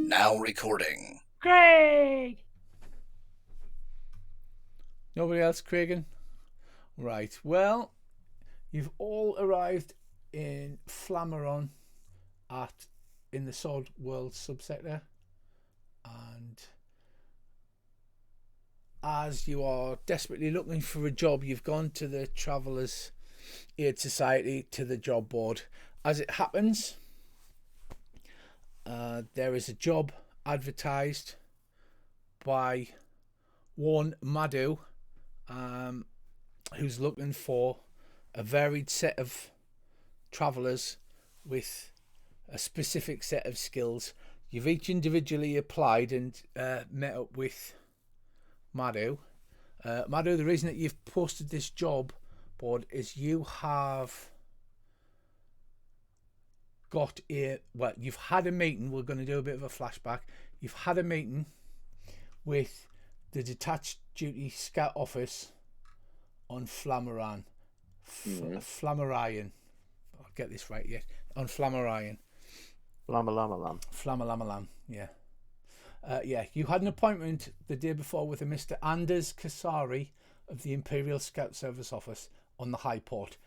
Now recording. Craig! Nobody else, Cragen? Right, well, you've all arrived in Flammarion in the Sword World subsector, and as you are desperately looking for a job, you've gone to the Travellers Aid Society, to the job board. As it happens, there is a job advertised by one Madhu, who's looking for a varied set of travellers with a specific set of skills. You've each individually applied and met up with Madhu. Madhu, the reason that you've posted this job board is you have you've had a meeting. We're going to do a bit of a flashback. You've had a meeting with the detached duty scout office on Flammarion. Flammarion. I'll get this right yet. On Flammarion. Flammalalam, yeah. You had an appointment the day before with a Mr. Anders Kasari of the Imperial Scout Service office on the High Port.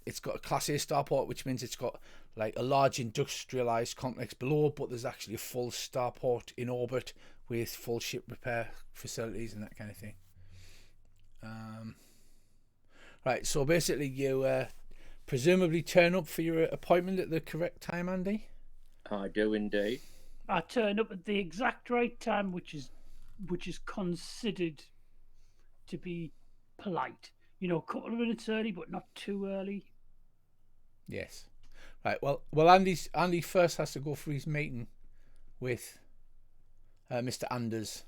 It's got a Class A starport, which means it's got like a large industrialised complex below, but there's actually a full starport in orbit with full ship repair facilities and that kind of thing. Right, so basically you presumably turn up for your appointment at the correct time, Andy? I do indeed. I turn up at the exact right time, which is considered to be polite. You know, a couple of minutes early, but not too early. Yes. Right. Well, Andy first has to go for his meeting with Mr. Anders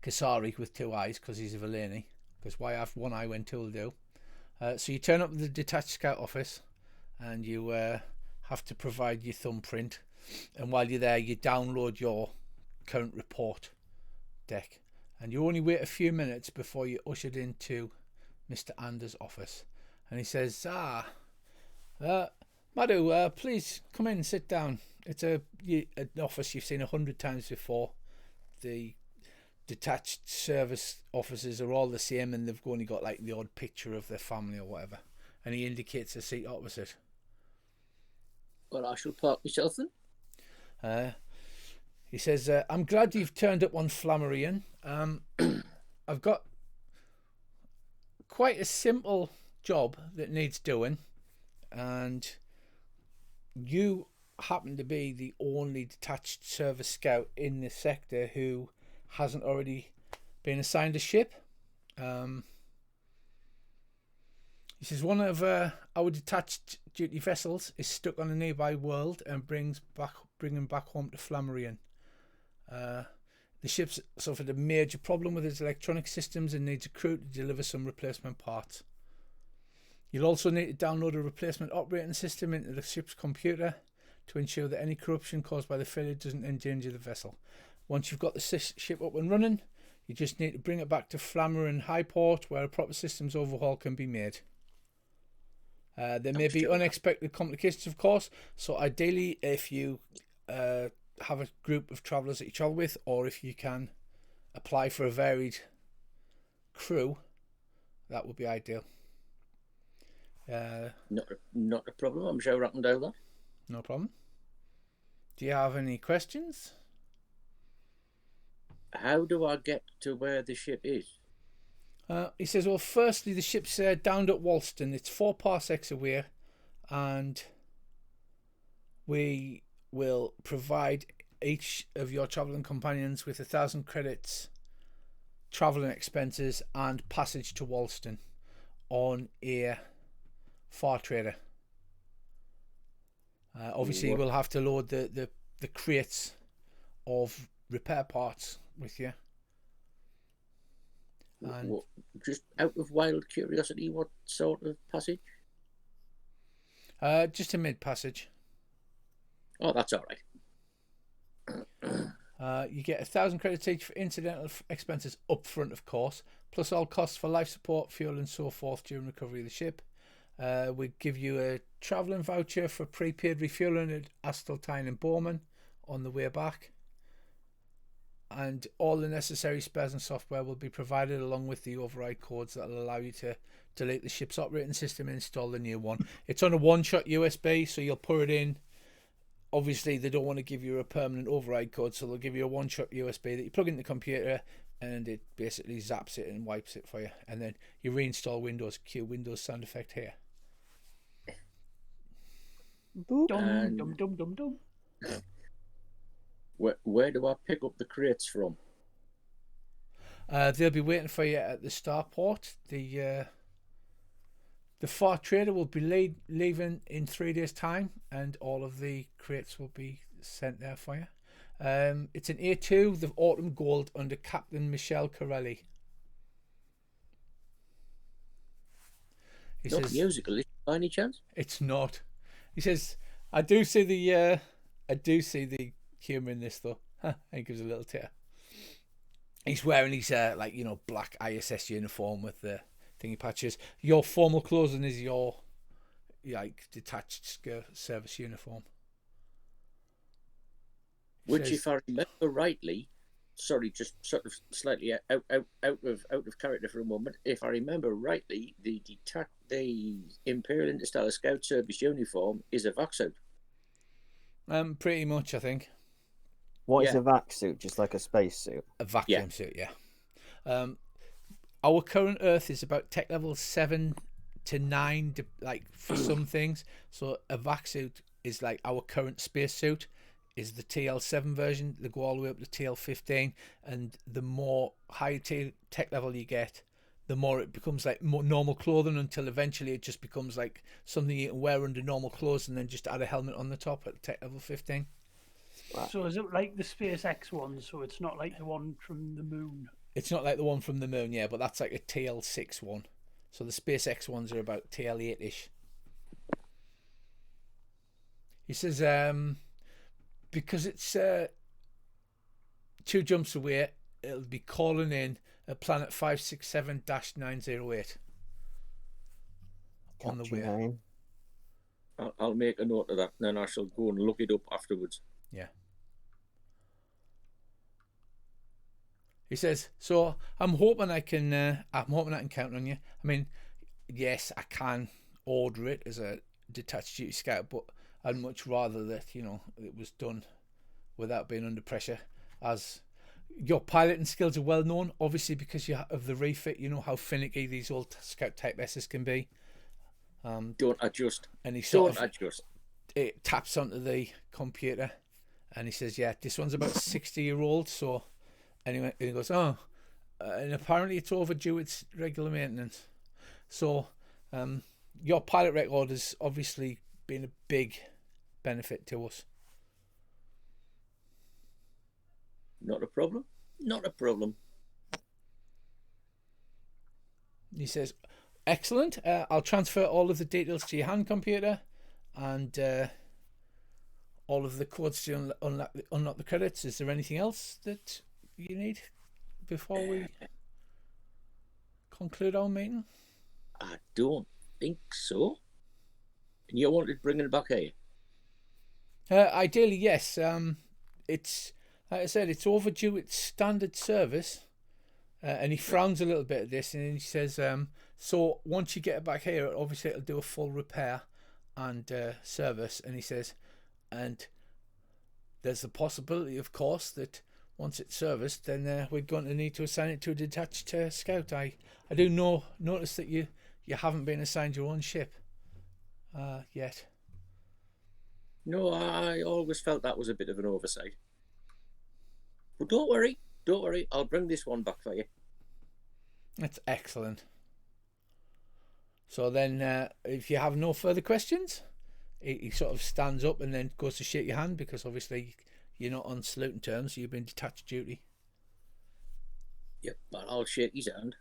Kasari with two eyes, because he's a Valeni. Because why have one eye when two will do? So you turn up at the detached scout office, and you have to provide your thumbprint. And while you're there, you download your current report deck. And you only wait a few minutes before you're ushered into Mr. Anders' office. And he says, Madhu, please come in and sit down. It's an office you've seen 100 times before. The detached service officers are all the same, and they've only got like the odd picture of their family or whatever. And he indicates a seat opposite. Well, I shall park myself then. He says, I'm glad you've turned up on Flammarion. I've got quite a simple job that needs doing, and you happen to be the only detached service scout in this sector who hasn't already been assigned a ship. He says one of our detached duty vessels is stuck on a nearby world and bring him back home to Flammarion. The ship's suffered a major problem with its electronic systems and needs a crew to deliver some replacement parts. You'll also need to download a replacement operating system into the ship's computer to ensure that any corruption caused by the failure doesn't endanger the vessel. Once you've got the ship up and running, you just need to bring it back to Flammarion High Port, where a proper systems overhaul can be made. There may be unexpected complications, of course, so ideally if you have a group of travellers that you travel with, or if you can apply for a varied crew, that would be ideal. Not a problem. I'm sure I can do that. No problem. Do you have any questions? How do I get to where the ship is? He says, well, firstly, the ship's downed at Wallston. It's 4 parsecs away, and we will provide each of your travelling companions with 1,000 credits, travelling expenses, and passage to Wallston on a far trader. Obviously, we'll have to load the crates of repair parts with you. And just out of wild curiosity, what sort of passage? Just a mid passage. Oh, that's all right. You get 1,000 credits each for incidental expenses up front, of course, plus all costs for life support, fuel, and so forth during recovery of the ship. We give you a travelling voucher for prepaid refuelling at Asteltine and Bowman on the way back. And all the necessary spares and software will be provided along with the override codes that will allow you to delete the ship's operating system and install the new one. It's on a one-shot USB, so you'll put it in. Obviously, they don't want to give you a permanent override code, so they'll give you a one-shot USB that you plug in the computer, and it basically zaps it and wipes it for you. And then you reinstall Windows. Cue Windows sound effect here. Dum, dum, dum, dum, dum. Where do I pick up the crates from? They'll be waiting for you at the starport. The Far Trader will be leaving in 3 days' time, and all of the crates will be sent there for you. It's an A2, the Autumn Gold, under Captain Michelle Corelli. He Not says, musical, by any chance? it's not. He says, I do see the humour in this though. And he gives a little tear. He's wearing his black ISS uniform with the thingy patches. Your formal clothing is your detached service uniform. Which, if I remember rightly, sorry, just sort of slightly out of character for a moment. If I remember rightly, the Imperial Interstellar Scout Service uniform is a vac suit. Pretty much, I think. What is a vac suit? Just like a space suit? A vacuum suit, yeah. Our current Earth is about tech level 7 to 9, for some things. So a vac suit is like our current space suit is the TL7 version. They go all the way up to TL15, and the more high tech level you get, the more it becomes like more normal clothing, until eventually it just becomes like something you can wear under normal clothes and then just add a helmet on the top at tech level 15. Wow. So is it like the SpaceX one? So it's not like the one from the moon? It's not like the one from the moon, yeah, but that's like a TL6 one. So the SpaceX ones are about TL8-ish. He says, because it's 2 jumps away, it'll be calling in at planet 567-908 on the way. Name. I'll make a note of that, and then I shall go and look it up afterwards. Yeah. He says, so I'm hoping I can count on you. I mean, yes, I can order it as a detached duty scout, but I'd much rather that, it was done without being under pressure, as your piloting skills are well known, obviously, because you have the refit. You know how finicky these old scout type S's can be. Don't adjust. And he adjust. It taps onto the computer, and he says, yeah, this one's about 60-year-old. So anyway, he goes, and apparently it's overdue its regular maintenance. So your pilot record has obviously been a big benefit to us. Not a problem. Not a problem. He says, excellent. I'll transfer all of the details to your hand computer, and all of the codes to unlock the credits. Is there anything else that you need before we conclude our meeting? I don't think so. And you wanted bringing it back here? Ideally, yes. It's, like I said, it's overdue its standard service. And he frowns a little bit at this, and he says, so once you get it back here, obviously it'll do a full repair and service. And he says, and there's the possibility, of course, that once it's serviced, then we're going to need to assign it to a detached scout. I do notice that you haven't been assigned your own ship yet. No, I always felt that was a bit of an oversight. But don't worry, I'll bring this one back for you. That's excellent. So then, if you have no further questions, he sort of stands up and then goes to shake your hand, because obviously you're not on saluting terms, so you've been detached duty. Yep, but I'll shake his hand.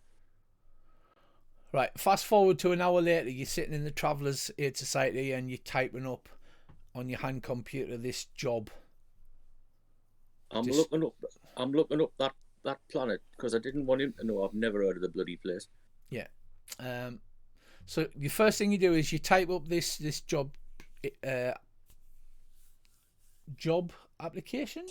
Right, fast forward to an hour later, you're sitting in the Travellers' Aid Society and you're typing up on your hand computer this job. I'm looking up that planet, because I didn't want him to know I've never heard of the bloody place. Yeah. So the first thing you do is you type up this job application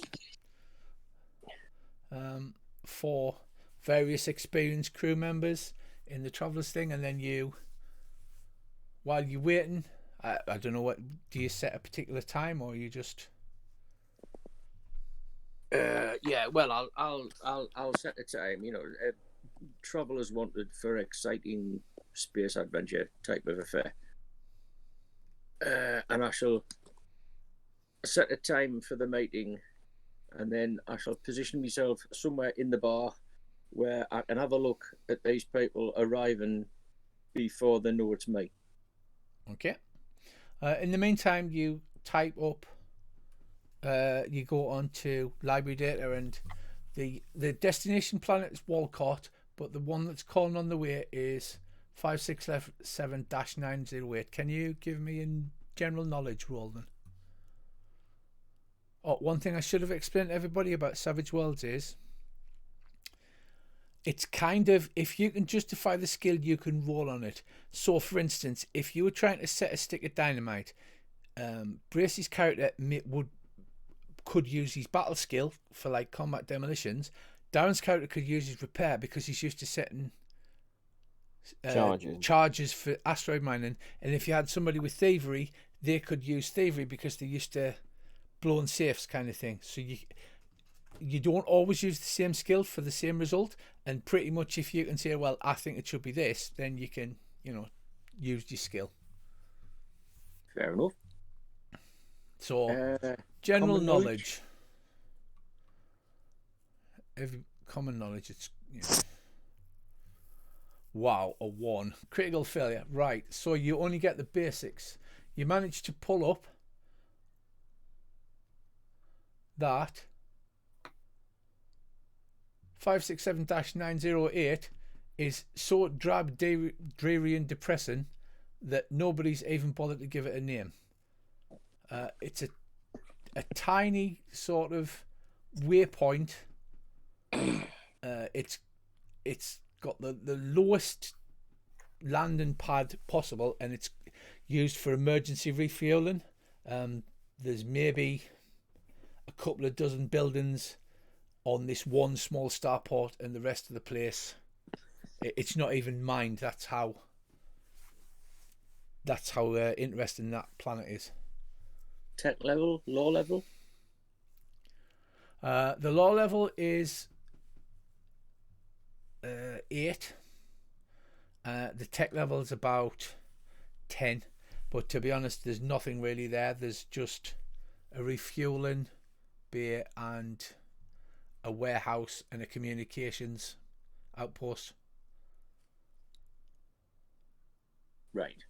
for various experienced crew members in the Travellers thing, and then while you're waiting, I don't know, what do you set a particular time, or you just Yeah, well, I'll set the time. Travellers wanted for exciting space adventure type of affair, and I shall set a time for the meeting, and then I shall position myself somewhere in the bar where I can have a look at these people arriving before they know it's me. okay. In the meantime, you type up. You go on to library data, and the destination planet is Walcott, but the one that's calling on the way is 5677-908. Can you give me a general knowledge roll then? Oh, one thing I should have explained to everybody about Savage Worlds is it's kind of, if you can justify the skill, you can roll on it. So, for instance, if you were trying to set a stick of dynamite, Bracey's character could use his battle skill for like combat demolitions. Darren's character could use his repair because he's used to setting charges for asteroid mining. And if you had somebody with thievery, they could use thievery because they're used to blowing safes kind of thing. So you don't always use the same skill for the same result. And pretty much if you can say, well, I think it should be this, then you can, use your skill. Fair enough. So general knowledge. Common knowledge. It's wow, a 1. Critical failure. Right. So you only get the basics. You manage to pull up that 567-908 is so drab, dreary and depressing that nobody's even bothered to give it a name. It's a tiny sort of waypoint. It's got the lowest landing pad possible, and it's used for emergency refueling. There's maybe a couple of dozen buildings on this one small starport, and the rest of the place, it's not even mined. That's how interesting that planet is. Tech level, law level? The law level is 8. The tech level is about 10. But to be honest, there's nothing really there. There's just a refueling bay and a warehouse and a communications outpost. Right.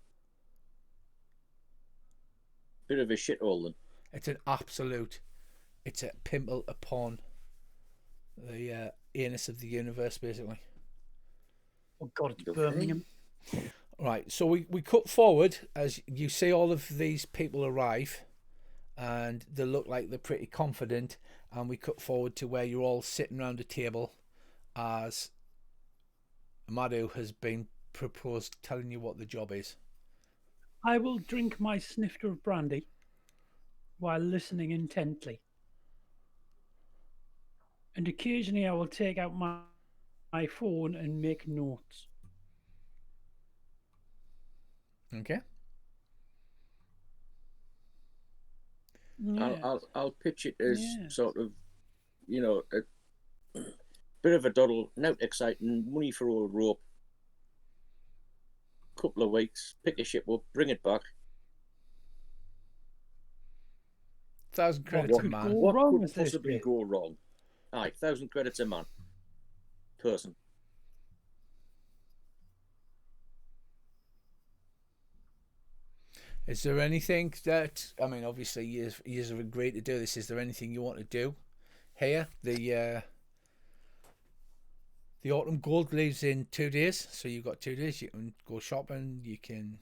Bit of a shithole then. It's a pimple upon the anus of the universe, basically. Oh God, it's Birmingham. Right, so we cut forward as you see all of these people arrive, and they look like they're pretty confident, and we cut forward to where you're all sitting around a table as Madhu has been proposed telling you what the job is. I will drink my snifter of brandy while listening intently. And occasionally I will take out my phone and make notes. Okay. Yeah. I'll pitch it as sort of, a bit of a doddle, not exciting, money for old rope. Couple of weeks, pick a ship up, bring it back. 1,000 credits a man. What could possibly go wrong? Aye, 1,000 credits a man. Person. Is there anything that, I mean, obviously you have agreed to do this. Is there anything you want to do here? The Autumn Gold leaves in 2 days, so you've got 2 days. You can go shopping. You can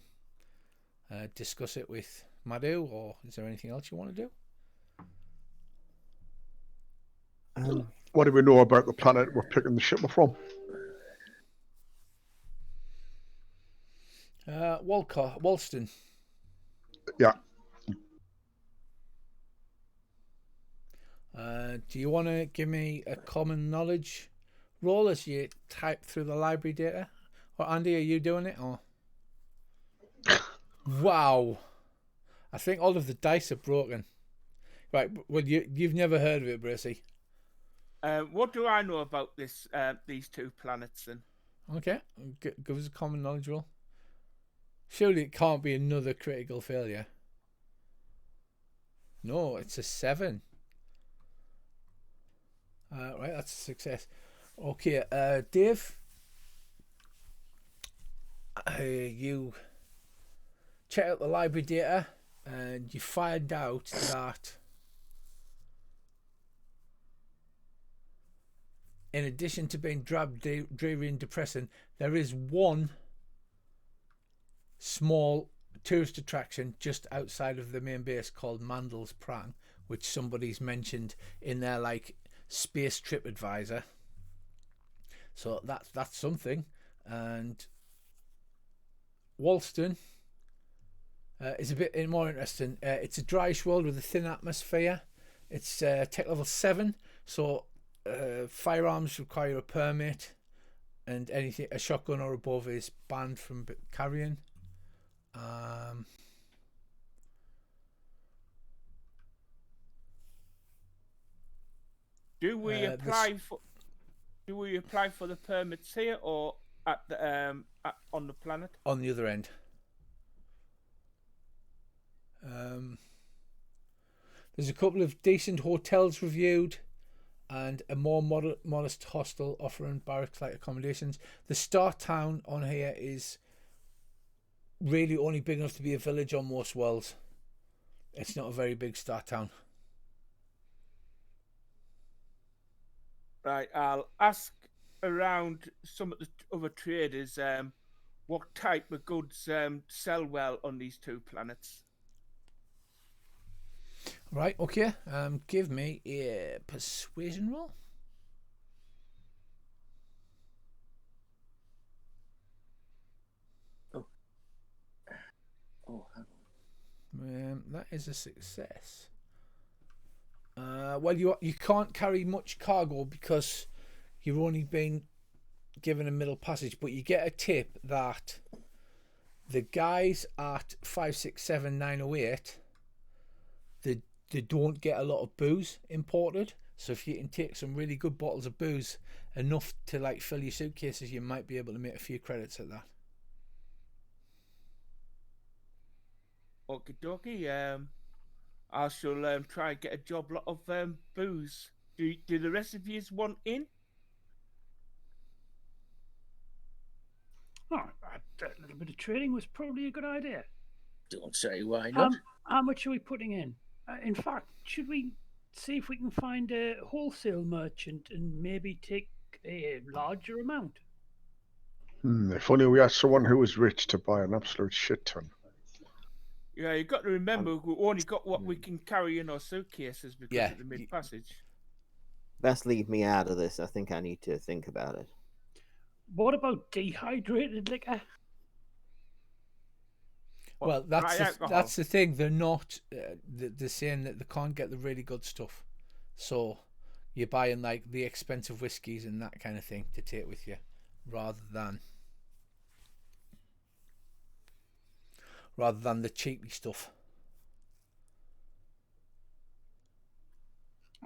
discuss it with Madhu, or is there anything else you want to do? What do we know about the planet we're picking the ship from? Wallston. Yeah. Do you want to give me a common knowledge roll as you type through the library data? Or Andy, are you doing it? Or wow, I think all of the dice are broken. Right, well you've never heard of it, Bracy. What do I know about this? These two planets then? Okay, give us a common knowledge roll. Surely it can't be another critical failure. No, it's a 7. Right, that's a success. Okay, Dave, you check out the library data and you find out that in addition to being drab, dreary and depressing, there is one small tourist attraction just outside of the main base called Mandel's Prang, which somebody's mentioned in their like space trip advisor. So that's something. And Wallston is a bit more interesting. It's a dryish world with a thin atmosphere. It's tech level 7, so firearms require a permit, and anything a shotgun or above is banned from carrying. Do we apply for the permits here or at the on the planet? On the other end. There's a couple of decent hotels reviewed and a more modest hostel offering barracks-like accommodations. The start town on here is really only big enough to be a village on most worlds. It's not a very big start town. Right, I'll ask around some of the other traders what type of goods sell well on these two planets. Right, okay. Give me a persuasion roll. Oh, that is a success. Well, you can't carry much cargo because you've only been given a middle passage, but you get a tip that the guys at 567908 they don't get a lot of booze imported. So if you can take some really good bottles of booze, enough to like fill your suitcases, you might be able to make a few credits at that. Okie dokie. I shall try and get a job lot of booze. Do the rest of you want in? Oh, a little bit of trading was probably a good idea. don't say why not. How much are we putting in? In fact, should we see if we can find a wholesale merchant and maybe take a larger amount? If only we had someone who was rich to buy an absolute shit ton. Yeah, you've got to remember we only got what we can carry in our suitcases because of the mid-passage. Best leave me out of this. I think I need to think about it. What about dehydrated liquor? Well, that's the thing. They're not. They're saying that they can't get the really good stuff, so you're buying like the expensive whiskies and that kind of thing to take with you, rather than the cheapy stuff.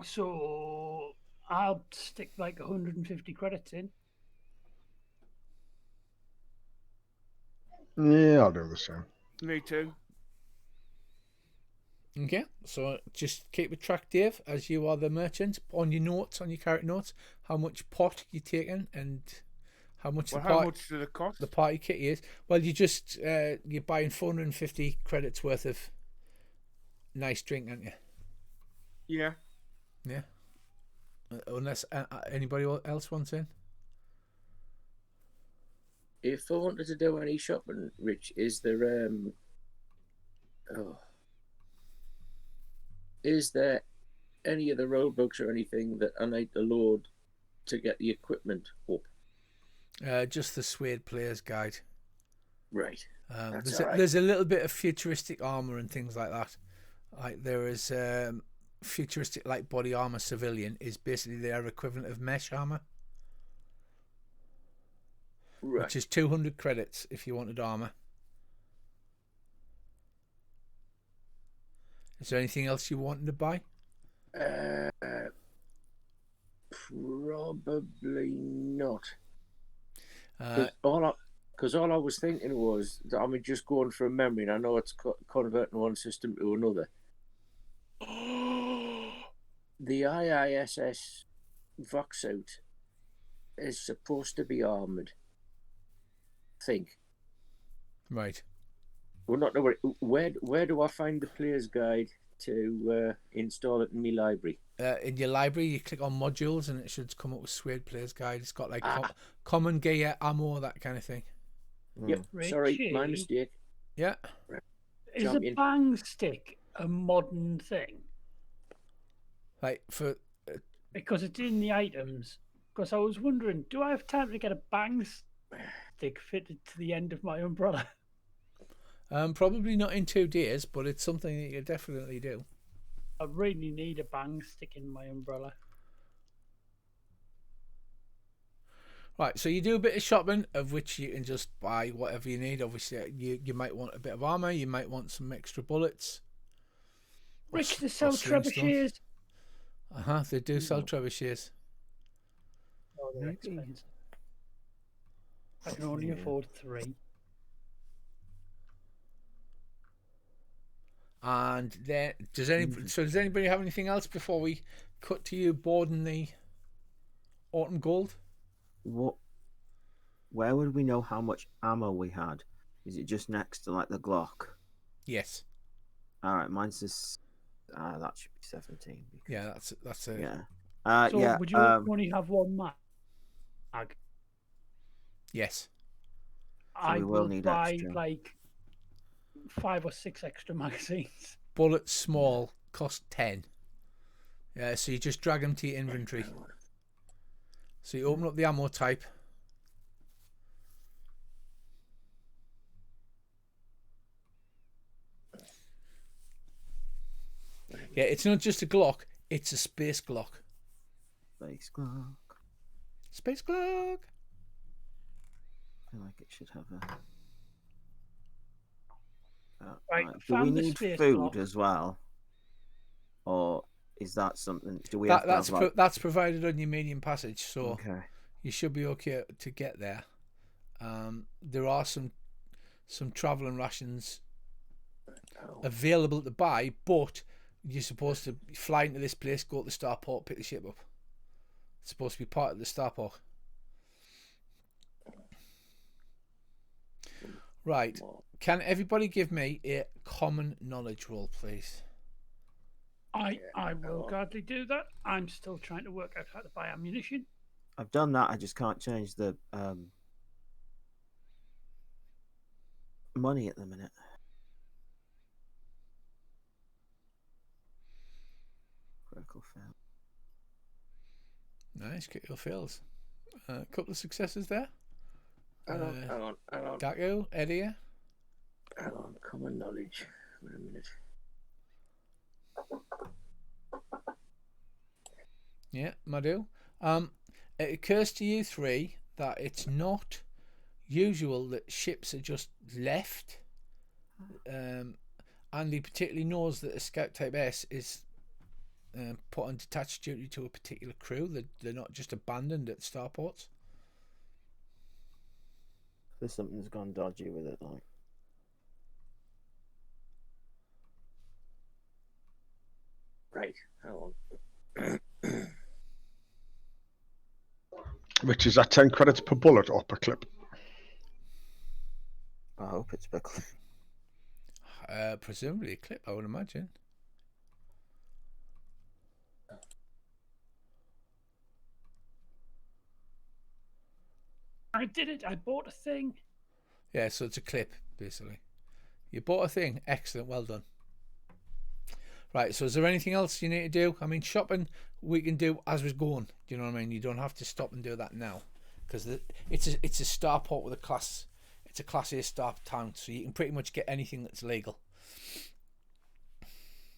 So I'll stick like 150 credits in. Yeah, I'll do the same. Me too. Okay, so just keep a track, Dave, as you are the merchant. On your notes, on your character notes, how much pot you're taking and how much how much does it cost? The party kit is. Well, you just you're buying 450 credits worth of nice drink, aren't you? Yeah. Yeah. Unless anybody else wants in. If I wanted to do any shopping, Rich, is there is there any of the road books or anything that I need to load to get the equipment up? Just the Suede Player's Guide. Right. That's all right. There's a little bit of futuristic armor and things like that. Like there is futuristic light body armor civilian is basically their equivalent of mesh armor, Right. which is 200 credits if you wanted armor. Is there anything else you wanted to buy? Probably not. Uh, Because all I was thinking was, I mean, just going from memory, and I know it's converting one system to another. The IISS Voxout is supposed to be armoured. I think. right. Well, not know where do I find the player's guide to install it in my library? In your library, you click on modules, and it should come up with Suede Player's Guide. It's got like common gear, ammo, that kind of thing. Yep. Sorry, my Richie, mistake. Yeah. Is Champion. a bang stick a modern thing? Like for Because it's in the items. Because I was wondering, do I have time to get a bang stick fitted to the end of my umbrella? probably not in 2 days, but it's something that you definitely do. I really need a bang stick in my umbrella. Right, so you do a bit of shopping, of which you can just buy whatever you need. Obviously, you might want a bit of armor, you might want some extra bullets. Rich, they sell trebuchets. They do sell trebuchets. Oh, they're expensive. I can only afford 3. And then, does anybody have anything else before we cut to you boarding the Autumn Gold? Where would we know how much ammo we had? Is it just next to like the Glock? Yes. All right, mine's just that should be 17. Because, Yeah, that's it. yeah. So would you only have 1 mag? Yes. I we will will need buy extra. like 5 or 6 extra magazines. Bullets small cost 10. Yeah, so you just drag them to your inventory. So you open up the ammo type. Yeah, it's not just a Glock, it's a Space Glock. Space Glock. Space Glock! I feel like it should have a. Right, Do we found the need Space food Glock. as well? Or is that something? Do we have to have like... That's provided on your medium passage, so Okay. you should be okay to get there. There are some travelling rations available to buy, but you're supposed to fly into this place, go to the starport, pick the ship up. It's supposed to be part of the starport. Right. Can everybody give me a common knowledge roll, please? I will gladly do that. I'm still trying to work out how to buy ammunition. I've done that. I just can't change the money at the minute. Critical fail. Nice, critical fails. A couple of successes there. Hang on. Daco, Eddie. Hang on, common knowledge. Wait a minute. Yeah, Madhu. It occurs to you three that it's not usual that ships are just left. Andy particularly knows that a Scout Type S is put on detached duty to a particular crew. They're not just abandoned at starports. There's something's gone dodgy with it, like. Right, hang on. Which is at 10 credits per bullet or per clip. I hope it's per clip. Presumably a clip, I would imagine. I did it. I bought a thing. Yeah, so it's a clip, basically. You bought a thing. Excellent. Well done. Right, so is there anything else you need to do? I mean, shopping we can do as we're going. Do you know what I mean? You don't have to stop and do that now, because it's a starport with a class. it's a Class A start town, so you can pretty much get anything that's legal.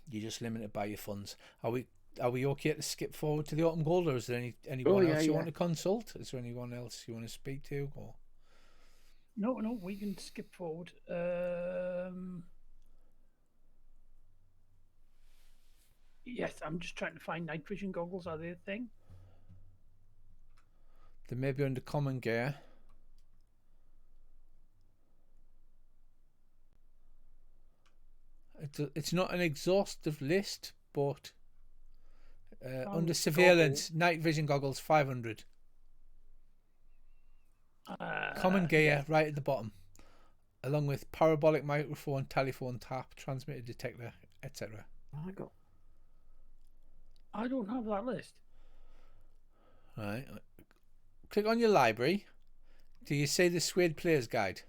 You're just limited by your funds. Are we okay to skip forward to the Autumn Gold, or is there anyone else you want to consult? Is there anyone else you want to speak to? Or No, we can skip forward. Yes, I'm just trying to find night vision goggles. Are they a thing? they may be under common gear. It's not an exhaustive list, but under surveillance, night vision goggles 500. Common gear right at the bottom, along with parabolic microphone, telephone tap, transmitter detector, etc. I don't have that list. Right. Click on your library. Do you see the Suede Player's Guide?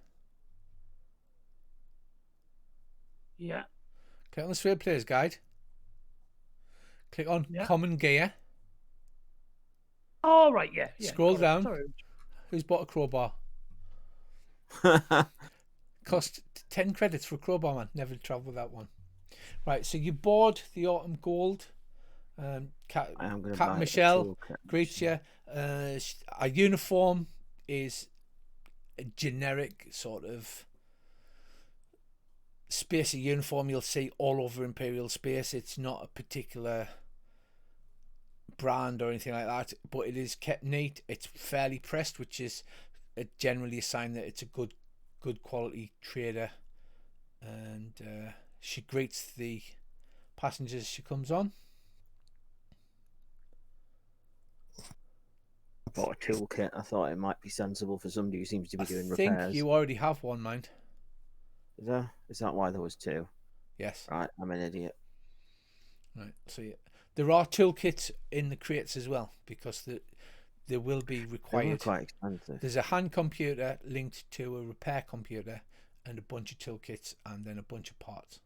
Yeah. Click on the Suede Player's Guide. Click on Yeah. Common Gear. Oh, right, yeah. Scroll got it. down. Sorry. Who's bought a crowbar? Cost 10 credits for a crowbar, man. Never travel without one. Right, so you bought the Autumn Gold. Captain Michelle greets you. A uniform is a generic sort of spacey uniform you'll see all over Imperial space. It's not a particular brand or anything like that, but it is kept neat. It's fairly pressed, which is generally a sign that it's a good quality trader. And she greets the passengers as she comes on. I bought a toolkit. I thought it might be sensible for somebody who seems to be doing I think repairs. you already have one, mind. Is that why there was two? Yes. Right, I'm an idiot. Right. So there are toolkits in the crates as well, because they will be required. They were quite expensive. There's a hand computer linked to a repair computer, and a bunch of toolkits, and then a bunch of parts.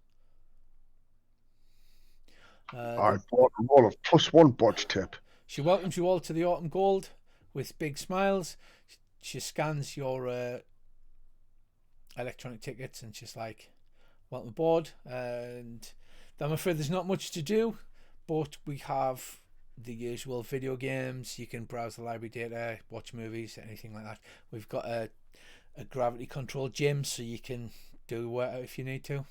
I bought a roll of +1 bodge tip. She welcomes you all to the Autumn Gold with big smiles. She scans your electronic tickets, and she's like, welcome aboard. And I'm afraid there's not much to do, but we have the usual video games. You can browse the library data, watch movies, anything like that. We've got a gravity controlled gym, so you can do workout if you need to.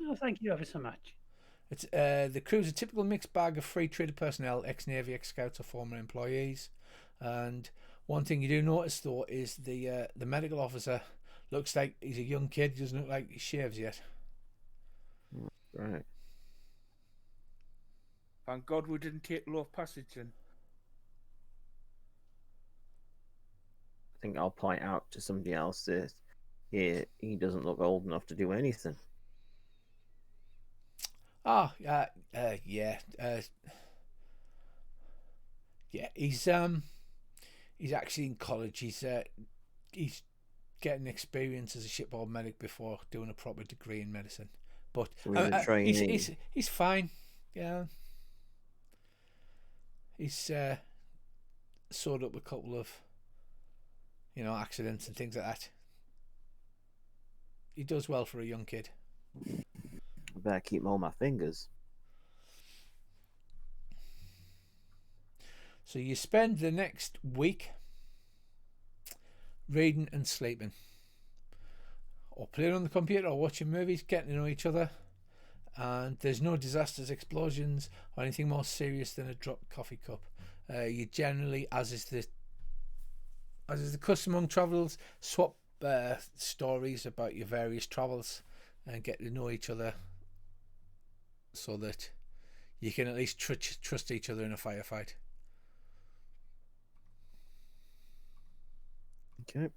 Oh, thank you ever so much. It's the crew's a typical mixed bag of free traded personnel, ex-Navy, ex-Scouts or former employees. And one thing you do notice though is the medical officer looks like he's a young kid. He doesn't look like he shaves yet. Right. Thank God we didn't take low passage then. I think I'll point out to somebody else that he doesn't look old enough to do anything. Yeah. He's actually in college. He's getting experience as a shipboard medic before doing a proper degree in medicine. But So he's a trainee. he's fine. Yeah. He's sewed up a couple of accidents and things like that. He does well for a young kid. I better keep all my fingers. So you spend the next week reading and sleeping, or playing on the computer, or watching movies, getting to know each other. And there's no disasters, explosions, or anything more serious than a dropped coffee cup. You generally, as is the custom among travellers, swap stories about your various travels and get to know each other, so that you can at least trust each other in a firefight. Okay.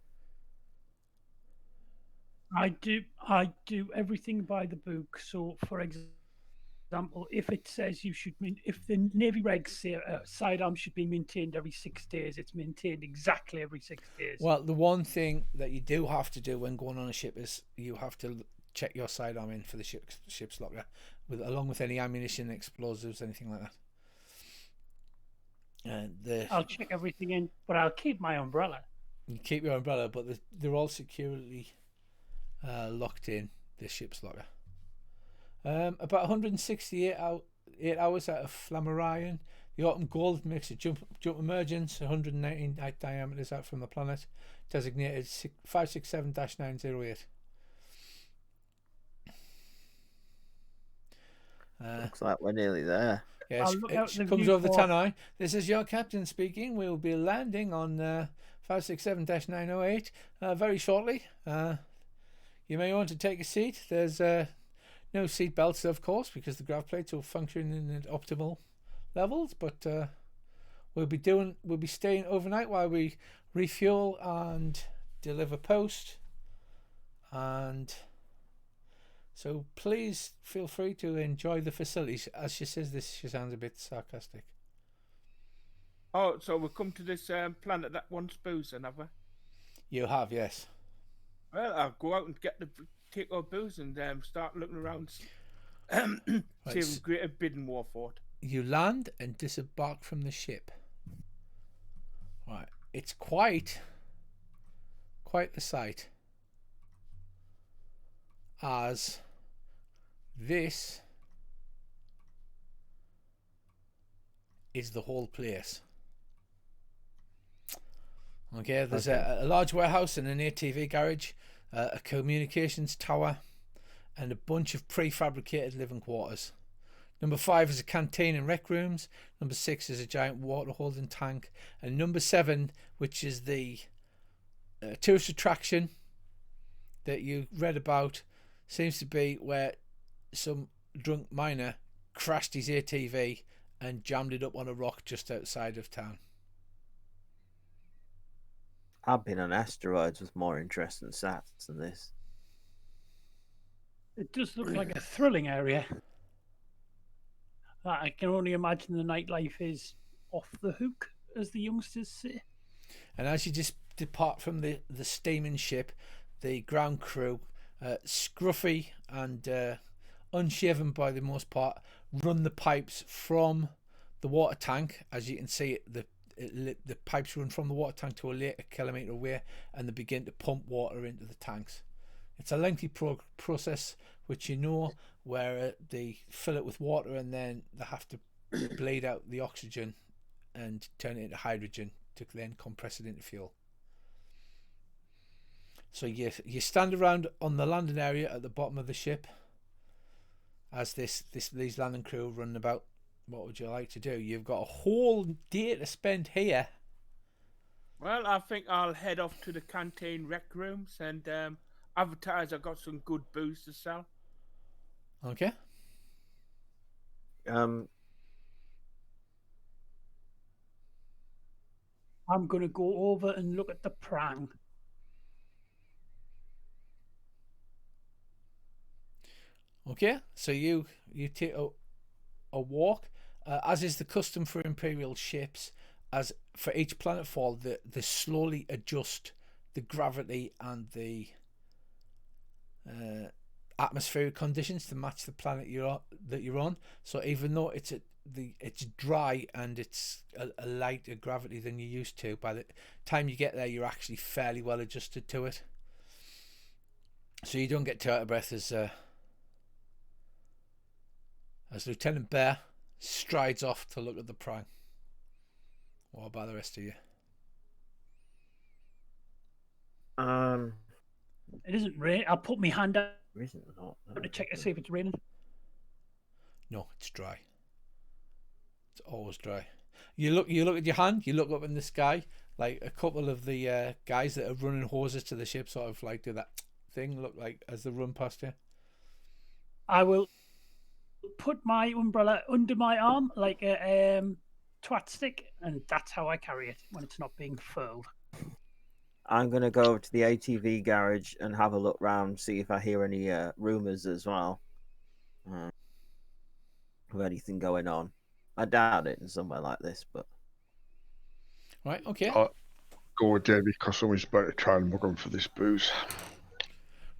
I do everything by the book. So, for example, if it says if the Navy regs say sidearm should be maintained every 6 days, it's maintained exactly every 6 days. Well, the one thing that you do have to do when going on a ship is you have to check your sidearm in for the ship's locker, along with any ammunition, explosives, anything like that. I'll check everything in, but I'll keep my umbrella. You keep your umbrella, but they're all securely locked in the ship's locker. About 168 hours out of Flammarion. The Autumn Gold makes a jump emergence 119 diameters out from the planet, designated 567-908. Looks like we're nearly there. Yes, it comes over the tannoy. This is your captain speaking. We'll be landing on 567-908 very shortly. You may want to take a seat. There's no seat belts, of course, because the grav plates will function at optimal levels. But we'll be staying overnight while we refuel and deliver post. And so please feel free to enjoy the facilities. As she says this, she sounds a bit sarcastic. Oh, so we'll come to this planet that wants booze, then, have we? You have, yes. Well, I'll go out and take our booze and start looking around. See if we can create a bidding war for it. You land and disembark from the ship. Right, it's quite the sight, as this is the whole place. Okay, there's a large warehouse and an ATV garage, a communications tower, and a bunch of prefabricated living quarters. Number 5 is a canteen and rec rooms. Number 6 is a giant water holding tank. And number 7, which is the tourist attraction that you read about, seems to be where some drunk miner crashed his ATV and jammed it up on a rock just outside of town. I've been on asteroids with more interesting sats than this. It does look like a thrilling area. I can only imagine the nightlife is off the hook, as the youngsters say. And as you just depart from the steaming ship, the ground crew, scruffy and unshaven by the most part, run the pipes from the water tank. As you can see, the pipes run from the water tank to a kilometre away, and they begin to pump water into the tanks. It's a lengthy process, which where they fill it with water and then they have to bleed out the oxygen and turn it into hydrogen to then compress it into fuel. So you stand around on the landing area at the bottom of the ship as these landing crew run about. What would you like to do? You've got a whole day to spend here. Well, I think I'll head off to the canteen rec rooms and advertise I've got some good booze to sell. Okay. I'm going to go over and look at the prang. Okay, so you take a walk, as is the custom for Imperial ships. As for each planetfall, they slowly adjust the gravity and the atmospheric conditions to match the planet that you're on. So even though it's dry and it's a lighter gravity than you're used to, by the time you get there, you're actually fairly well adjusted to it. So you don't get too out of breath as Lieutenant Bear strides off to look at the prime. What about the rest of you? It isn't raining. I'll put my hand out Isn't not to check to see if it's raining. No, it's dry. It's always dry. You look at your hand. You look up in the sky. Like a couple of the guys that are running hoses to the ship, sort of like do that thing. Look like as they run past you. I will put my umbrella under my arm like a twat stick, and that's how I carry it when it's not being furled. I'm going to go over to the ATV garage and have a look round, see if I hear any rumours as well of anything going on. I doubt it in somewhere like this, but... Right, okay. I'll go with Davey because someone's about to try and mug him for this booze.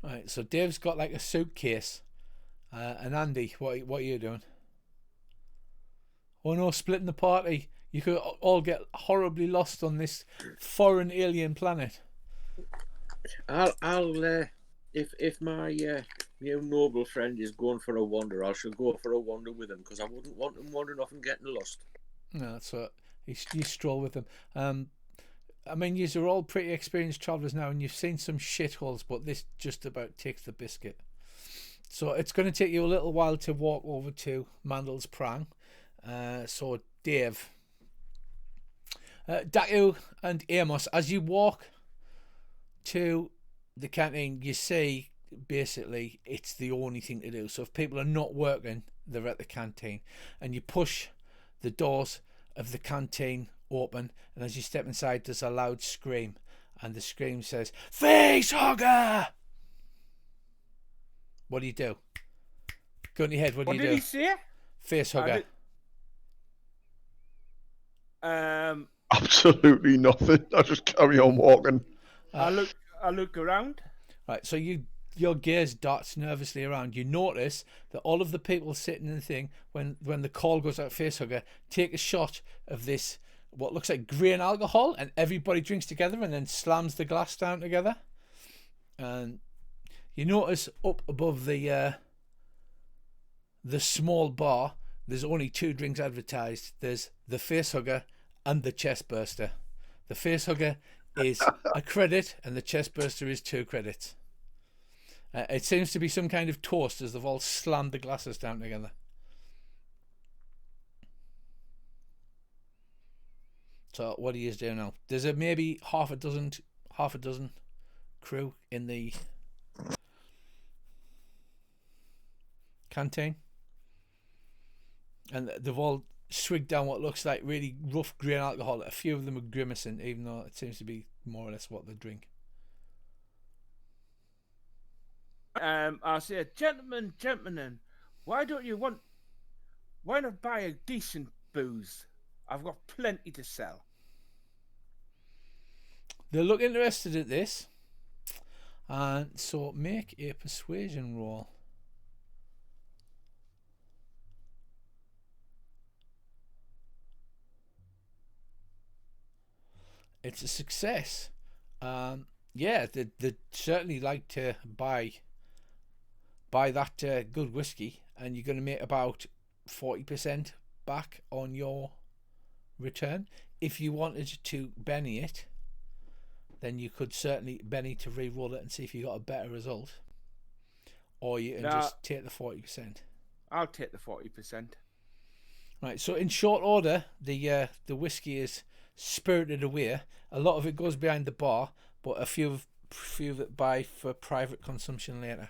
Right, so Dave's got like a suitcase. And Andy, what are you doing? Oh no, splitting the party. You could all get horribly lost on this foreign alien planet. I'll if my noble friend is going for a wander, I shall go for a wander with him, because I wouldn't want him wandering off and getting lost. No, that's what you stroll with them. I mean, yous are all pretty experienced travellers now, and you've seen some shitholes, but this just about takes the biscuit. So it's going to take you a little while to walk over to Mandel's Prang. So Dave, Datu and Amos, as you walk to the canteen, you see basically it's the only thing to do. So if people are not working, they're at the canteen, and you push the doors of the canteen open, and as you step inside, there's a loud scream, and the scream says, "Face hugger!" What do you do? Go in your head. What do you do? What did he say? Face hugger. Absolutely nothing. I just carry on walking. I look around. Right, so your gaze darts nervously around. You notice that all of the people sitting in the thing, when the call goes out, face hugger, take a shot of this what looks like grain alcohol, and everybody drinks together and then slams the glass down together. And you notice up above the small bar, there's only 2 drinks advertised. There's the face hugger and the chest burster. The face hugger is a credit, and the chest burster is 2 credits. It seems to be some kind of toast, as they've all slammed the glasses down together. So what do you do now? There's maybe half a dozen crew in the canteen, and they've all swigged down what looks like really rough grain alcohol. A few of them are grimacing, even though it seems to be more or less what they drink. I say, gentlemen, why not buy a decent booze? I've got plenty to sell. They look interested at this, and so make a persuasion roll. It's a success. Yeah, they'd certainly like to buy that good whiskey, and you're going to make about 40% back on your return. If you wanted to Benny it, then you could certainly Benny to re-roll it and see if you got a better result, or you can just take the 40%. I'll take the 40%. Right. So in short order, the whiskey is spirited away. A lot of it goes behind the bar, but a few of it buy for private consumption later.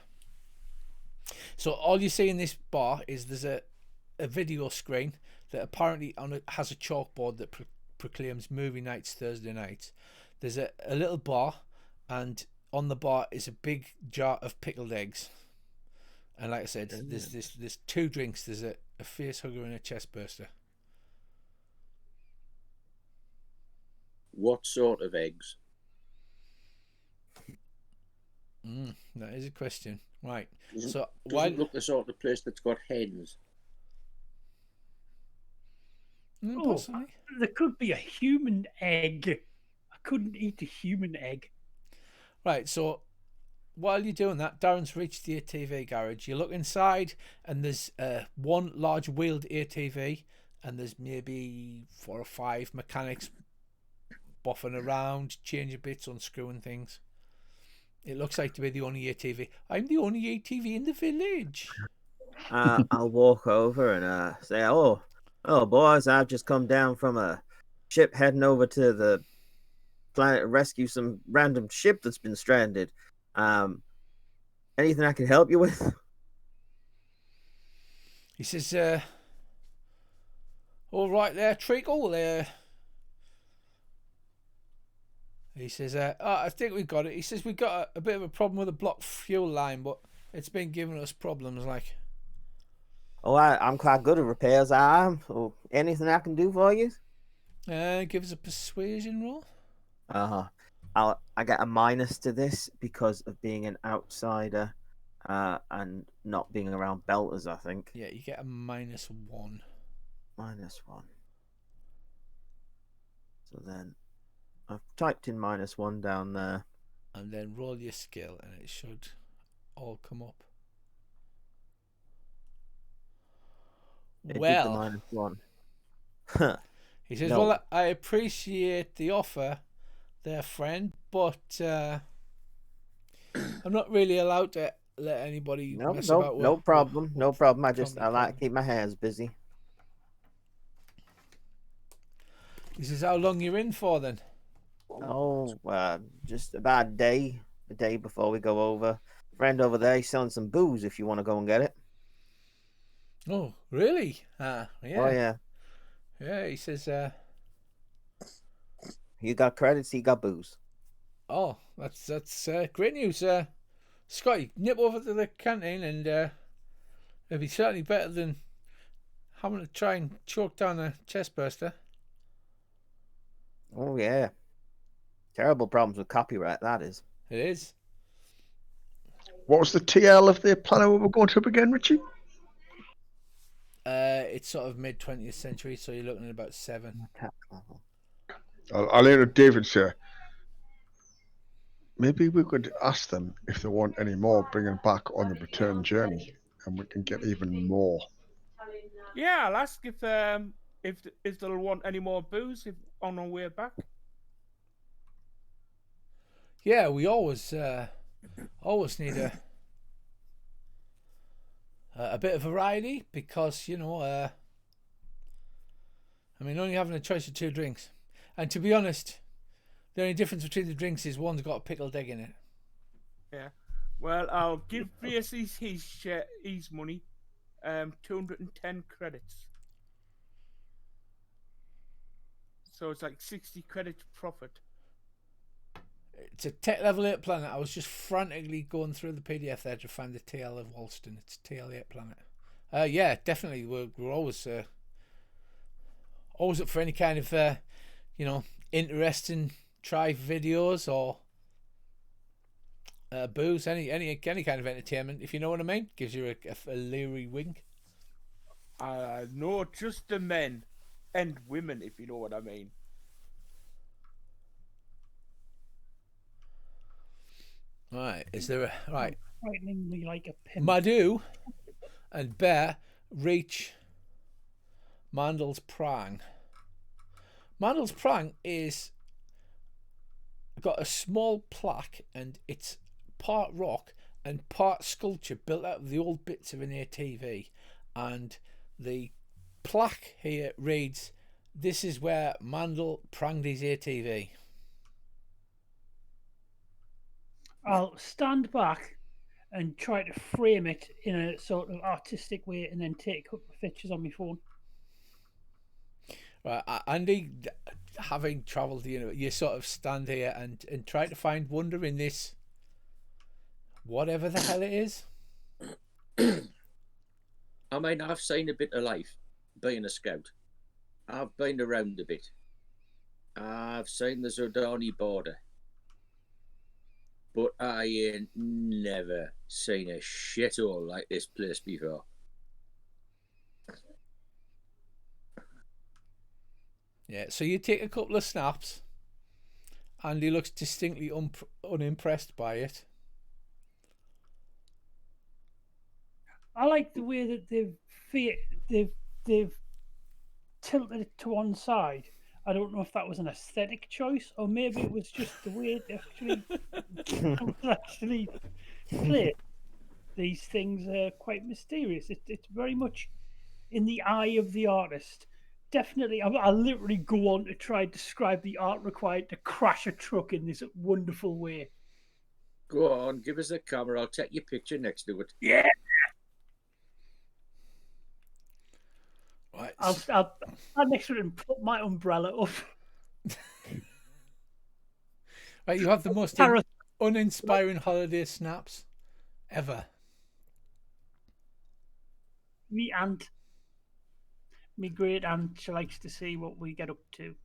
So all you see in this bar is there's a video screen that apparently has a chalkboard that proclaims movie nights Thursday nights. There's a little bar, and on the bar is a big jar of pickled eggs. And like I said, there's 2 drinks. There's a face hugger and a chest burster. What sort of eggs? That is a question. Right. Doesn't look the sort of place that's got hens. Possibly. There could be a human egg. I couldn't eat a human egg. Right, so while you're doing that, Darren's reached the ATV garage. You look inside, and there's one large wheeled ATV, and there's maybe 4 or 5 mechanics boffing around, changing bits, unscrewing things. It looks like to be the only ATV. I'm the only ATV in the village. I'll walk over and say, "Oh, boys, I've just come down from a ship heading over to the planet to rescue some random ship that's been stranded. Anything I can help you with?" He says, "All right there, Treacle. He says, I think we've got it." He says, "We've got a bit of a problem with a blocked fuel line, but it's been giving us problems, like." "Oh, I'm quite good at repairs, I am. So anything I can do for you?" Give us a persuasion roll. I get a minus to this because of being an outsider and not being around belters, I think. Yeah, you get a -1. -1. So then I've typed in -1 down there. And then roll your skill, and it should all come up. It did the Well, -1. he says, No. well, I appreciate the offer there, friend, but I'm not really allowed to let anybody No, mess no, about with no problem. with No problem. I company like to equipment. keep my hands busy. He says, how long you in for then? Oh, just about a day before we go over. Friend over there, he's selling some booze if you want to go and get it. Oh, really? Yeah. Oh, yeah. Yeah, he says, You got credits, he got booze. oh, that's great news. Scotty, nip over to the canteen, and it'll be certainly better than having to try and choke down a chest burster. Oh, yeah. Terrible problems with copyright, that is. It is. What was the TL of the planet we were going to again, Richie? It's sort of mid 20th century, so you're looking at about 7. Attack level. I'll hear David say, maybe we could ask them if they want any more bringing back on the return journey, and we can get even more. Yeah, I'll ask if they'll want any more booze on our way back. Yeah, we always need a bit of variety, because I mean, only having a choice of 2 drinks, and to be honest, the only difference between the drinks is one's got a pickled egg in it. Yeah. Well, I'll give Brace his money, 210 credits. So it's like 60 credits profit. It's a tech level 8 planet. I was just frantically going through the PDF there to find the TL of Wallston. It's TL8 planet. Yeah, definitely. We're always up for any kind of interesting try videos or booze, any kind of entertainment, if you know what I mean. Gives you a leery wink. No, just the men and women, if you know what I mean. Right, is there a right? Frighteningly like a pimp. Madhu and Bear reach Mandel's Prang. Mandel's Prang is got a small plaque, and it's part rock and part sculpture built out of the old bits of an ATV, and the plaque here reads, "This is where Mandel pranged his ATV." I'll stand back and try to frame it in a sort of artistic way, and then take a couple of pictures on my phone. Right, Andy, having travelled, you sort of stand here and try to find wonder in this, whatever the hell it is. I mean, I've seen a bit of life being a scout. I've been around a bit. I've seen the Zordani border. But I ain't never seen a shithole like this place before. Yeah, so you take a couple of snaps, and he looks distinctly unimpressed by it. I like the way that they've tilted it to one side. I don't know if that was an aesthetic choice, or maybe it was just the way it actually played. These things are quite mysterious. It's very much in the eye of the artist. Definitely, I'll literally go on to try and describe the art required to crash a truck in this wonderful way. Go on, give us a camera. I'll take your picture next to it. Yeah. Right. I'll stand next to it and put my umbrella up. Right, you have the most uninspiring holiday snaps ever. Me aunt, me great aunt, she likes to see what we get up to.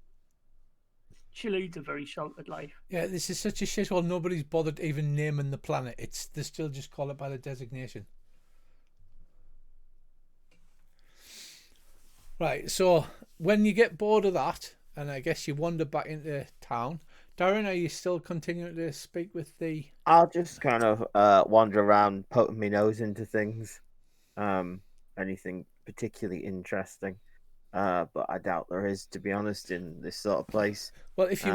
She leads a very sheltered life. Yeah, this is such a shithole. Nobody's bothered even naming the planet. They still just call it by the designation. Right, so when you get bored of that, and I guess you wander back into town. Darren, are you still continuing to speak with the? I'll just kind of wander around, poking my nose into things. Anything particularly interesting. But I doubt there is, to be honest, in this sort of place. Well, if you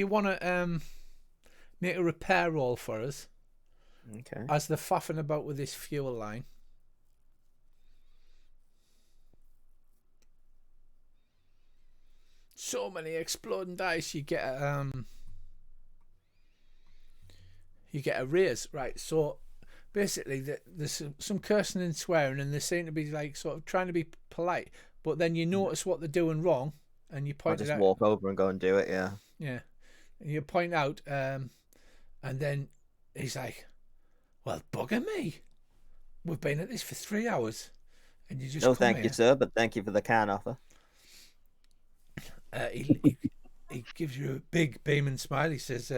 wanna make a repair roll for us, Okay. as they're faffing about with this fuel line. So many exploding dice, you get a raise, right? So basically, there's some cursing and swearing, and they seem to be like sort of trying to be polite, but then you notice what they're doing wrong, and you I'll point it just out. walk over and go and do it. Yeah. Yeah, and you point out, and then he's like, "Well, bugger me, we've been at this for 3 hours, and you just No, come thank here." you, sir, but thank you for the can offer. He gives you a big beaming smile. He says,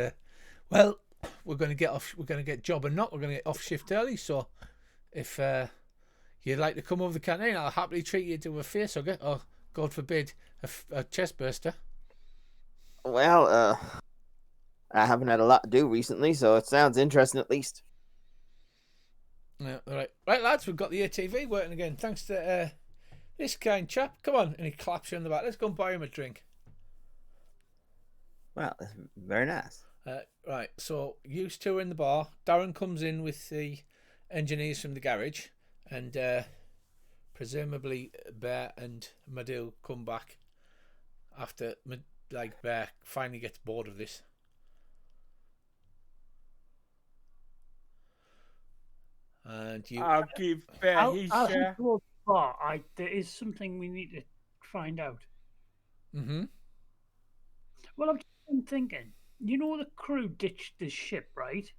"Well, we're going to get off. We're going to get job and not. We're going to get off shift early. So, if you'd like to come over the canteen, I'll happily treat you to a face hugger, or God forbid, a chest burster." Well, I haven't had a lot to do recently, so it sounds interesting at least. Yeah, all right, lads, we've got the ATV working again. Thanks to this kind chap. Come on, and he claps you on the back. Let's go and buy him a drink. Well, that's very nice. Right, so you two are in the bar. Darren comes in with the engineers from the garage, and presumably Bear and Madhu come back after Bear finally gets bored of this. And you, I'll give Bear his I'll share. head towards the bar. There is something we need to find out. mm-hmm. Well, I've just been thinking. You know, the crew ditched this ship, right?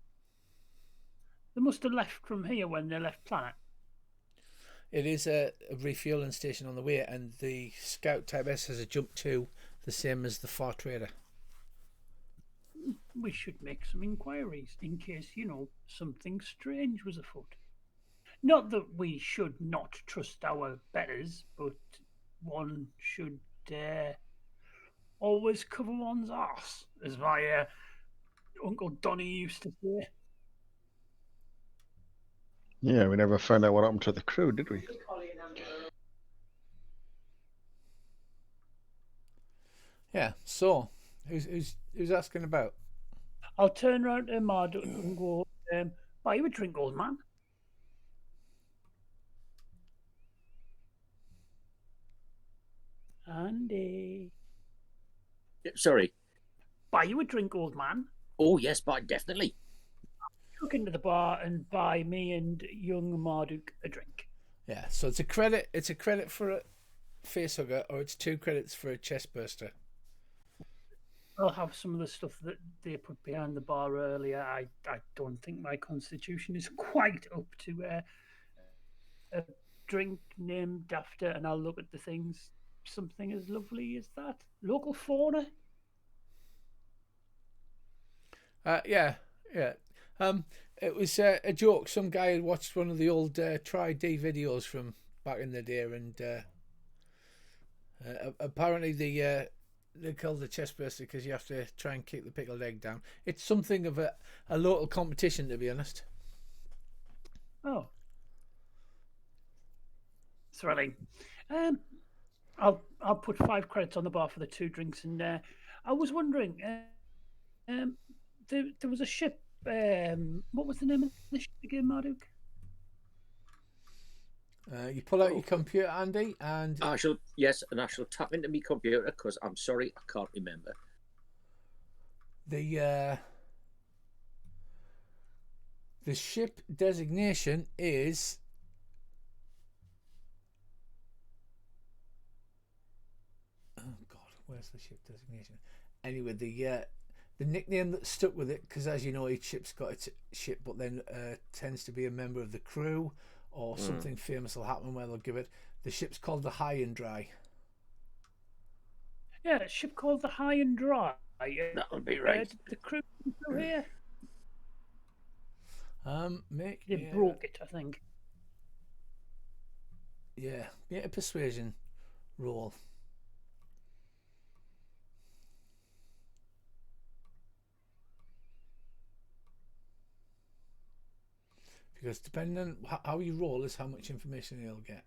They must have left from here when they left planet. It is a refueling station on the way, and the Scout Type S has a jump to the same as the Far Trader. We should make some inquiries in case, something strange was afoot. Not that we should not trust our betters, but one should always cover one's arse, as my Uncle Donny used to say. Yeah, we never found out what happened to the crew, did we? Yeah. So, who's asking about? I'll turn round to Marduk and go, buy you a drink, old man. Andy. Sorry. Buy you a drink, old man. Oh yes, but definitely. Look into the bar and buy me and young Marduk a drink. Yeah. So it's a credit. It's a credit for a face hugger, or it's 2 credits for a chest burster. I'll have some of the stuff that they put behind the bar earlier. I don't think my constitution is quite up to a drink named after, and I'll look at the things. Something as lovely as that. Local fauna. Yeah. It was a joke. Some guy had watched one of the old Try D videos from back in the day, and apparently they call the chest burster because you have to try and keep the pickled egg down. It's something of a local competition, to be honest. Oh, thrilling. I'll put 5 credits on the bar for the 2 drinks, and I was wondering, there was a ship. What was the name of the ship again, Marduk? You pull out your computer, Andy, and I shall tap into my computer because I'm sorry, I can't remember. the ship designation is where's the ship designation? Anyway, the nickname that stuck with it, because as you know, each ship's got its ship, but then tends to be a member of the crew, or something famous will happen where they'll give it. The ship's called the High and Dry. Yeah, a ship called the High and Dry. That'll be right. Did the crew come here? They broke it, I think. Yeah, a persuasion roll. Because depending on how you roll is how much information you'll get.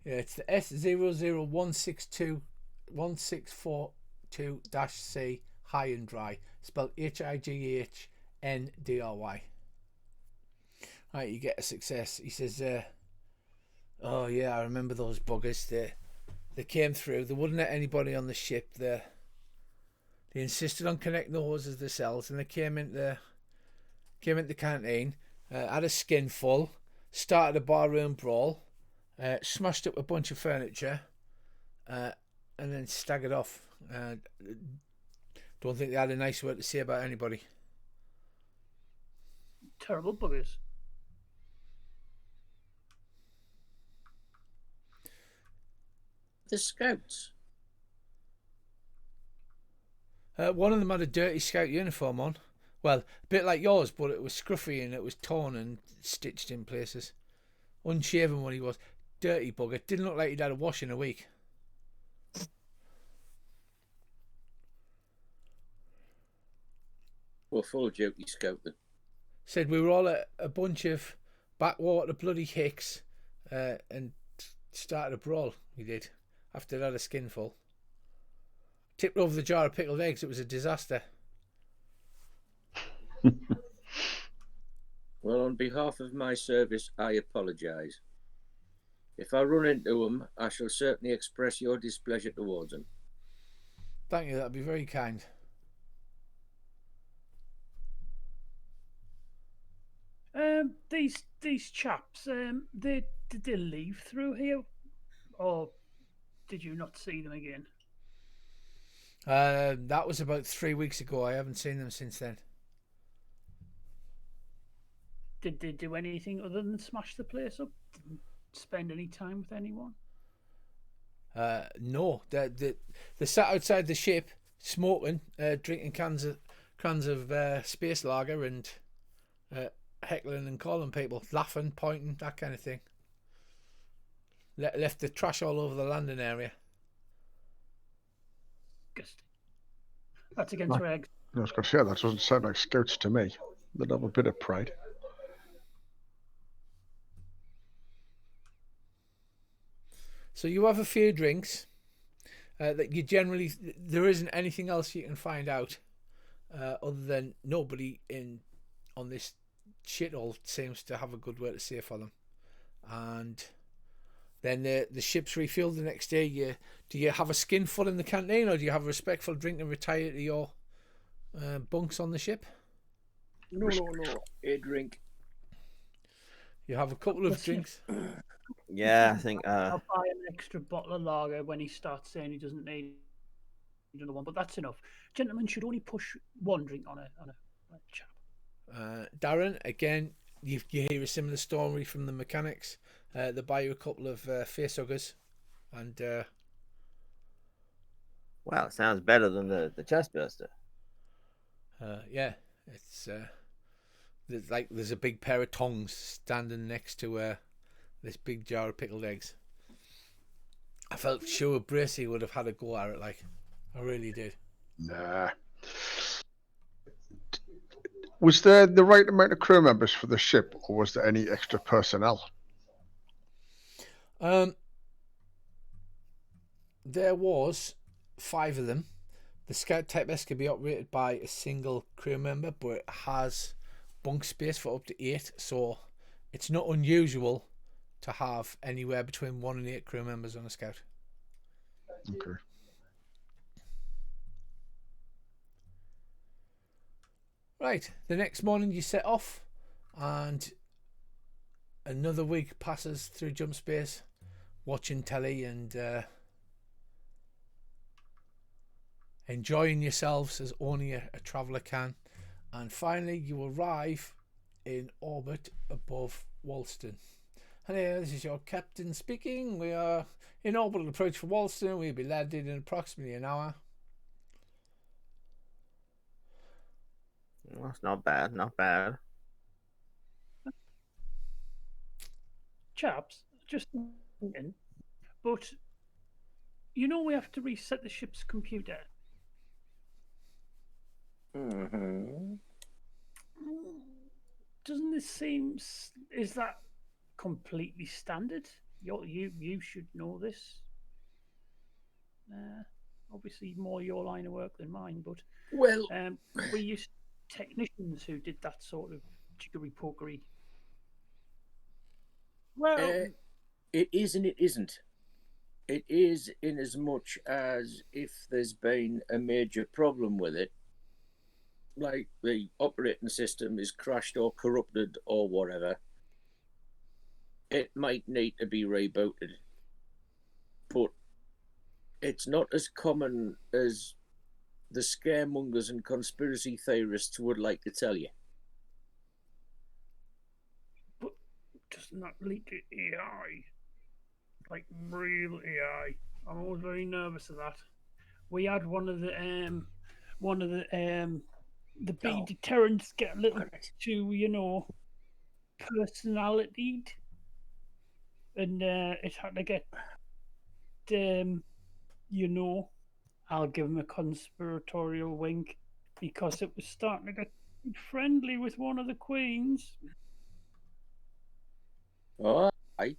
Yeah, it's the S00164164-C high and dry, spelled HIGHNDRY. Right, you get a success. He says, "Oh yeah, I remember those buggers. They came through. They wouldn't let anybody on the ship. They insisted on connecting the hoses themselves, and they came into the canteen, had a skin full, started a barroom brawl, smashed up a bunch of furniture, and then staggered off. Don't think they had a nice word to say about anybody." Terrible buggers. The scouts. One of them had a dirty scout uniform on. Well, a bit like yours, but it was scruffy and it was torn and stitched in places. Unshaven when he was. Dirty bugger. Didn't look like he'd had a wash in a week. Well, full jokey scout then. Said we were all a bunch of backwater bloody hicks and started a brawl. We did. After it had a skinful. Tipped over the jar of pickled eggs. It was a disaster. Well, on behalf of my service, I apologise. If I run into them, I shall certainly express your displeasure towards them. Thank you, that'd be very kind. These chaps, did they leave through here, or did you not see them again? That was about 3 weeks ago. I haven't seen them since then. Did they do anything other than smash the place up? Didn't spend any time with anyone? No, they sat outside the ship smoking, drinking cans of space lager and heckling and calling people, laughing, pointing, that kind of thing. Left the trash all over the landing area. That's against regs. I was going to say, that doesn't sound like scouts to me. They'd have a bit of pride. So you have a few drinks. That you generally, there isn't anything else you can find out other than nobody on this shithole seems to have a good word to say for them. And then the ship's refueled the next day. Do you have a skinful in the canteen, or do you have a respectful drink and retire to your bunks on the ship? No. A drink. You have a couple of drinks. Yeah, I think. I'll buy an extra bottle of lager when he starts saying he doesn't need another one, but that's enough. Gentlemen should only push one drink on a chap. Darren, again, you hear a similar story from the mechanics. They buy you a couple of face huggers, and Wow, it sounds better than the chest burster. yeah, it's there's a big pair of tongs standing next to this big jar of pickled eggs. I felt sure Bracy would have had a go at it, like I really did. Nah. Was there the right amount of crew members for the ship, or was there any extra personnel? There was 5 of them. The Scout Type S can be operated by a single crew member, but it has bunk space for up to 8, so it's not unusual to have anywhere between 1 and 8 crew members on a Scout. Okay. Right, the next morning you set off, and another week passes through jump space, watching telly and enjoying yourselves as only a traveller can. And finally you arrive in orbit above Wallston. Hello, this is your captain speaking. We are in orbital approach for Wallston. We'll be landing in approximately an hour. Well, it's not bad, not bad. Chaps, just thinking, but you know we have to reset the ship's computer. Mm-hmm. Doesn't this seem? Is that completely standard? You should know this. Obviously, more your line of work than mine, but Well, we used technicians who did that sort of jiggery pokery. Well, it is and it isn't. It is in as much as if there's been a major problem with it, like the operating system is crashed or corrupted or whatever, it might need to be rebooted. But it's not as common as the scaremongers and conspiracy theorists would like to tell you. But doesn't that lead to AI? Like real AI? I'm always very nervous of that. We had one of the big Oh. deterrents get a little Correct. too, personalitied, and it had to get, I'll give him a conspiratorial wink because it was starting to get friendly with one of the queens. Oh, I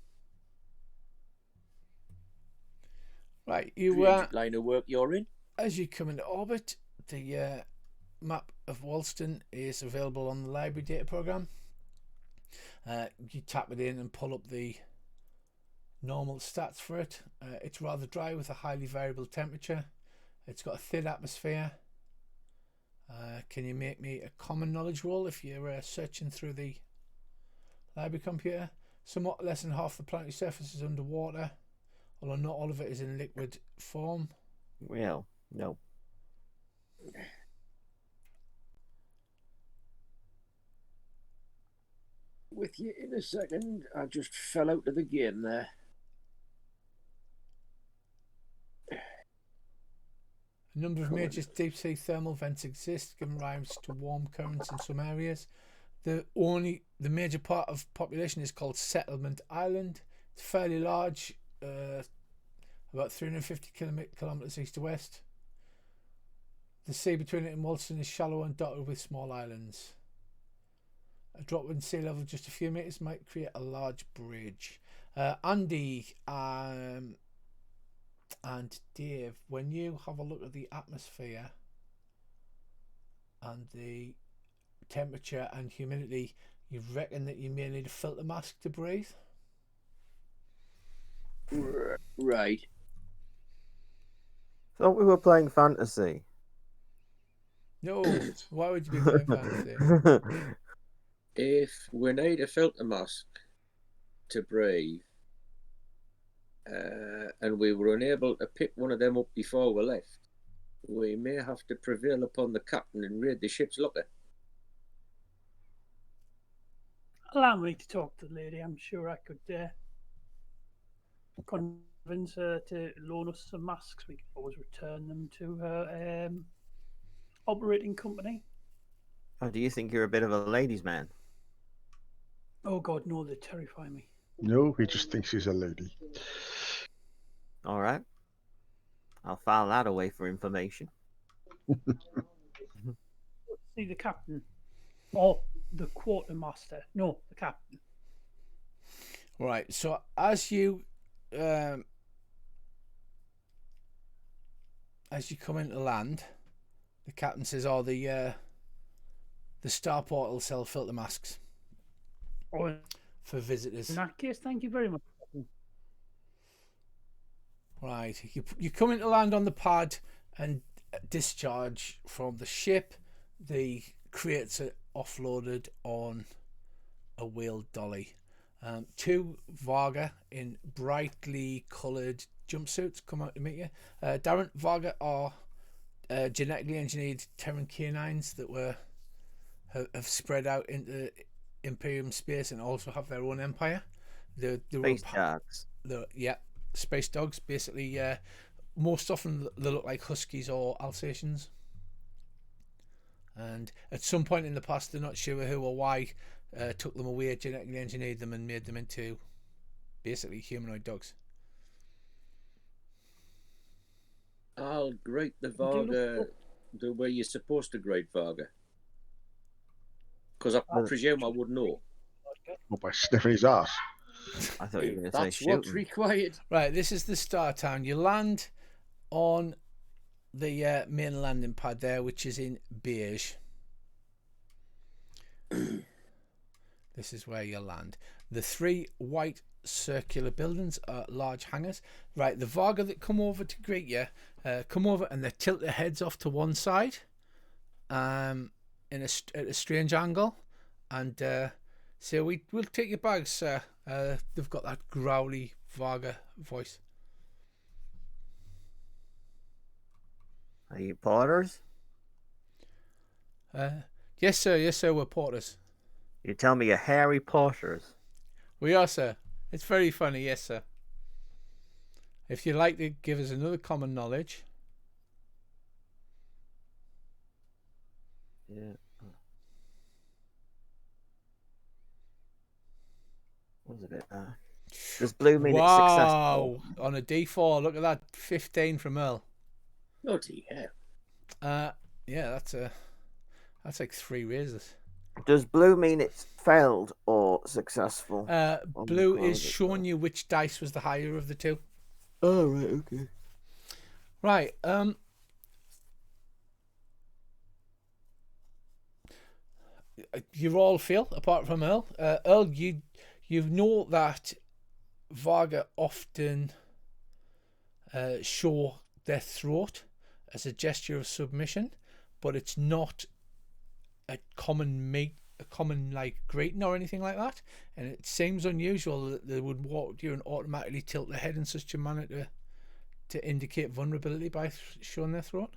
Right, you strategic line of work you're in. as you come into orbit, the map of Wallston is available on the library data program. You tap it in and pull up the normal stats for it. It's rather dry with a highly variable temperature. It's got a thin atmosphere. Can you make me a common knowledge roll if you're searching through the library computer? Somewhat less than half the planetary surface is underwater, although not all of it is in liquid form. Well, no. With you in a second. I just fell out of the game there. A number of major deep sea thermal vents exist, giving rise to warm currents in some areas. The major part of population is called Settlement Island. It's fairly large, about 350 kilometres east to west. The sea between it and Wallston is shallow and dotted with small islands. A drop in sea level just a few metres might create a large bridge. Andy and Dave, when you have a look at the atmosphere and the temperature and humidity, you reckon that you may need a filter mask to breathe? Right. Thought we were playing fantasy. No, why would you be playing fantasy? If we need a filter mask to breathe, and we were unable to pick one of them up before we left, we may have to prevail upon the captain and raid the ship's locker. Allow me to talk to the lady. I'm sure I could convince her to loan us some masks. We can always return them to her operating company. Oh, do you think you're a bit of a ladies' man? Oh God, no, they terrify me. No, he just thinks he's a lady. All right. I'll file that away for information. See the captain. Or the quartermaster. No, the captain. Right, so as you come into land, the captain says, "Oh, the starport will sell filter masks Oh, for visitors." in that case, thank you very much. Right, you come into land on the pad and discharge from the ship. The crates are offloaded on a wheeled dolly. Two Varga in brightly coloured jumpsuits come out to meet you. Darren, Varga are genetically engineered Terran canines that have spread out into Imperium space and also have their own empire. Space dogs. Space dogs. Basically, most often they look like huskies or Alsatians. And at some point in the past, they're not sure who or why took them away, genetically engineered them, and made them into basically humanoid dogs. I'll greet the the way you're supposed to grade Varga? Because I presume I would know. Or by sniffing his ass. I thought you were going to say That's what's shooting. required. Right, this is the start town. You land on the main landing pad there, which is in beige. This is where you land. The 3 white circular buildings are large hangars. Right, the Varga that come over to greet you come over and they tilt their heads off to one side at a strange angle, and so we'll take your bags, sir. They've got that growly Varga voice. Are you porters? Yes sir, we're porters. You tell me you're Harry Potters. We are, sir. It's very funny, yes sir. If you'd like to give us another common knowledge. Yeah. What was a bit? Does blue mean it's successful? Wow! On a D4, look at that, 15 from Earl. Bloody hell. Yeah, that's like 3 raises. Does blue mean it's failed or successful? Blue is showing you which dice was the higher of the 2. Oh, right, okay. Right, you all feel, apart from Earl. Earl, you know that Varga often show their throat as a gesture of submission, but it's not a common like greeting or anything like that, and it seems unusual that they would walk to you and automatically tilt their head in such a manner to indicate vulnerability by showing their throat.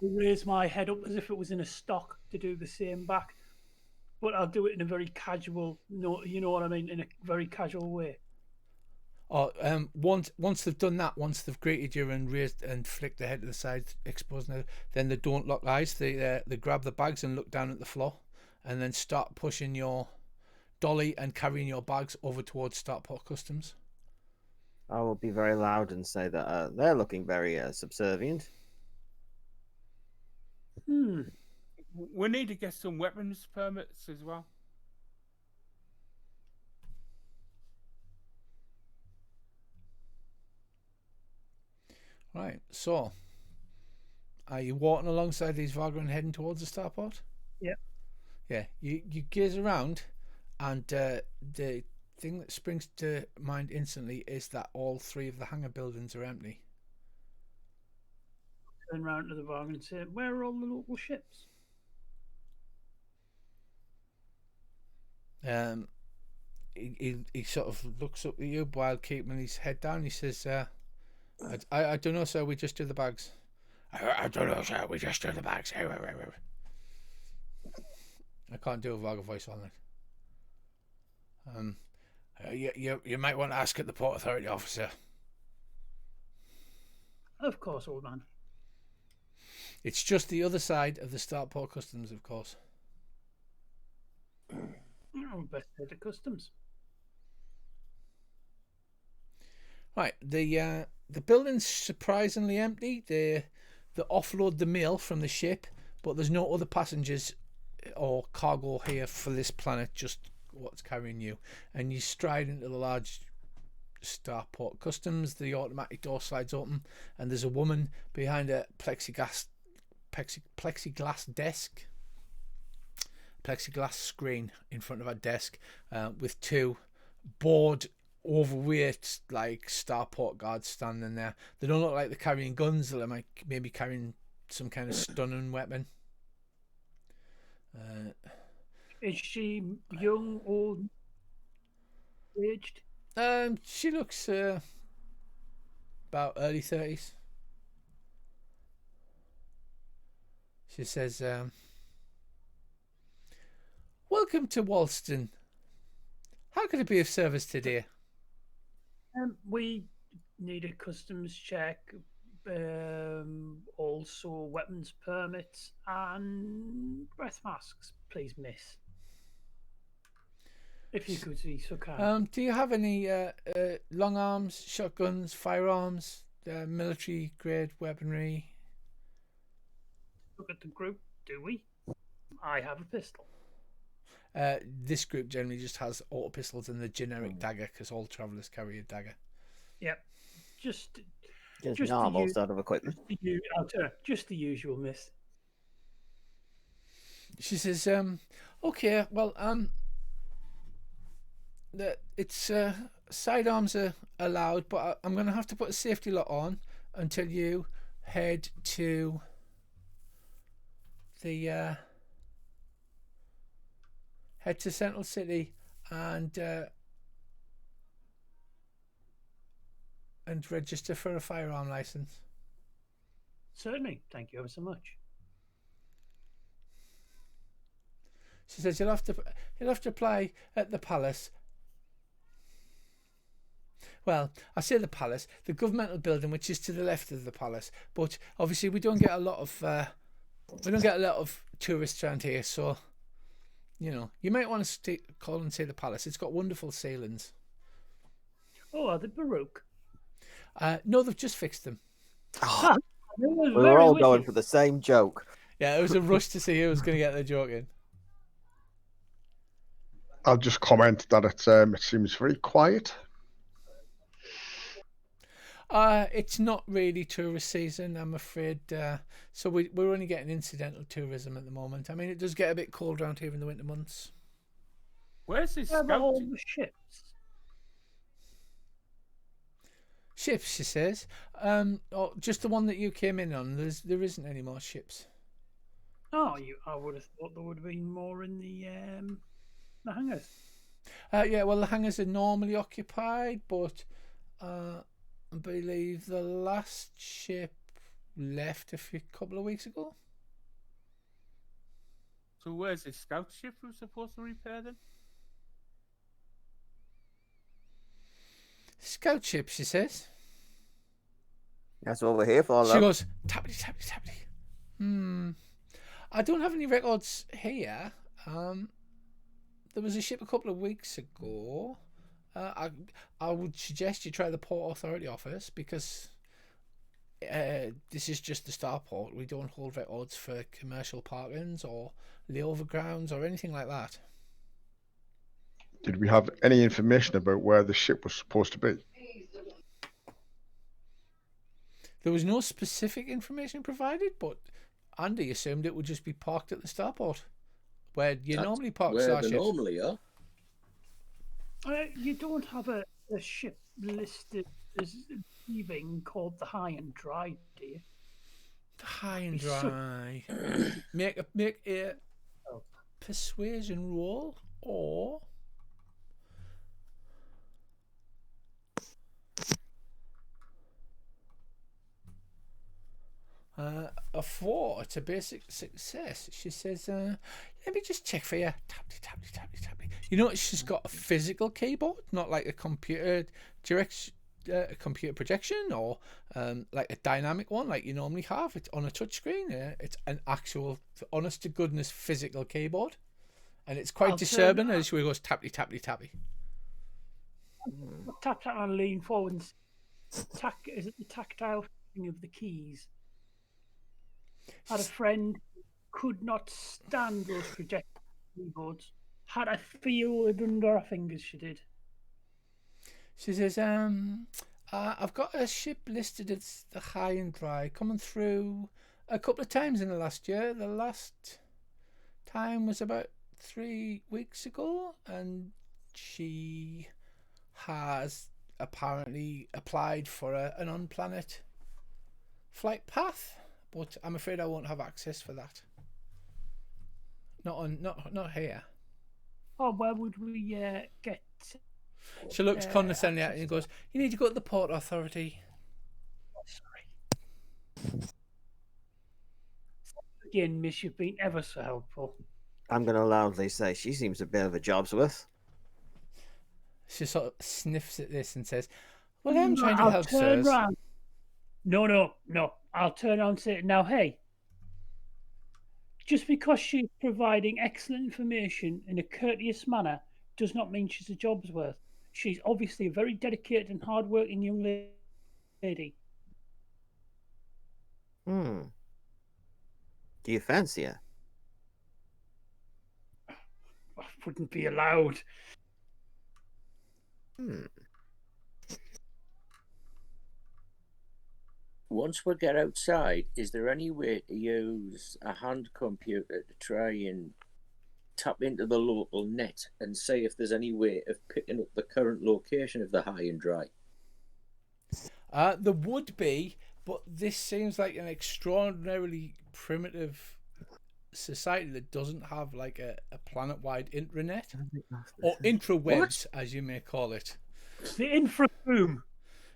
I raise my head up as if it was in a stock to do the same back, but I'll do it in a very casual, you know what I mean, in a very casual way. Or once they've done that, once they've greeted you and raised and flicked their head to the side, exposing it, then they don't lock eyes. They grab the bags and look down at the floor, and then start pushing your dolly and carrying your bags over towards Starport Customs. I will be very loud and say that they're looking very subservient. We need to get some weapons permits as well. Right, so are you walking alongside these Varga and heading towards the starport? Yeah. Yeah, you gaze around, and the thing that springs to mind instantly is that all 3 of the hangar buildings are empty. Turn round to the Varga and say, where are all the local ships? He sort of looks up at you while keeping his head down. He says, I don't know, sir. We just do the bags. I don't know, sir. We just do the bags. I can't do a Varga voice on it. You might want to ask at the Port Authority officer. Of course, old man. It's just the other side of the Starport Customs, of course. Oh, best head to customs. Right, the building's surprisingly empty. They offload the mail from the ship, but there's no other passengers or cargo here for this planet, just what's carrying you. And you stride into the large Starport Customs. The automatic door slides open, and there's a woman behind a plexiglass desk, plexiglass screen in front of her desk, with 2 bored, overweight, like Starport guards standing there. They don't look like they're carrying guns. They might maybe carrying some kind of stunning weapon. Is she young, old, aged? She looks about early 30s. She says, welcome to Wallston. How could it be of service today? We need a customs check, also weapons permits and breath masks, please, miss. If you could be so kind. Do you have any long arms, shotguns, firearms, military grade weaponry? look at the group, do we? I have a pistol. This group generally just has auto pistols and the generic dagger because all travellers carry a dagger. Yep. Just normal sort of equipment. Just the usual, miss. She says, okay, well, it's sidearms are allowed, but I'm going to have to put a safety lock on until you head to the head to Central City and register for a firearm license. Certainly, thank you ever so much. She says you'll have to apply at the palace. Well, I say the palace, the governmental building, which is to the left of the palace. But obviously, we don't get a lot of tourists around here, so you might want to call and say the palace. It's got wonderful ceilings. Oh, are they Baroque? No, they've just fixed them. Oh, we were all going for the same joke. Yeah, it was a rush to see who was going to get the joke in. I'll just comment that it seems very quiet. It's not really tourist season, I'm afraid. So we're only getting incidental tourism at the moment. I mean, it does get a bit cold around here in the winter months. Where's this Where are all scout? the ships? Ships, she says. Just the one that you came in on. There isn't any more ships. Oh, I would have thought there would have been more in the hangars. Yeah, well, the hangars are normally occupied, but I believe the last ship left a couple of weeks ago. So where's this scout ship we're supposed to repair then? Scout ship, she says. That's what we're here for, She love. goes, tappity, tappity, tappity. I don't have any records here. There was a ship a couple of weeks ago. I would suggest you try the Port Authority office because this is just the starport. We don't hold records for commercial parkings or layover grounds or anything like that. Did we have any information about where the ship was supposed to be? There was no specific information provided, but Andy assumed it would just be parked at the starport, where you normally park where starships. they normally are. You don't have a ship listed as leaving called the High and Dry, do you? The High and Dry. Make a persuasion roll, or a 4. It's a basic success. She says, let me just check for you. Tappity, tappity, tappity, tappity. You know, she's got a physical keyboard, not like a computer computer projection or like a dynamic one like you normally have. It's on a touchscreen. It's an actual, honest to goodness, physical keyboard. And it's quite disturbing as she goes tappity, tappity, tappity. Tap, tap, and lean forward. And is it the tactile thing of the keys? Had a friend could not stand those projectile keyboards. Had a feel it under her fingers. She did. She says, I've got a ship listed as the High and Dry coming through a couple of times in the last year. The last time was about 3 weeks ago, and she has apparently applied for an on-planet flight path, but I'm afraid I won't have access for that. Not here. Oh, where would we get? She looks condescendingly at you and goes, you need to go to the Port Authority. Sorry. Again, miss, you've been ever so helpful. I'm going to loudly say she seems a bit of a job's worth. She sort of sniffs at this and says, well, I'm trying to help, turn sirs. round. No. I'll turn around and say, now, hey, just because she's providing excellent information in a courteous manner does not mean she's a job's worth. She's obviously a very dedicated and hard-working young lady. Do you fancy her? I wouldn't be allowed. Once we get outside, is there any way to use a hand computer to try and tap into the local net and see if there's any way of picking up the current location of the high and dry? There would be, but this seems like an extraordinarily primitive society that doesn't have like a planet-wide intranet or intrawebs, as you may call it. The infra boom.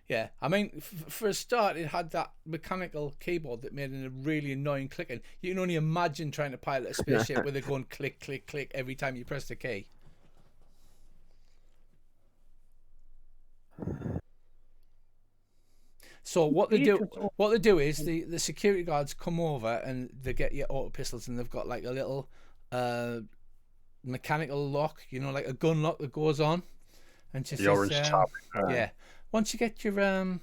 Yeah, I mean, for a start, it had that mechanical keyboard that made a really annoying clicking. You can only imagine trying to pilot a spaceship where they're going click, click, click every time you press the key. So what they do is the security guards come over and they get your auto pistols, and they've got like a little mechanical lock, you know, like a gun lock that goes on, and just The orange tab. yeah. Once you get your gun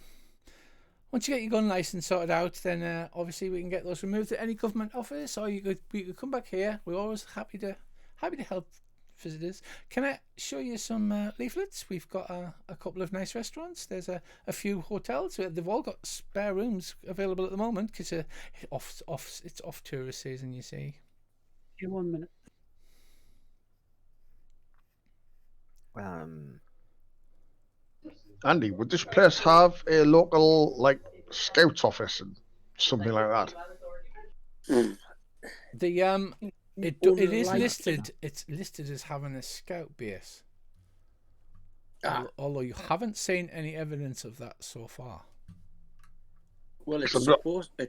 license sorted out, then obviously we can get those removed at any government office, or you could come back here. We're always happy to help visitors. Can I show you some leaflets? We've got a couple of nice restaurants. There's a few hotels. They've all got spare rooms available at the moment because it's off tourist season, you see. Give 1 minute. Andy, would this place have a local like scouts office and something like that? It is listed. It's listed as having a scout base. Although you haven't seen any evidence of that so far. Well, it's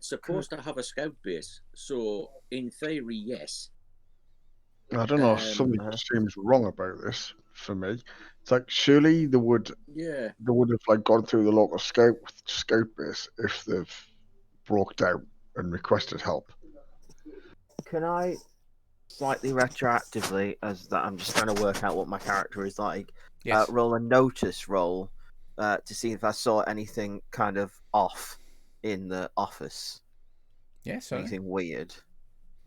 supposed to have a scout base, so in theory, yes. I don't know. Something seems wrong about this for me. It's like surely they would have like gone through the local scout base if they've broke down and requested help. Can I slightly retroactively, as that I'm just trying to work out what my character is like, roll a notice roll to see if I saw anything kind of off in the office? Yes, anything weird.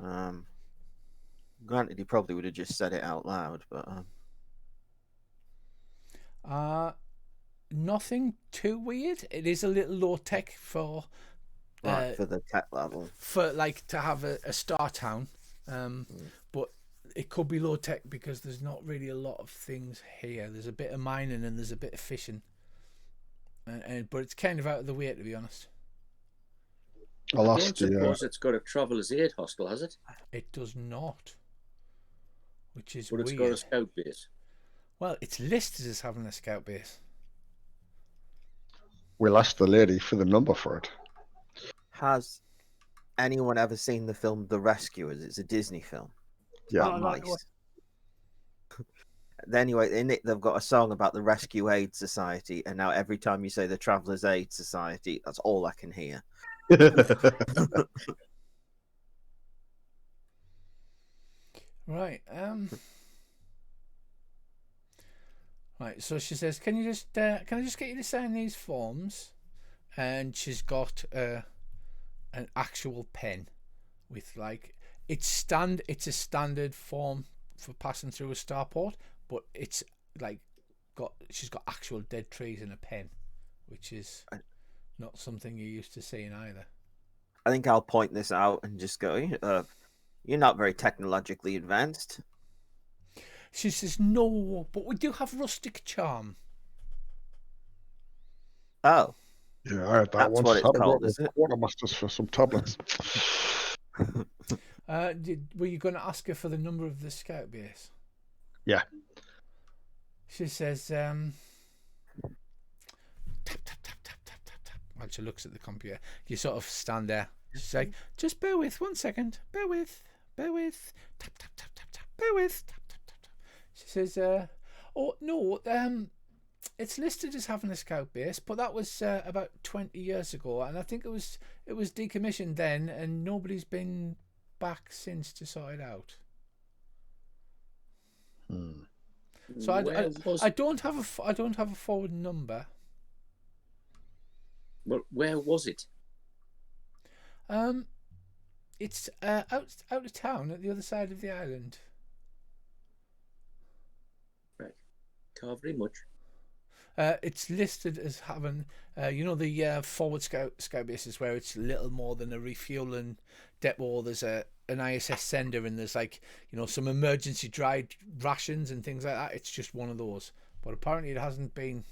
Granted, he probably would have just said it out loud, but nothing too weird. It is a little low tech for the tech level, for like to have a star town, but it could be low tech because there's not really a lot of things here. There's a bit of mining and there's a bit of fishing, but it's kind of out of the way, to be honest. I don't suppose it's got a traveller's aid hostel, has it? It does not, which is weird. But it's weird. got a scout base. Well, it's listed as having a scout base. We'll ask the lady for the number for it. Has anyone ever seen the film The Rescuers? It's a Disney film. Yeah. About mice. Anyway, in it, they've got a song about the Rescue Aid Society, and now every time you say the Traveller's Aid Society, that's all I can hear. Right. Right. So she says, "Can I just get you to sign these forms?" And she's got an actual pen with like it's a standard form for passing through a starport, but it's like she's got actual dead trees in a pen, which is not something you're used to seeing either. I think I'll point this out and just go, you're not very technologically advanced. She says, "No, but we do have rustic charm." Oh. Yeah, I had that That's once. what it's called, is it? Quartermasters for some tablets. Were you going to ask her for the number of the scout base? Yeah. She says, tap, tap, tap, tap, tap, tap, tap. While she looks at the computer, you sort of stand there. She's like, "Just bear with 1 second. Bear with. Tap, tap, tap, tap, tap. Bear with. Tap, tap, tap, tap." She says, "Oh, no, it's listed as having a scout base, but that was about 20 years ago, and I think it was decommissioned then, and nobody's been back since to sort it out." So I don't have a forward number. Well, where was it? It's out of town at the other side of the island. Right. Can't very much. It's listed as having, the forward scout bases where it's little more than a refueling depot. There's an ISS sender, and there's some emergency dried rations and things like that. It's just one of those. But apparently it hasn't been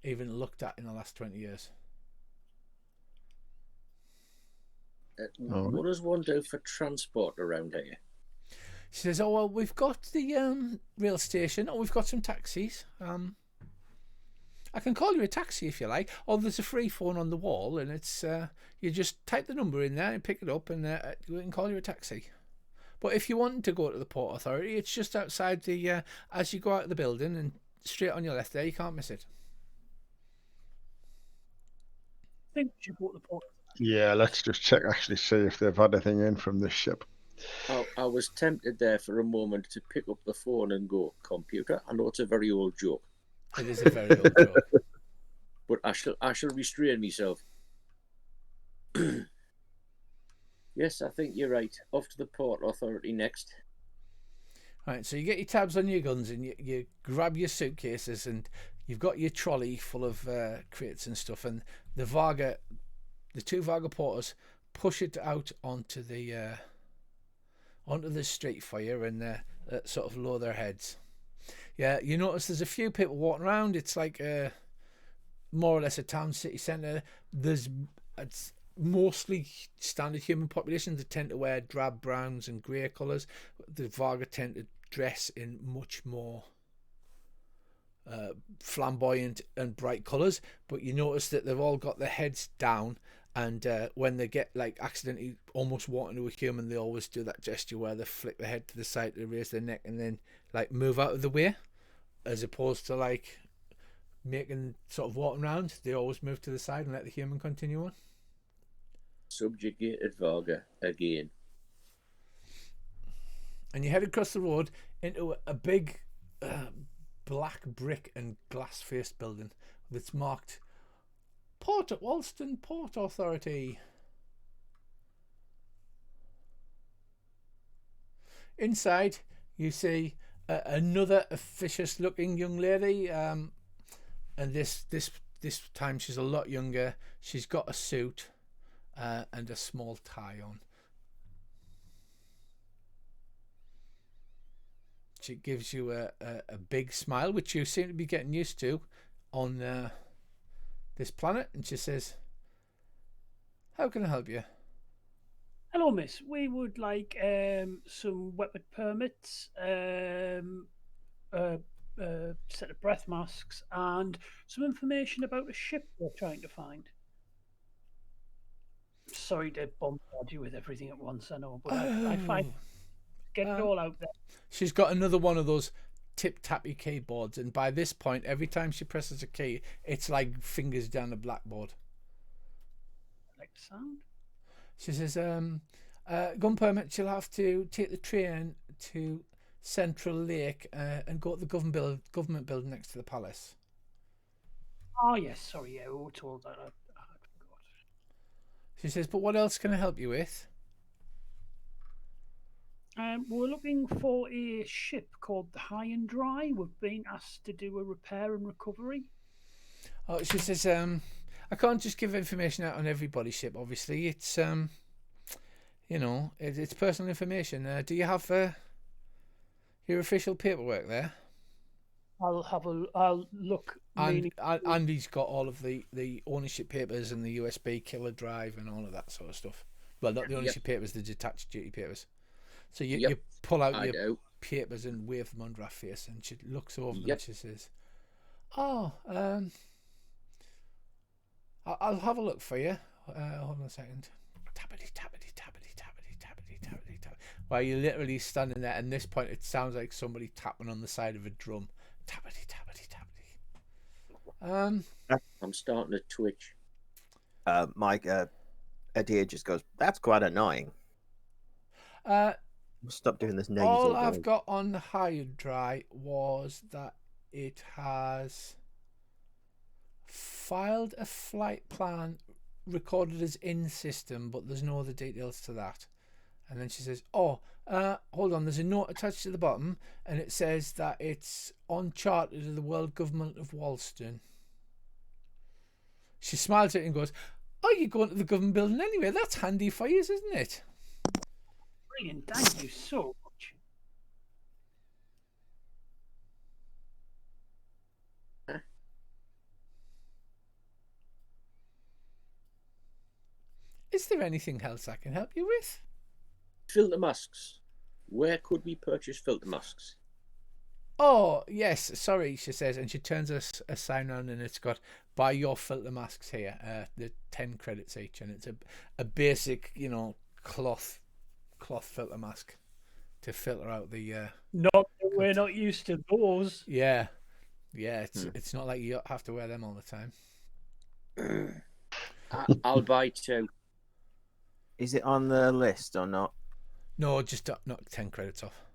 even looked at in the last 20 years. What does one do for transport around here? She says, "Oh well, we've got the rail station. Oh, we've got some taxis. I can call you a taxi if you like. Or there's a free phone on the wall, and it's you just type the number in there and pick it up, and we can call you a taxi. But if you want to go to the Port Authority, it's just outside the as you go out of the building and straight on your left there. You can't miss it." I think we should go to the port. Yeah, let's just check, actually see if they've had anything in from this ship. I was tempted there for a moment to pick up the phone and go, "Computer, I know it's a very old joke." It is a very old joke. But I shall restrain myself. Yes, I think you're right. Off to the Port Authority next. Right, so you get your tabs on your guns, and you grab your suitcases, and you've got your trolley full of crates and stuff, and the two Varga porters push it out onto the street for you, and sort of lower their heads. Yeah, you notice there's a few people walking around. It's like more or less a town city centre. It's mostly standard human population. They tend to wear drab browns and grey colours. The Varga tend to dress in much more flamboyant and bright colours. But you notice that they've all got their heads down, and when they get accidentally almost walk into a human, they always do that gesture where they flick their head to the side to raise their neck and then move out of the way, as opposed to making sort of walking around. They always move to the side and let the human continue on. Subjugated Varga again. And you head across the road into a big black brick and glass faced building that's marked Wallston Port Authority. Inside you see another officious looking young lady, and this time she's a lot younger. She's got a suit and a small tie on. She gives you a big smile, which you seem to be getting used to on this planet, and she says, "How can I help you?" Hello, miss. We would like some weapon permits, set of breath masks, and some information about a ship we're trying to find. Sorry to bombard you with everything at once, I know, but I find get it all out there. She's got another one of those tip-tappy keyboards, and by this point, every time she presses a key, it's like fingers down a blackboard. I like the sound. She says, gun permit, you'll have to take the train to Central Lake and go to the government building next to the palace. Oh, yes, sorry, yeah, we were told that. I forgot. She says, but what else can I help you with? We're looking for a ship called the High and Dry. We've been asked to do a repair and recovery. Oh, she says, I can't just give information out on everybody's ship, obviously. It's, it's personal information. Do you have your official paperwork there? I'll look. Andy's got all of the ownership papers and the USB killer drive and all of that sort of stuff. Well, not the ownership papers, the detached duty papers. So you pull out your papers and wave them under her face, and she looks over them and she says, "Oh, I'll have a look for you. Hold on a second." Tappity, tappity, tappity, tappity, tappity, tappity, tappity. While you're literally standing there, and at this point it sounds like somebody tapping on the side of a drum. Tappity, tappity, tappity. I'm starting to twitch. Mike, Eddie just goes, "That's quite annoying." Stop doing this nasal. All I've got on the High and Dry was that it has filed a flight plan recorded as in system, but there's no other details to that. And then she says, "Oh, hold on. There's a note attached to the bottom, and it says that it's uncharted to the world government of Wallston." She smiles at it and goes, "Oh, you're going to the government building anyway. That's handy for you, isn't it?" Brilliant. Thank you so much. Is there anything else I can help you with? Filter masks. Where could we purchase filter masks? Oh, yes, sorry, she says, and she turns a sign on, and it's got "buy your filter masks here." They're 10 credits each, and it's a basic, cloth filter mask to filter out the. We're not used to those. Yeah. It's not like you have to wear them all the time. I'll buy 2. Is it on the list or not? No, just knock 10 credits off.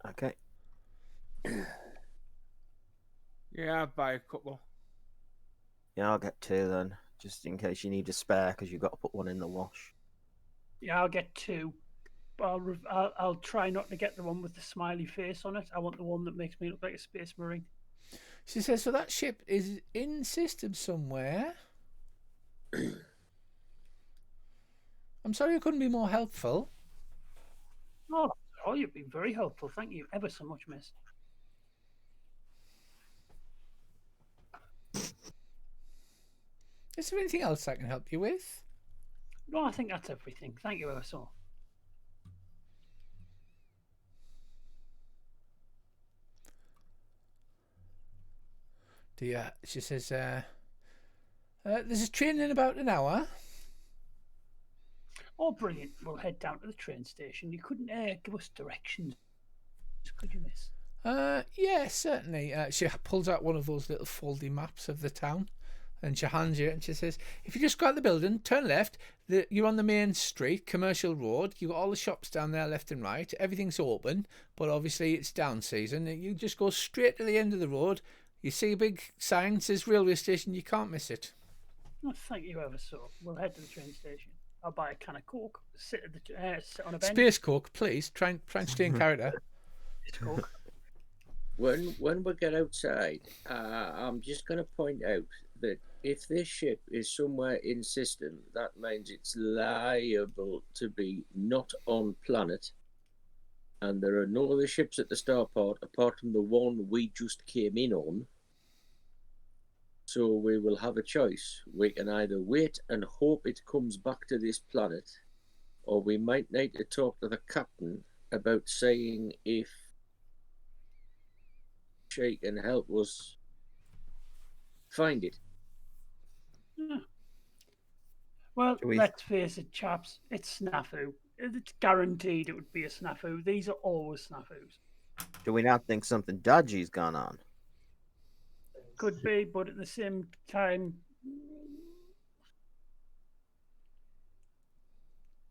Okay. Yeah, I'll buy a couple. Yeah, I'll get 2 then, just in case you need a spare, because you've got to put one in the wash. Yeah, I'll get 2. I'll try not to get the one with the smiley face on it. I want the one that makes me look like a space marine. She says, "So that ship is in system somewhere." I'm sorry I couldn't be more helpful. Oh, you've been very helpful. Thank you ever so much, miss. Is there anything else I can help you with? No, I think that's everything. Thank you ever so. She says, "There's a train in about an hour." Oh, brilliant. We'll head down to the train station. You couldn't give us directions, could you, miss? Yeah, certainly. She pulls out one of those little foldy maps of the town, and she hands you it, and she says, "If you just go out the building, turn left, you're on the main street, commercial road. You've got all the shops down there left and right. Everything's open, but obviously it's down season. You just go straight to the end of the road. You see a big sign that says railway station. You can't miss it." Oh, thank you ever so. We'll head to the train station. I'll buy a can of Coke, sit on a bench. Space Coke, please. Try and stay in character. Space Coke. When we get outside, I'm just going to point out that if this ship is somewhere in system, that means it's liable to be not on planet, and there are no other ships at the starport apart from the one we just came in on. So we will have a choice. We can either wait and hope it comes back to this planet, or we might need to talk to the captain about saying if she can help us find it. Yeah. Well, let's face it, chaps. It's snafu. It's guaranteed it would be a snafu. These are always snafus. Do we not think something dodgy's gone on? Could be, but at the same time,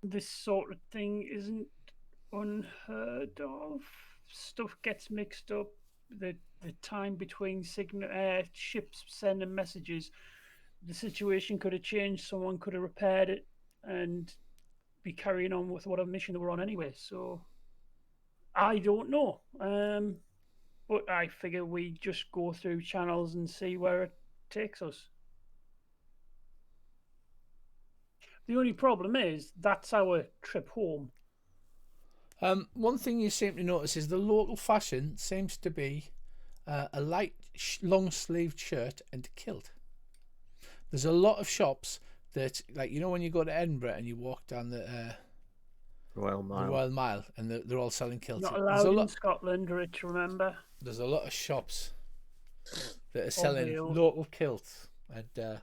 this sort of thing isn't unheard of. Stuff gets mixed up. The time between ships sending messages, the situation could have changed. Someone could have repaired it and be carrying on with whatever mission they were on anyway. So I don't know. But I figure we just go through channels and see where it takes us. The only problem is that's our trip home. One thing you seem to notice is the local fashion seems to be a light long-sleeved shirt and kilt. There's a lot of shops that, like, when you go to Edinburgh and you walk down the Royal Mile, and they're all selling kilts. Not allowed in Scotland, Rich, remember? There's a lot of shops that are selling local kilts and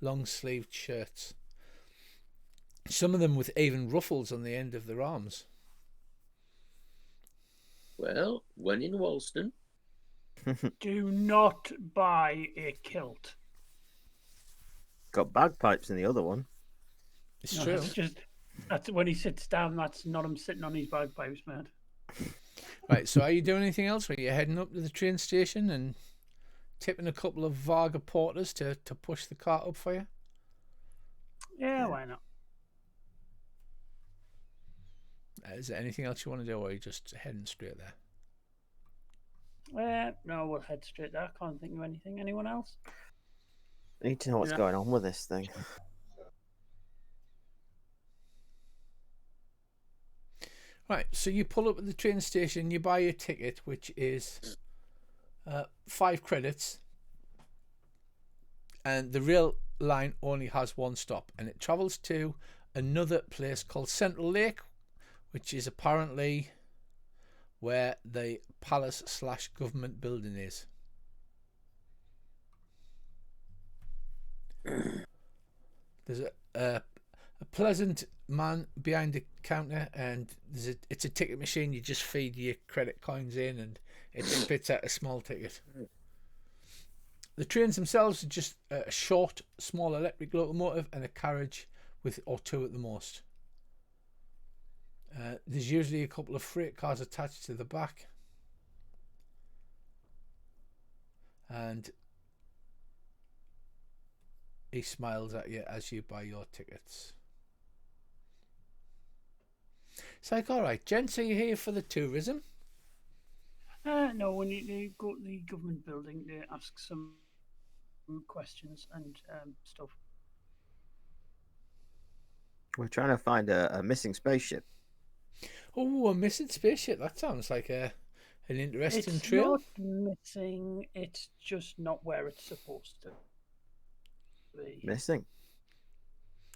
long-sleeved shirts. Some of them with even ruffles on the end of their arms. Well, when in Wallston, do not buy a kilt. Got bagpipes in the other one. It's true. That's when he sits down. That's not him sitting on his bagpipes, man. Right. So, are you doing anything else? Are you heading up to the train station and tipping a couple of Varga porters to push the cart up for you? Yeah, why not? Is there anything else you want to do, or are you just heading straight there? No, we'll head straight there. I can't think of anything. Anyone else? I need to know what's going on with this thing. Right, so you pull up at the train station, you buy your ticket, which is 5 credits, and the rail line only has one stop, and it travels to another place called Central Lake, which is apparently where the palace/government building is. There's a pleasant man behind the counter, and it's a ticket machine. You just feed your credit coins in, and it spits out a small ticket. The trains themselves are just a short, small electric locomotive and a carriage or 2 at the most. There's usually a couple of freight cars attached to the back, and he smiles at you as you buy your tickets. It's like, all right, gents, are you here for the tourism? No, we need to go to the government building to ask some questions and stuff. We're trying to find a missing spaceship. Oh, a missing spaceship. That sounds like an interesting trail. It's not missing. It's just not where it's supposed to be. Missing?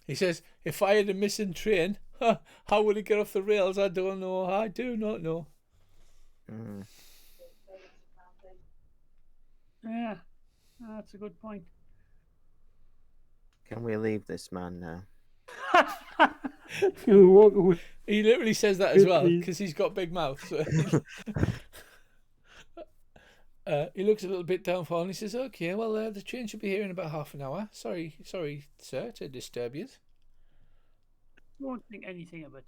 He says, if I had a missing train, how would it get off the rails? I don't know. I do not know. Yeah, that's a good point. Can we leave this man now? He literally says that as well, because he's got big mouth. So he looks a little bit downfallen. He says, okay, well, the train should be here in about half an hour. Sorry, sir, to disturb you. Won't think anything of it.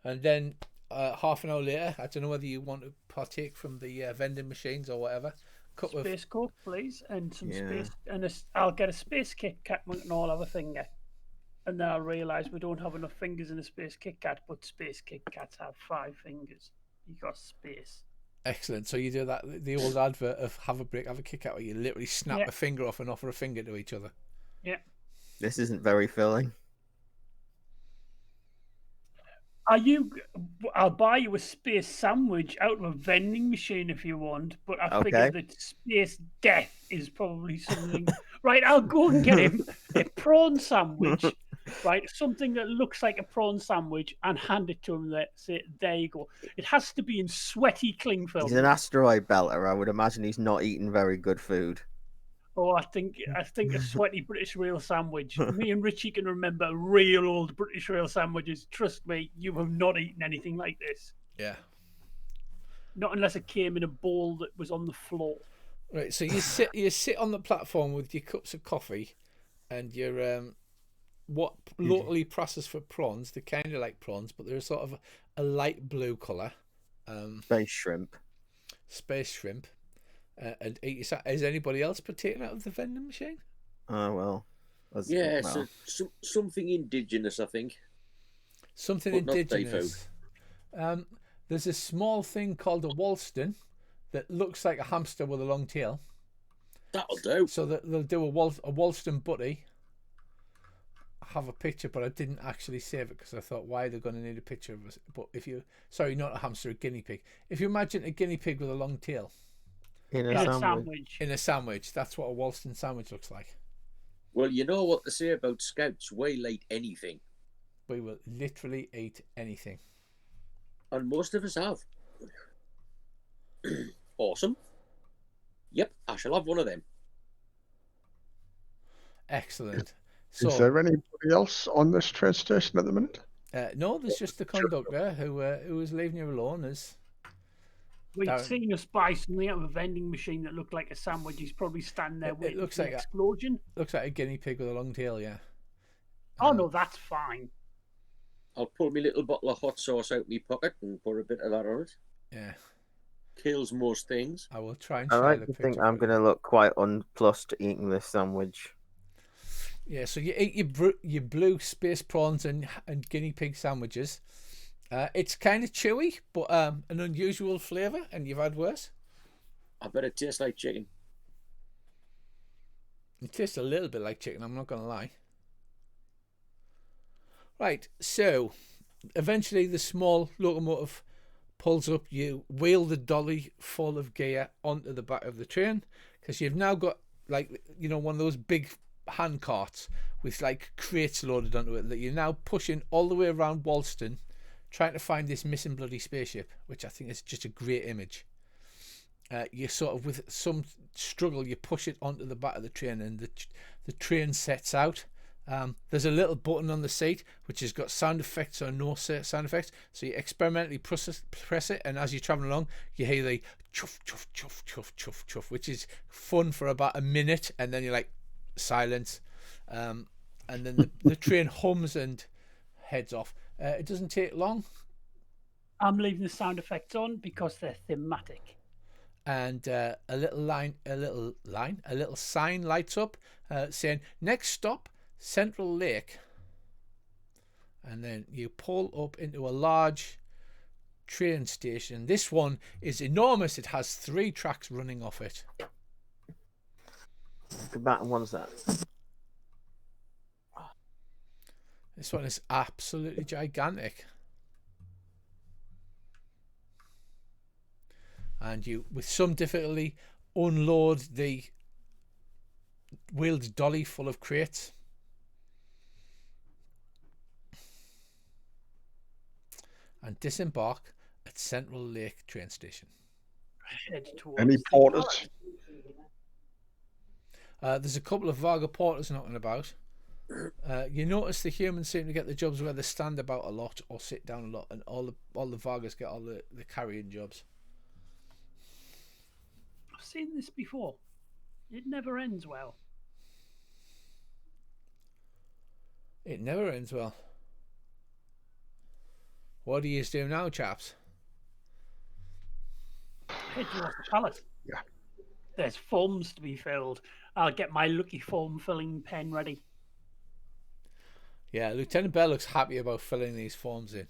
And then half an hour later, I don't know whether you want to partake from the vending machines or whatever. Space Coke, please, and some space, and I'll get a space Kit Kat and I'll have a finger. And then I'll realise we don't have enough fingers in a space Kit Kat, but space Kit Kats have 5 fingers. You got space. Excellent. So you do that, the old advert of have a break, have a Kit Kat, where you literally snap a finger off and offer a finger to each other. Yeah. This isn't very filling. I'll buy you a space sandwich out of a vending machine if you want, but I figure that space death is probably something. Right, I'll go and get him a prawn sandwich, right? Something that looks like a prawn sandwich, and hand it to him. Say, there you go. It has to be in sweaty cling film. He's an asteroid belter. I would imagine he's not eating very good food. Oh, I think a sweaty British rail sandwich. Me and Richie can remember real old British rail sandwiches. Trust me, you have not eaten anything like this. Yeah. Not unless it came in a bowl that was on the floor. Right, so you sit on the platform with your cups of coffee, and your what locally processed for prawns. They're kind of like prawns, but they're sort of a light blue colour. Space shrimp. Space shrimp. And is anybody else partaking out of the vending machine? Well. So something indigenous, I think. Something indigenous. There's a small thing called a Wallston that looks like a hamster with a long tail. That'll do. So they'll do a Wallston butty. I have a picture, but I didn't actually save it because I thought, why are they going to need a picture of us? But not a hamster, a guinea pig. If you imagine a guinea pig with a long tail. In a sandwich. In a sandwich. That's what a Wallston sandwich looks like. Well, you know what they say about scouts. We eat anything. We will literally eat anything. And most of us have. Awesome. Yep, I shall have one of them. Excellent. Is there anybody else on this train station at the minute? No, there's just the conductor who was leaving you alone. We've seen us buy something out of a vending machine that looked like a sandwich. He's probably standing there waiting for an explosion. Looks like a guinea pig with a long tail, yeah. Oh, no, that's fine. I'll pull my little bottle of hot sauce out my pocket and pour a bit of that on it. Yeah. Kills most things. I will try and I share like the to picture. think I'm going to look quite unplussed eating this sandwich. Yeah, so you eat your blue space prawns and guinea pig sandwiches. It's kind of chewy, but an unusual flavour, and you've had worse. I bet it tastes like chicken. It tastes a little bit like chicken, I'm not going to lie. Right, so eventually the small locomotive pulls up. You wheel the dolly full of gear onto the back of the train, because you've now got, like, you know, one of those big hand carts with like crates loaded onto it that you're now pushing all the way around Wallston, trying to find this missing bloody spaceship, which I think is just a great image. You sort of, with some struggle, you push it onto the back of the train, and the train sets out. There's a little button on the seat which has got sound effects or no sound effects, so you experimentally press it, and as you're traveling along you hear the chuff chuff chuff chuff chuff chuff, which is fun for about a minute, and then you're like, silence, and then the train hums and heads off. It doesn't take long. I'm leaving the sound effects on because they're thematic. And a little sign lights up saying next stop Central Lake, and then you pull up into a large train station. This one is enormous. It has 3 tracks running off it. About one's that. This one is absolutely gigantic. And you, with some difficulty, unload the wheeled dolly full of crates. And disembark at Central Lake train station. Head towards Any the porters? There's a couple of Varga porters knocking about. You notice the humans seem to get the jobs where they stand about a lot or sit down a lot, and all the Vargas get all the carrying jobs. I've seen this before. It never ends well. It never ends well. What do you do now, chaps? Head towards the palace. Yeah. There's forms to be filled. I'll get my lucky form filling pen ready. Yeah, Lieutenant Bell looks happy about filling these forms in.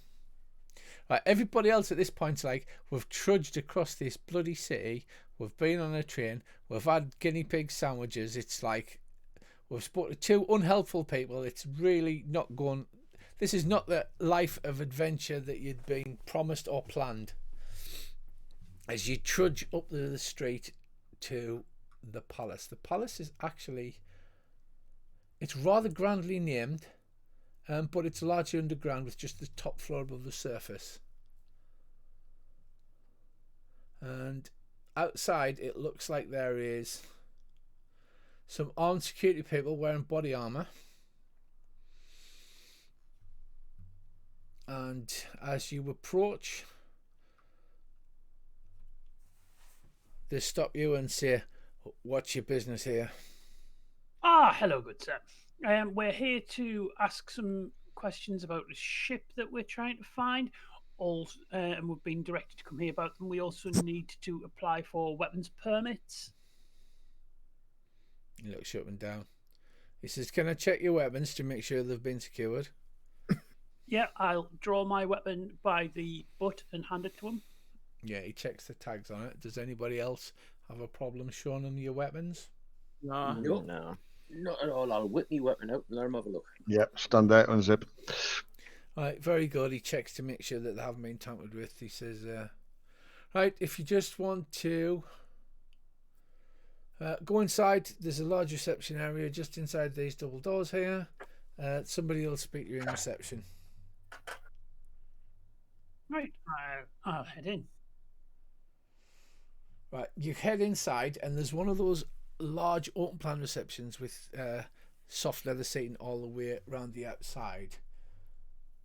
Right, everybody else at this point's like, we've trudged across this bloody city, we've been on a train, we've had guinea pig sandwiches. It's like we've spoken to 2 unhelpful people. It's really not going. This is not the life of adventure that you'd been promised or planned. As you trudge up the street to the palace. The palace is actually, it's rather grandly named, but it's largely underground with just the top floor above the surface. And outside it looks like there is some armed security people wearing body armour. And as you approach, they stop you and say, "What's your business here?" Ah, hello, good sir. We're here to ask some questions about the ship that we're trying to find. And we've been directed to come here about them. We also need to apply for weapons permits. He looks you up and down. He says, "Can I check your weapons to make sure they've been secured?" Yeah, I'll draw my weapon by the butt and hand it to him. Yeah, he checks the tags on it. Does anybody else have a problem showing them your weapons? No. No. Not at all. I'll whip my weapon out and let him have a look. Yep, stand out, unzip. Right, very good. He checks to make sure that they haven't been tampered with. He says, right, if you just want to go inside, there's a large reception area just inside these double doors here. Somebody will speak to you in reception. Right, I'll head in. Right, you head inside, and there's one of those large open plan receptions with soft leather seating all the way around the outside.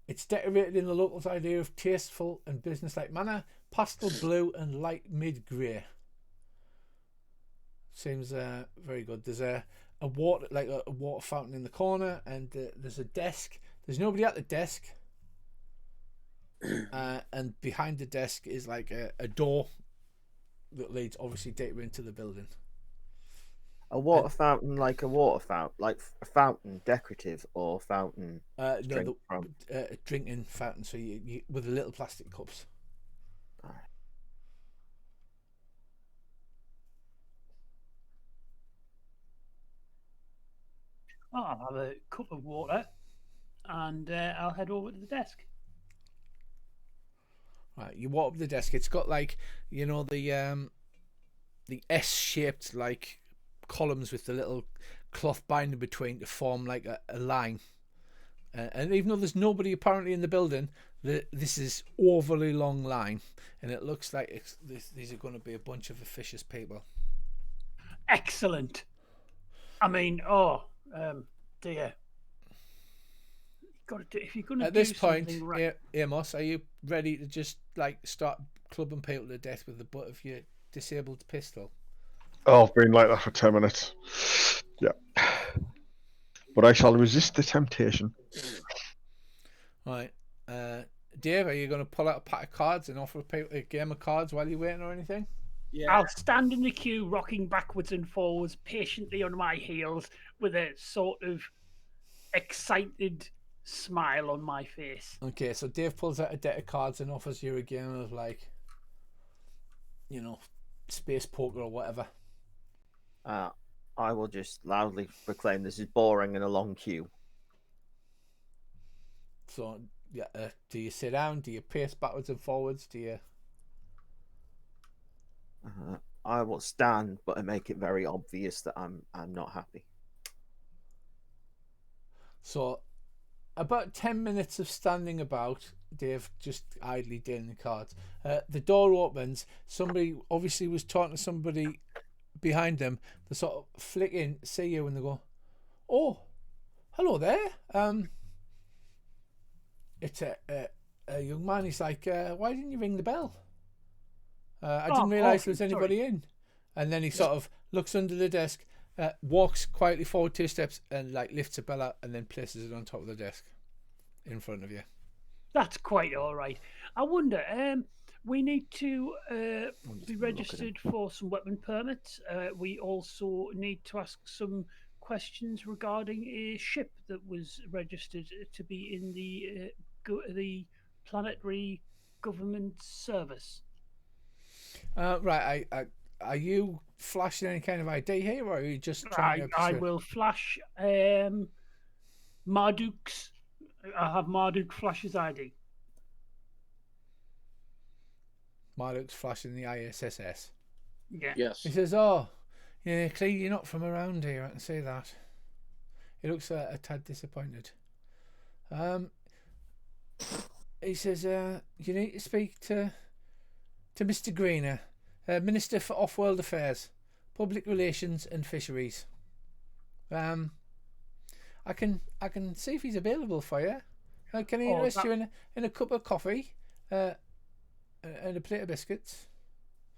It's decorated in the locals' idea of tasteful and businesslike manner, pastel blue and light mid-grey. Seems very good. There's a water, like a water fountain in the corner, and there's a desk. There's nobody at the desk, and behind the desk is like a door that leads obviously deeper into the building. A water fountain, like a water fountain, like a fountain, decorative or fountain. No, drinking fountain. So you with the little plastic cups. Oh, I'll have a cup of water, and I'll head over to the desk. Right, you walk up the desk. It's got like the S-shaped like columns with the little cloth binding between to form like a line. And even though there's nobody apparently in the building, this is overly long line, and it looks like these are going to be a bunch of officious people. Excellent. I mean, dear. Got to do, if you're going to at this point, right... Amos, are you ready to just like start clubbing people to death with the butt of your disabled pistol? Oh, I've been like that for 10 minutes. Yeah. But I shall resist the temptation. Right. Dave, are you going to pull out a pack of cards and offer a game of cards while you're waiting or anything? Yeah. I'll stand in the queue, rocking backwards and forwards, patiently on my heels, with a sort of excited smile on my face. Okay, so Dave pulls out a deck of cards and offers you a game of like, space poker or whatever. I will just loudly proclaim this is boring and a long queue. So, yeah, do you sit down? Do you pace backwards and forwards? Do you? I will stand, but I make it very obvious that I'm not happy. So, about 10 minutes of standing about, Dave just idly dealing the cards. The door opens. Somebody obviously was talking to somebody behind them. They sort of flick in, see you, and they go, "Oh, hello there." It's a young man. He's like, "Why didn't you ring the bell? I didn't realise there was anybody in." And then he sort of looks under the desk, walks quietly forward 2 steps, and like lifts a bell out, and then places it on top of the desk in front of you. That's quite all right. I wonder, we need to be registered for some weapon permits. We also need to ask some questions regarding a ship that was registered to be in the planetary government service. Right. Are you flashing any kind of ID here, or are you just trying to... I will flash Marduk's... I have Marduk Flash's ID. Marduk's flashing the ISSS. Yeah. Yes. He says, "Oh, yeah, clearly you're not from around here. I can say that." He looks a tad disappointed. He says, "You need to speak to Mr. Greener, Minister for Off-World Affairs, Public Relations and Fisheries. I can see if he's available for you. Can he interest you in a cup of coffee and a plate of biscuits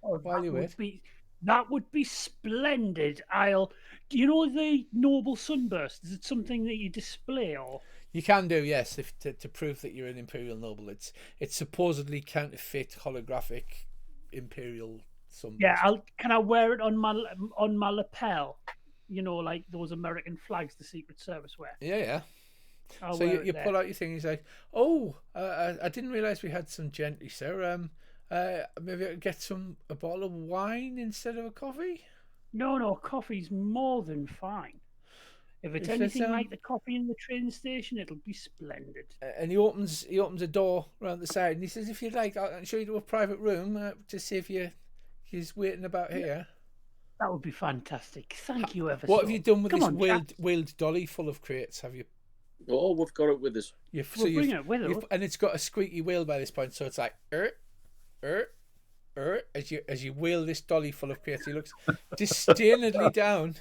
while you wait?" That would be splendid. Do you know the Noble Sunburst? Is it something that you display or? You can do, yes, to prove that you're an Imperial Noble. It's supposedly counterfeit holographic Imperial sunburst. Yeah, can I wear it on my lapel? Like those American flags the Secret Service wear. Yeah. So you pull out your thing. He's like, "Oh, I didn't realise we had some gentry, sir. Maybe I could get a bottle of wine instead of a coffee?" No, coffee's more than fine. If it's anything like the coffee in the train station, it'll be splendid. And he opens a door around the side, and he says, "If you'd like, I'll show you to a private room to see if he's waiting about here." That would be fantastic. Thank you ever. What have you done with this wheeled dolly full of crates? Have you? Oh, we've got it with us. We'll bring it with us. And it's got a squeaky wheel by this point, so it's like as you wheel this dolly full of crates. He looks disdainedly down.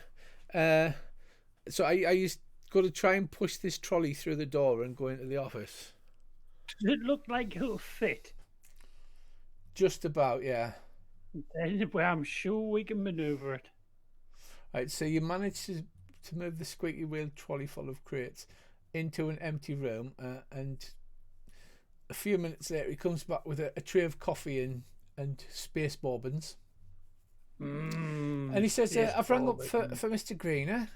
So are you going to try and push this trolley through the door and go into the office? Does it look like it'll fit? Just about, yeah. Anyway, I'm sure we can manoeuvre it. Right, so you manage to move the squeaky wheeled trolley full of crates into an empty room, and a few minutes later he comes back with a tray of coffee and space bourbons. Mm, And he says, yes, I've rang up Paul, for Mr. Greener.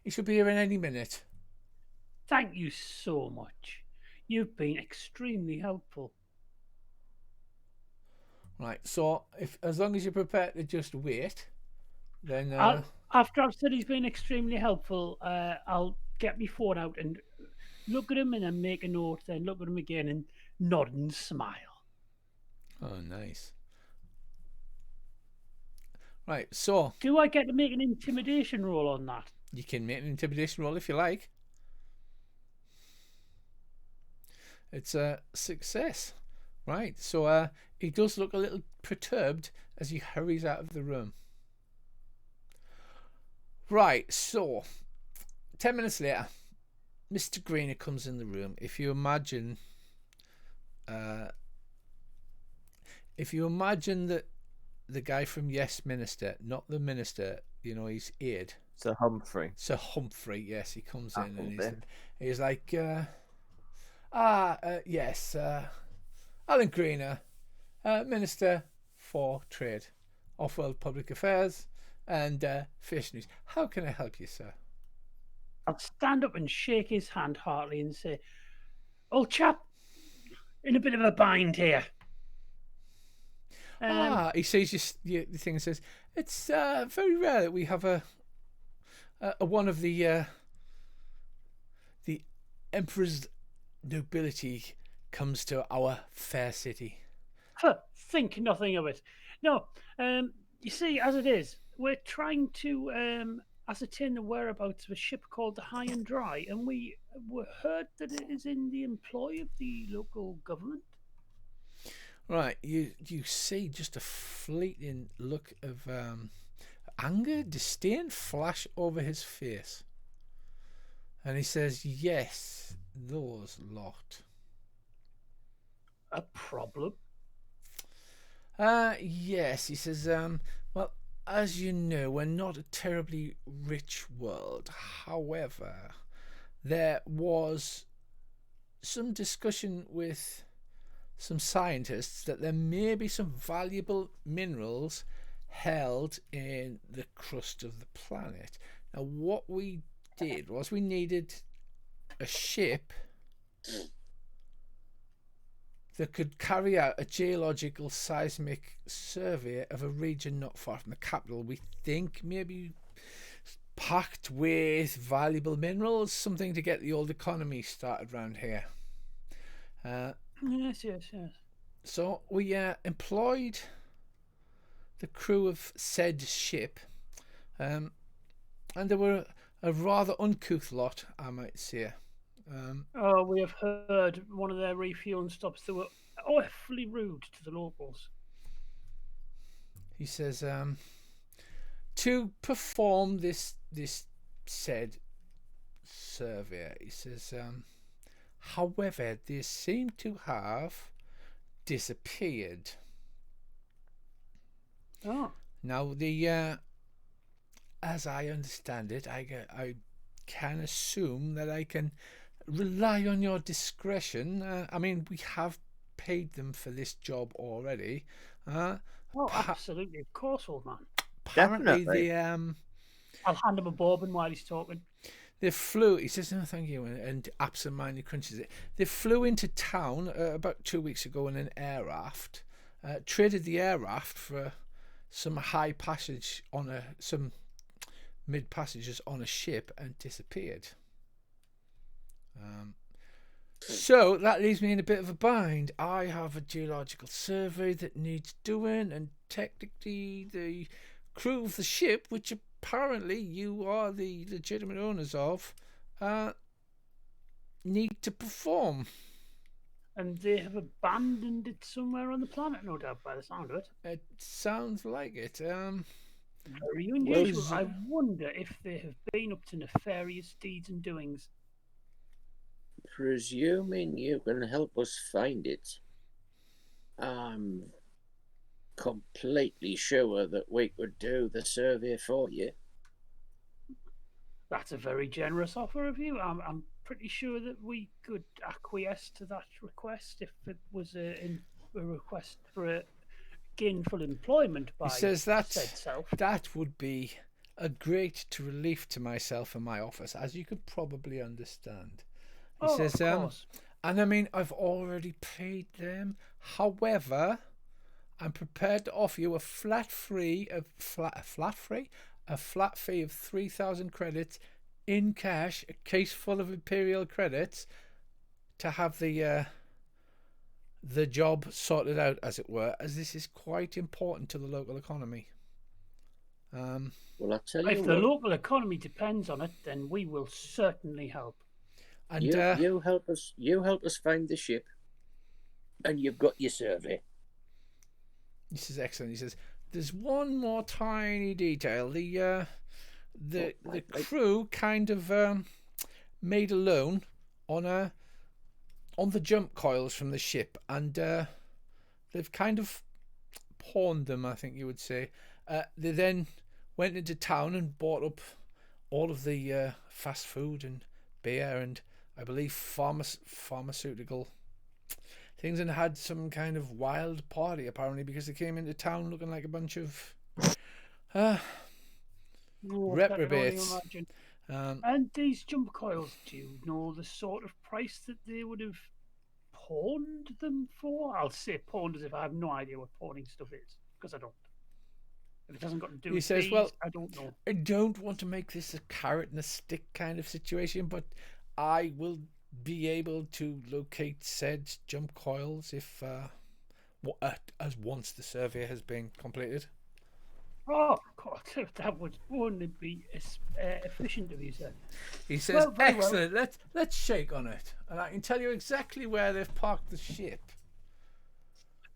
He should be here in any minute. Thank you so much. You've been extremely helpful. Right, so as long as you're prepared to just wait, then after I've said he's been extremely helpful, I'll get my phone out and look at him and then make a note, then look at him again and nod and smile. Oh, nice. Right, so do I get to make an intimidation roll on that? You can make an intimidation roll if you like. It's a success. Right, so he does look a little perturbed as he hurries out of the room. Right, so 10 minutes later, Mr. Greener comes in the room. If you imagine that the guy from Yes Minister, not the minister, his aide. Sir Humphrey. Sir Humphrey, yes, he comes in and he's like, yes, Alan Greener, Minister for Trade, Off-World Public Affairs and Fish News. How can I help you, sir? I'll stand up and shake his hand heartily and say, old chap, in a bit of a bind here. He sees the thing and says, it's very rare that we have a one of the Emperor's nobility comes to our fair city. Think nothing of it. No, you see, as it is, we're trying to ascertain the whereabouts of a ship called the High and Dry, and we were heard that it is in the employ of the local government. Right, you see just a fleeting look of anger, disdain flash over his face. And he says, yes, those lot. A problem? Yes, he says, well, as you know, we're not a terribly rich world. However, there was some discussion with some scientists that there may be some valuable minerals held in the crust of the planet. Now, what we did was we needed a ship that could carry out a geological seismic survey of a region not far from the capital. We think maybe packed with valuable minerals, something to get the old economy started around here. Yes. So we employed the crew of said ship, and they were a rather uncouth lot, I might say. We have heard one of their refueling stops that were awfully rude to the locals. He says, to perform this said survey, he says, however, they seem to have disappeared. Oh. Now, as I understand it, I can assume that I can rely on your discretion. I mean, we have paid them for this job already. Absolutely, of course, old man. Apparently, Definitely. I'll hand him a bourbon while he's talking. They flew. He says, "No, thank you," and absentmindedly crunches it. They flew into town about 2 weeks ago in an air raft. Traded the air raft for some high passage on some mid passages on a ship and disappeared. So that leaves me in a bit of a bind. I have a geological survey that needs doing, and technically the crew of the ship, which apparently you are the legitimate owners of, need to perform. And they have abandoned it somewhere on the planet, no doubt, by the sound of it. It sounds like it. Very unusual. I wonder if they have been up to nefarious deeds and doings. Presuming you can help us find it, I'm completely sure that we could do the survey for you. That's a very generous offer of you. I'm pretty sure that we could acquiesce to that request if it was a request for gainful employment by He says that said self. that would be a great relief to myself and my office, as you could probably understand. He says, of course. and I mean, I've already paid them. However, I'm prepared to offer you a flat fee of 3,000 credits in cash, a case full of Imperial credits, to have the job sorted out, as it were, as this is quite important to the local economy. Well, I tell you If what, the local economy depends on it, then we will certainly help. And you help us. You help us find the ship, and you've got your survey. this is excellent. He says, "There's one more tiny detail. The crew kind of made a loan on the jump coils from the ship, and they've kind of pawned them, I think you would say. They then went into town and bought up all of the fast food and beer and, I believe, pharmaceutical things, and had some kind of wild party, apparently, because they came into town looking like a bunch of reprobates. And these jump coils, do you know the sort of price that they would have pawned them for? I'll say pawned as if I have no idea what pawning stuff is, because I don't. If it hasn't got to do He with says, fees, well, I don't know. I don't want to make this a carrot and a stick kind of situation, but I will be able to locate said jump coils if as once the survey has been completed. Oh, God, that would only be efficient of you, sir. He says, very excellent, let's shake on it, and I can tell you exactly where they've parked the ship.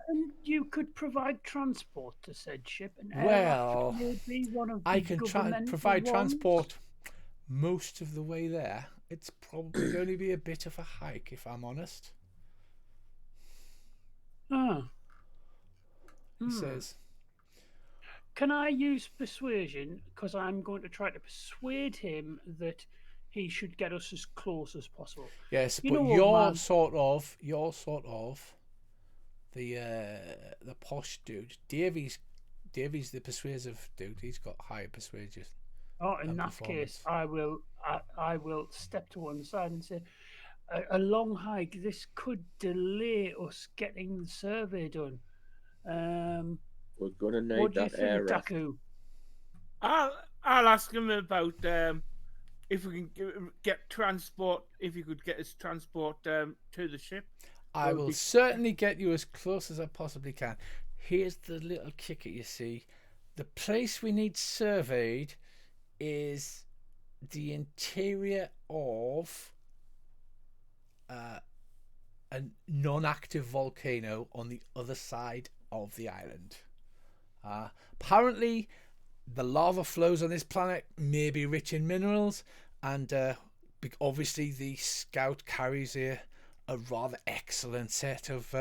And you could provide transport to said ship, and Well, maybe one of the I can provide ones. transport most of the way there. It's probably going to be a bit of a hike, if I'm honest. He says, can I use persuasion? Because I'm going to try to persuade him that he should get us as close as possible. yes, You but know, you're sort of the posh dude. Davy's the persuasive dude. He's got higher persuasion. Oh, in that case, I will step to one side and say, a long hike. This could delay us getting the survey done. We're gonna need what do you that think, air raft. Daku? I'll ask him about if we can get transport. If you could get us transport to the ship. I will certainly get you as close as I possibly can. Here's the little kicker, you see. The place we need surveyed is the interior of a non-active volcano on the other side of the island. Apparently, the lava flows on this planet may be rich in minerals, and obviously the Scout carries a rather excellent set of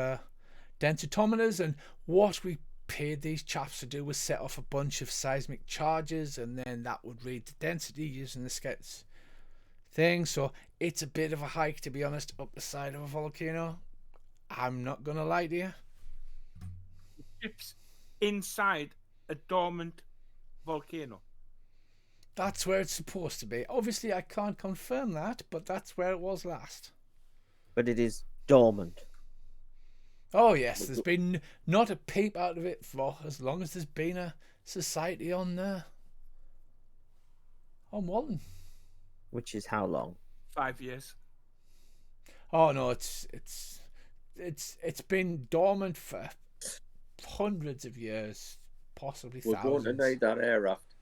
densitometers, and what we paid these chaps to do was set off a bunch of seismic charges, and then that would read the density using the Scout's thing. So it's a bit of a hike, to be honest, up the side of a volcano. I'm not gonna lie to you. Ship's inside a dormant volcano. That's where it's supposed to be. Obviously, I can't confirm that, but that's where it was last. But it is dormant. Oh yes, there's been not a peep out of it for as long as there's been a society on Wallston. Which is how long? 5 years. Oh no, it's been dormant for hundreds of years, possibly We're thousands. going to need that air raft.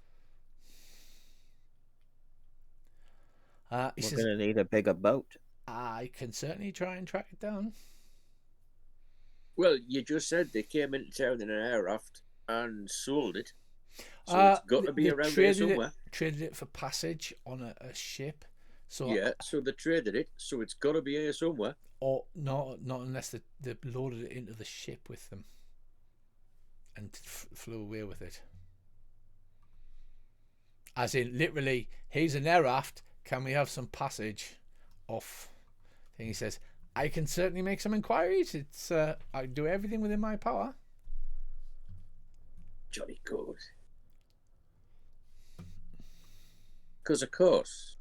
We're going to need a bigger boat. I can certainly try and track it down. Well, you just said they came into town in an air raft and sold it. So it's got to be around here somewhere. Traded it for passage on a ship. So yeah, so they traded it. So it's got to be here somewhere. Or not unless they loaded it into the ship with them and flew away with it. As in, literally, here's an air raft. Can we have some passage off? And he says, I can certainly make some inquiries. It's I do everything within my power. Jolly good. Because of course,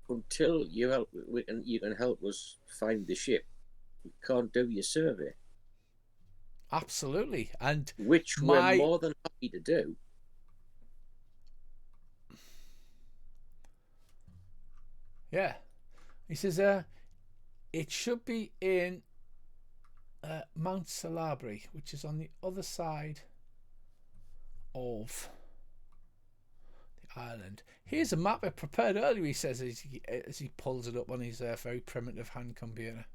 until you can help us find the ship, we can't do your survey. Absolutely, and which we're more than happy to do. Yeah, he says it should be in Mount Salabri, which is on the other side of the island. Here's a map I prepared earlier, he says, as he pulls it up on his very primitive hand computer.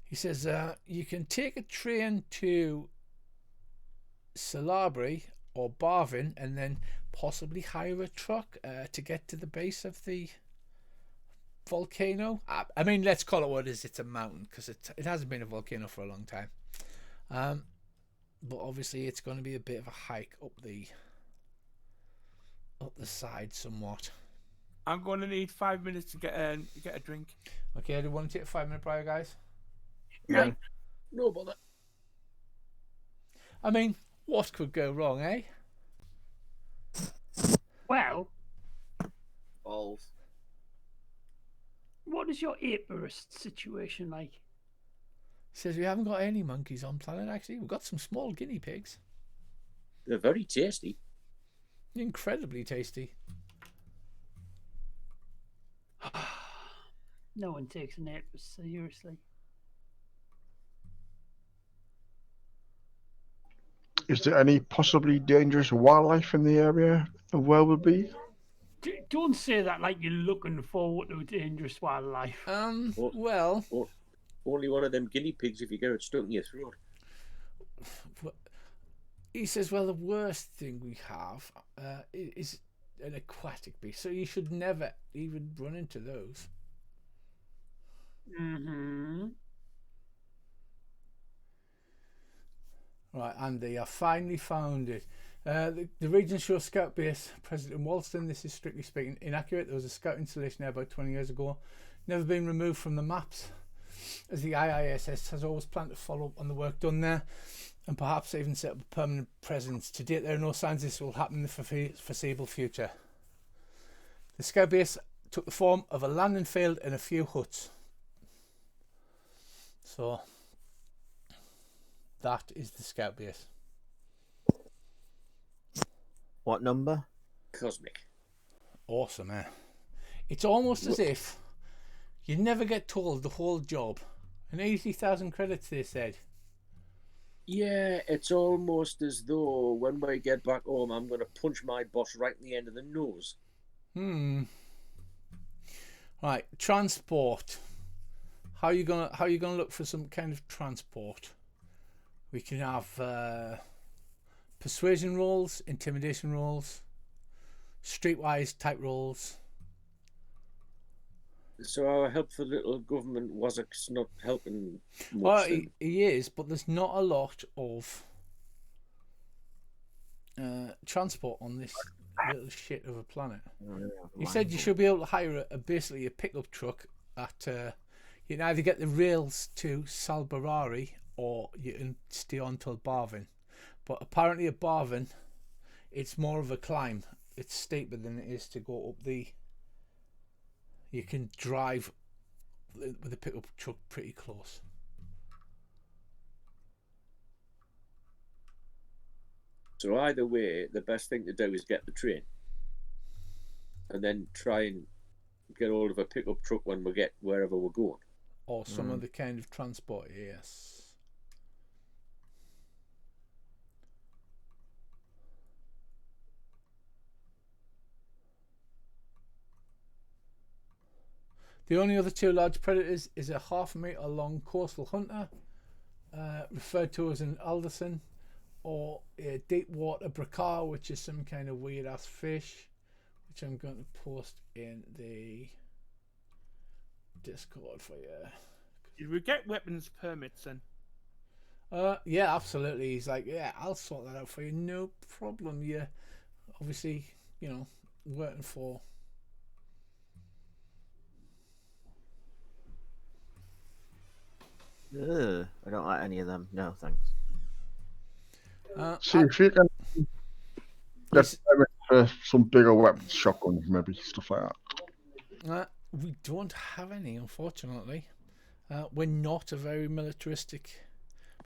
He says you can take a train to Salabri or Barvin and then possibly hire a truck to get to the base of the volcano. I mean, let's call it what it is. It's a mountain, because it hasn't been a volcano for a long time. But obviously it's going to be a bit of a hike up the side somewhat. I'm going to need 5 minutes to get a drink. Okay, do you want to take a 5 minute break, guys? Yeah. No bother. I mean, what could go wrong, eh? Well, balls. What is your apiarist situation like? He says we haven't got any monkeys on planet, actually. We've got some small guinea pigs. They're very tasty. Incredibly tasty. No one takes an apiarist seriously. Is there any possibly dangerous wildlife in the area of Welby? Don't say that like you're looking forward to dangerous wildlife. Well, only one of them guinea pigs if you get it stuck in your throat. He says, well, the worst thing we have is an aquatic beast, so you should never even run into those. Mm-hmm. Right, and they have finally found it. The Region Shore Scout Base, President Wallston, this is strictly speaking inaccurate. There was a scout installation there about 20 years ago. Never been removed from the maps, as the IISS has always planned to follow up on the work done there, and perhaps even set up a permanent presence. To date, there are no signs this will happen in the foreseeable future. The Scout Base took the form of a landing field and a few huts. So that is the Scout Base. What number? Cosmic. Awesome, eh? It's almost as if you never get told the whole job. And 80,000 credits, they said. Yeah, it's almost as though when we get back home, I'm going to punch my boss right in the end of the nose. Right, transport. How are you gonna look for some kind of transport? We can have persuasion rolls, intimidation rolls, streetwise type rolls. So our helpful little government wasn't not helping much. Well, he is, but there's not a lot of transport on this little shit of a planet. He said you should be able to hire basically a pickup truck at you can either get the rails to Salbarari or you can stay on till Barvin. But apparently at Barvin, it's more of a climb. It's steeper than it is to go up the... You can drive with a pickup truck pretty close. So either way, the best thing to do is get the train. And then try and get hold of a pickup truck when we get wherever we're going. Or some other kind of transport, yes. The only other two large predators is a 1/2 metre long coastal hunter, referred to as an alderson, or a deep water bracar, which is some kind of weird ass fish, which I'm going to post in the Discord for you. Did we get weapons permits then? Yeah, absolutely. He's like, yeah, I'll sort that out for you, no problem. Yeah, obviously, you know, working for... I don't like any of them. No, thanks. See if you can get for some bigger weapons, shotguns, maybe stuff like that. We don't have any, unfortunately. We're not a very militaristic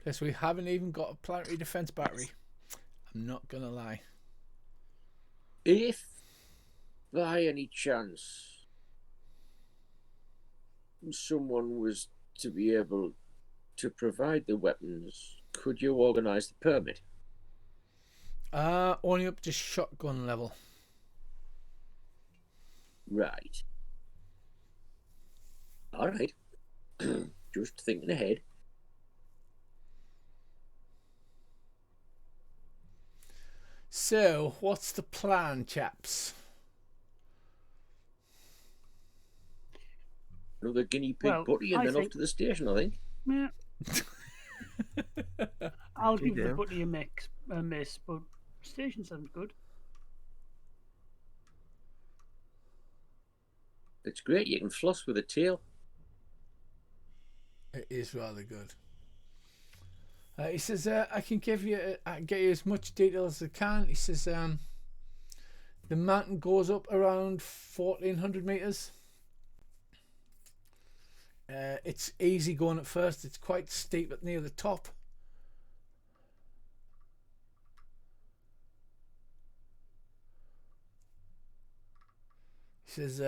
place. We haven't even got a planetary defense battery. I'm not gonna lie. If by any chance someone was to be able to provide the weapons, could you organise the permit? Only up to shotgun level. Right. All right. Just thinking ahead. So, what's the plan, chaps? Another guinea pig butty and then off to the station, I think. Yeah. I'll give the butty a miss, but station sounds good. It's great. You can floss with a tail. It is rather good. He says, I can get you as much detail as I can. He says, the mountain goes up around 1,400 meters. It's easy going at first. It's quite steep at near the top. He says,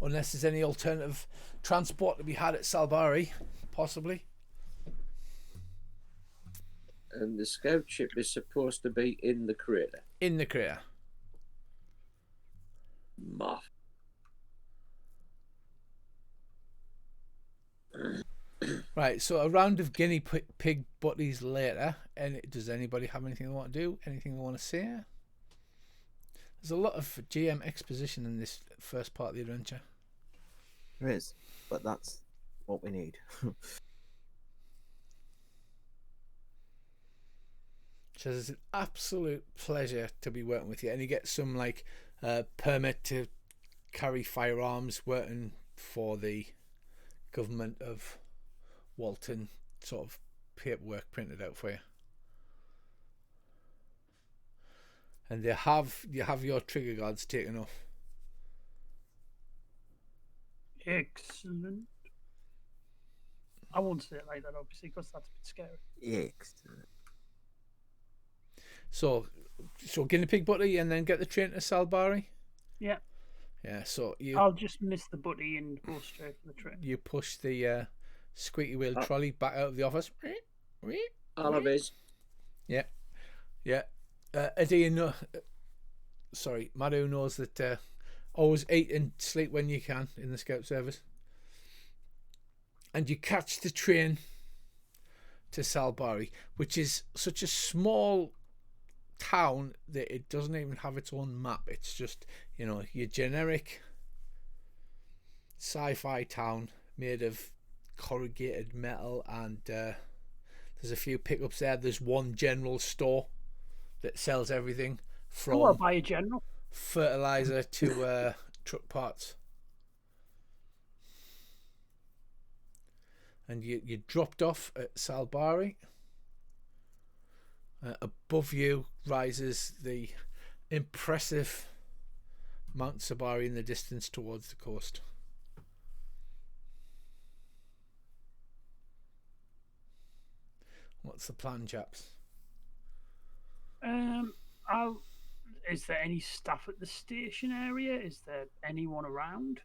unless there's any alternative transport to be had at Salbari, possibly. And the scout ship is supposed to be in the crater. In the crater. Muff. Right, so a round of guinea pig butties later. And does anybody have anything they want to do? Anything they want to say? There's a lot of GM exposition in this first part of the adventure. There is, but that's what we need. So it's an absolute pleasure to be working with you, and you get some like permit to carry firearms, working for the government of Wallston, sort of paperwork printed out for you. And you have your trigger guards taken off. Excellent. I won't say it like that, obviously, because that's a bit scary. Excellent. So guinea pig butty, and then get the train to Salbari. Yeah. Yeah. So I'll just miss the butty and go straight for the train. You push the squeaky wheel trolley back out of the office. Oliver's. Yeah. Yeah. Eddie, Madhu knows that always eat and sleep when you can in the scout service. And you catch the train to Salbari, which is such a small town that it doesn't even have its own map. It's just, your generic sci-fi town made of corrugated metal, and there's a few pickups there. There's one general store that sells everything from I'll buy a general fertilizer to truck parts. And you dropped off at Salbari. Above you rises the impressive Mount Sabari in the distance towards the coast. What's the plan, chaps? Is there any staff at the station area? Is there anyone around?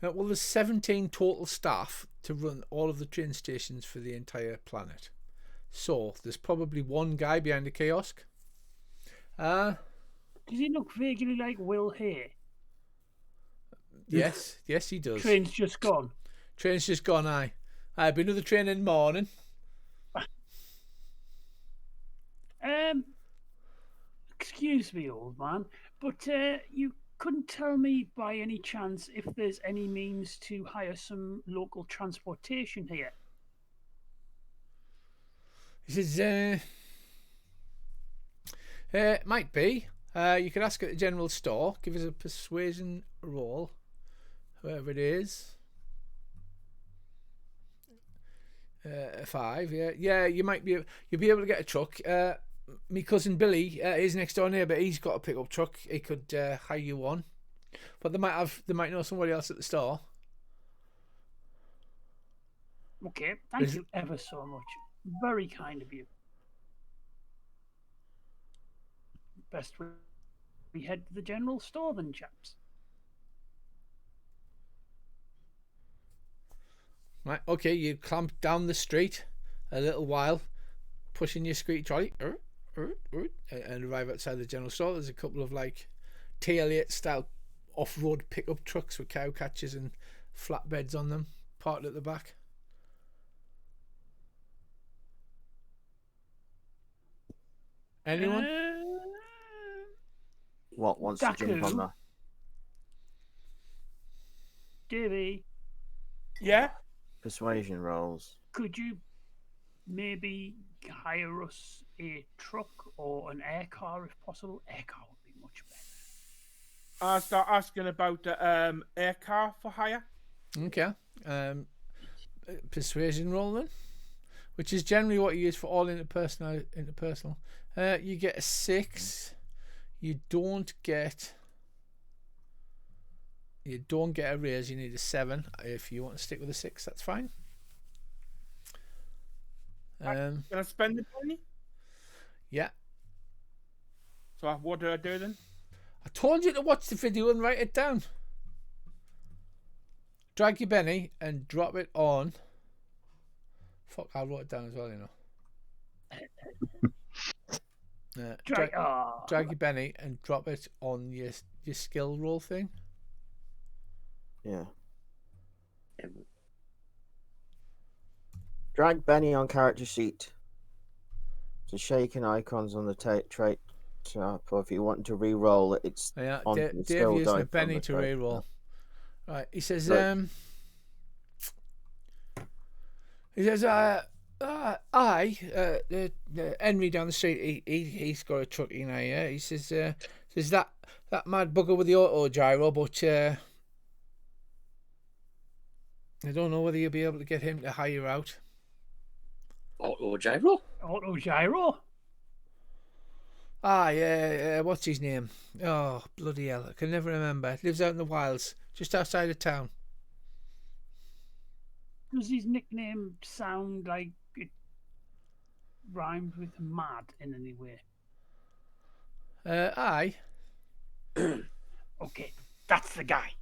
Well, there's 17 total staff to run all of the train stations for the entire planet. So there's probably one guy behind the kiosk. Does he look vaguely like Will Hay? Yes, he does. Train's just gone. Aye. I've been to the train in the morning. Excuse me, old man, but you couldn't tell me by any chance if there's any means to hire some local transportation here? He says, might be. You could ask at the general store. Give us a persuasion roll, whoever it is. 5, yeah. You might you'll be able to get a truck. My cousin Billy, his next door neighbour, he's got a pickup truck. He could hire you one, but they might know somebody else at the store. Okay, thank you ever so much. Very kind of you. Best we head to the general store then, chaps. Right, okay, you clamp down the street a little while, pushing your squeaky trolley, and arrive outside the general store. There's a couple of like T-Elliott style off-road pickup trucks with cow catchers and flatbeds on them, parked at the back. Anyone? What wants to jump on that? Davey. Yeah? Persuasion rolls. Could you maybe hire us a truck or an air car if possible? Air car would be much better. I'll start asking about the air car for hire. Okay. Persuasion roll then, which is generally what you use for all interpersonal. You get a 6. You don't get a raise. You need a 7. If you want to stick with a 6, that's fine. Can I spend the money? Yeah. So what do I do then? I told you to watch the video and write it down. Drag your Benny and drop it on. Fuck, I wrote it down as well, you know. Drag your Benny and drop it on your skill roll thing. Yeah. Drag Benny on character sheet. So shaking icons on the trait tab, or if you want to re-roll it, it's on the Dave skill using die a Benny on the to trait. re-roll. Right, he says, Right. Henry down the street, he's got a truck in here. He says that mad bugger with the auto gyro, but I don't know whether you'll be able to get him to hire out. Auto gyro? Auto gyro? Yeah, what's his name? Oh, bloody hell, I can never remember. Lives out in the wilds, just outside of town. Does his nickname sound like it rhymes with mad in any way? Aye. Okay, that's the guy.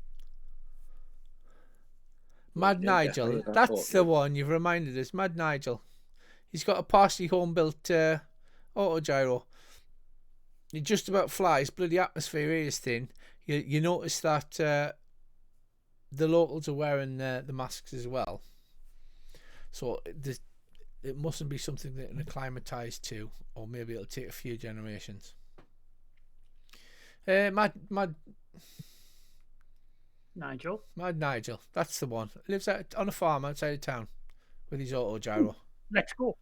Mad Yeah, Nigel, definitely. that's the one. You've reminded us. Mad Nigel. He's got a partially home-built auto gyro. It just about flies. Bloody atmosphere is thin. You notice that the locals are wearing the masks as well. So it mustn't be something that can acclimatise to, or maybe it'll take a few generations. Mad Nigel. That's the one. Lives out on a farm outside of town with his auto gyro. Let's go.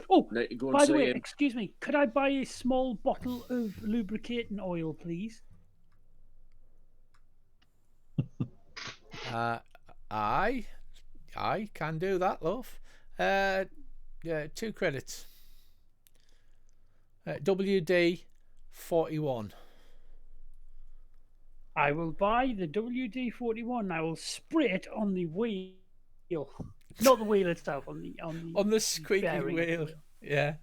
Oh, Go and by the see way, him. excuse me, could I buy a small bottle of lubricating oil, please? I can do that, love. Yeah, 2 credits. WD 41. I will buy the WD-41. I will spray it on the wheel, not the wheel itself, on the squeaky bearing of the wheel. Yeah.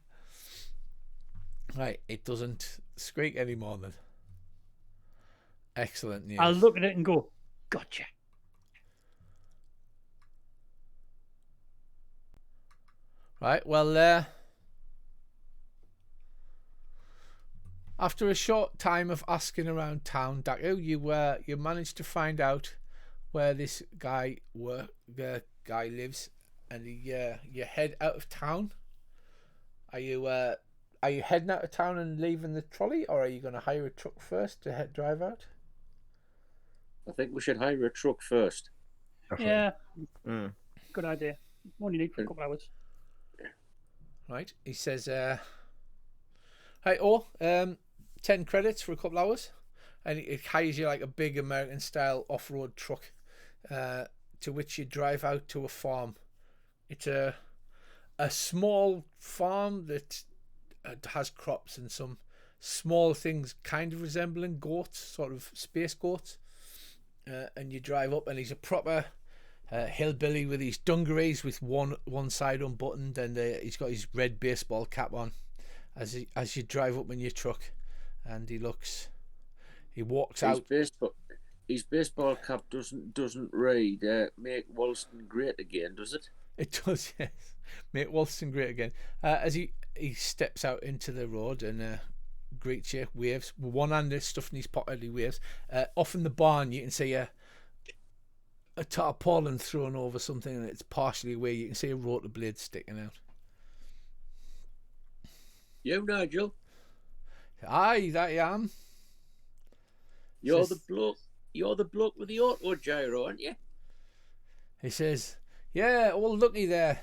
Right, it doesn't squeak anymore then. Excellent news. I'll look at it and go, gotcha. Right, well, after a short time of asking around town, Daku, you managed to find out where this guy lives, and you head out of town. Are you heading out of town and leaving the trolley, or are you going to hire a truck first to drive out? I think we should hire a truck first. Yeah, good idea. Only need for a couple hours. Right, he says, hey, 10 credits for a couple hours, and it hires you like a big American style off-road truck, to which you drive out to a farm It's a small farm that has crops and some small things kind of resembling goats, sort of space goats. And you drive up, and he's a proper hillbilly with his dungarees with one side unbuttoned, and he's got his red baseball cap on as you drive up in your truck, and he walks out. His baseball cap doesn't read "Make Wallston Great Again," does it? It does, yes. Make Wallston great again. As he steps out into the road and greets you, waves with one hand, stuff in his pocket. He waves. Off in the barn, you can see a tarpaulin thrown over something, and it's partially away. You can see a rotor blade sticking out. You, Nigel? Aye, that I am. You're the bloke with the auto gyro, aren't you? He says, "Yeah, all lucky there."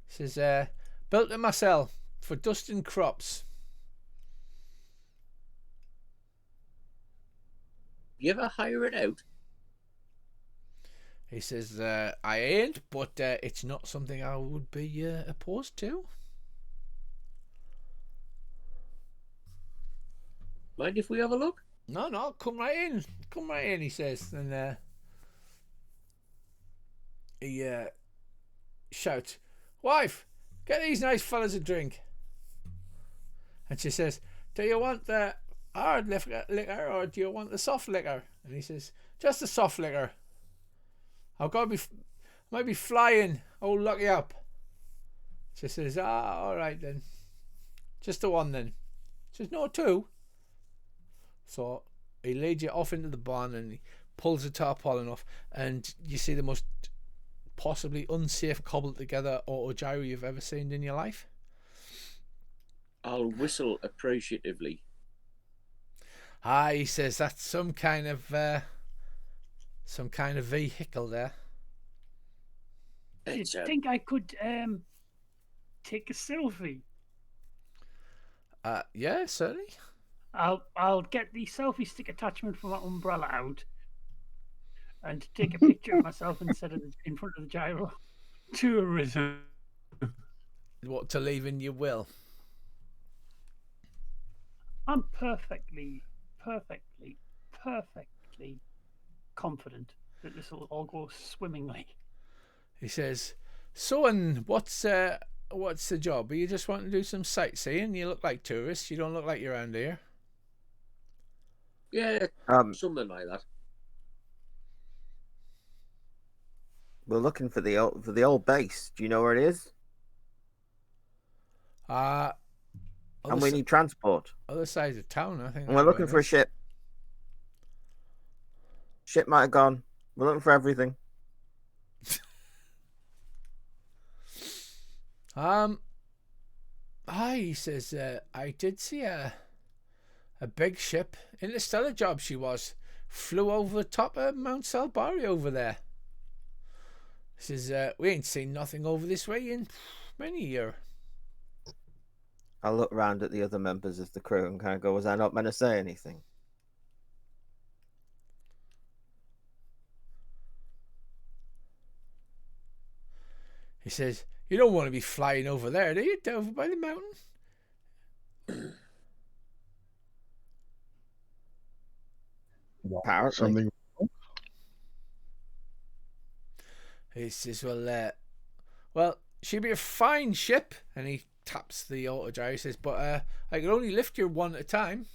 He says, "Built it myself for dusting crops." You ever hire it out? He says, "I ain't, but it's not something I would be opposed to." Mind if we have a look? No, come right in. Come right in, he says. And he shouts, "Wife, get these nice fellas a drink." And she says, "Do you want the hard liquor or do you want the soft liquor?" And he says, "Just the soft liquor. I've got to might be flying. Oh, lock you up." She says, all right then. Just the one then." She says, "No, two." So he leads you off into the barn, and he pulls the tarpaulin off, and you see the most possibly unsafe cobbled together auto gyro you've ever seen in your life. I'll whistle appreciatively. He says, "That's some kind of vehicle there." Do you think I could take a selfie? Yeah, certainly. I'll get the selfie stick attachment from that umbrella out and take a picture of myself in front of the gyro. Tourism. What to leave in your will? I'm perfectly confident that this will all go swimmingly. He says, "So, and what's the job? You just want to do some sightseeing? You look like tourists. You don't look like you're around here." Yeah, something like that. We're looking for the old base. Do you know where it is? And we need transport. Other side of town, I think. And we're looking for a ship. Ship might have gone. We're looking for everything. He says, "I did see a big ship. Interstellar job she was. Flew over the top of Mount Salbari over there." He says, "We ain't seen nothing over this way in many a year." I'll look round at the other members of the crew and kind of go, "Was I not meant to say anything?" He says, "You don't want to be flying over there, do you? Over by the mountain?" Apparently. Something. He says, well, she'd be a fine ship." And he taps the auto gyro. He says, "But I can only lift you one at a time."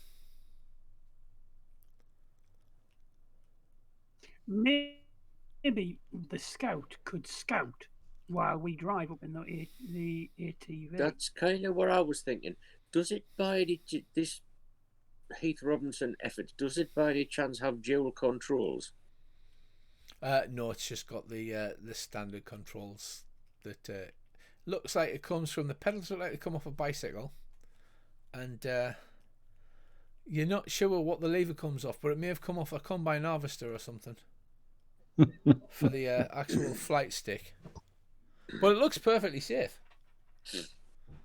Maybe the scout could scout while we drive up in the ATV. That's kind of what I was thinking. Does it by this Heath Robinson effort? Does it by any chance have dual controls? No, it's just got the standard controls. That looks like it comes from the pedals. Look like they come off a bicycle, and you're not sure what the lever comes off, but it may have come off a combine harvester or something for the actual flight stick. But it looks perfectly safe.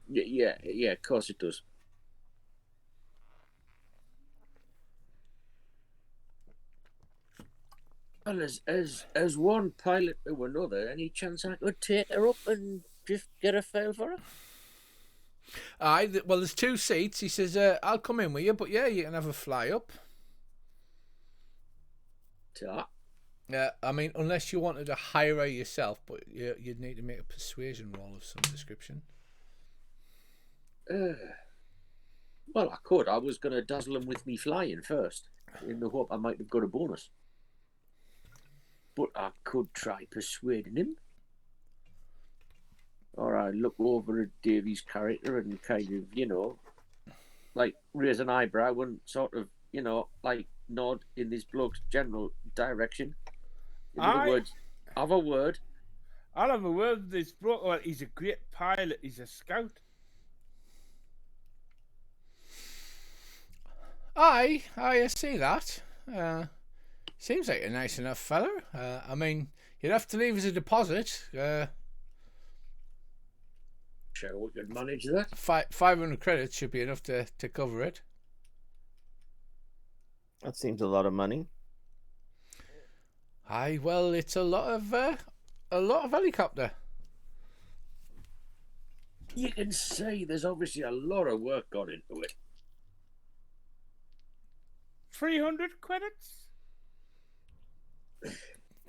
Yeah, of course it does. Well, as one pilot to another, any chance I could take her up and just get a fare for her? Well, there's 2 seats. He says, I'll come in with you, but yeah, you can have a fly up. I mean, unless you wanted to hire her yourself, but you'd need to make a persuasion roll of some description. Well, I could. I was going to dazzle him with me flying first, in the hope I might have got a bonus. But I could try persuading him. Or I look over at Davy's character and kind of, like raise an eyebrow and sort of, like nod in this bloke's general direction. In other words, have a word. I'll have a word with this bloke. Well, he's a great pilot. He's a scout. I see that. Seems like a nice enough fella. I mean, you'd have to leave as a deposit. Sure, we could manage that. 500 credits should be enough to cover it. That seems a lot of money. Well, it's a lot of helicopter. You can say there's obviously a lot of work gone into it. 300 credits?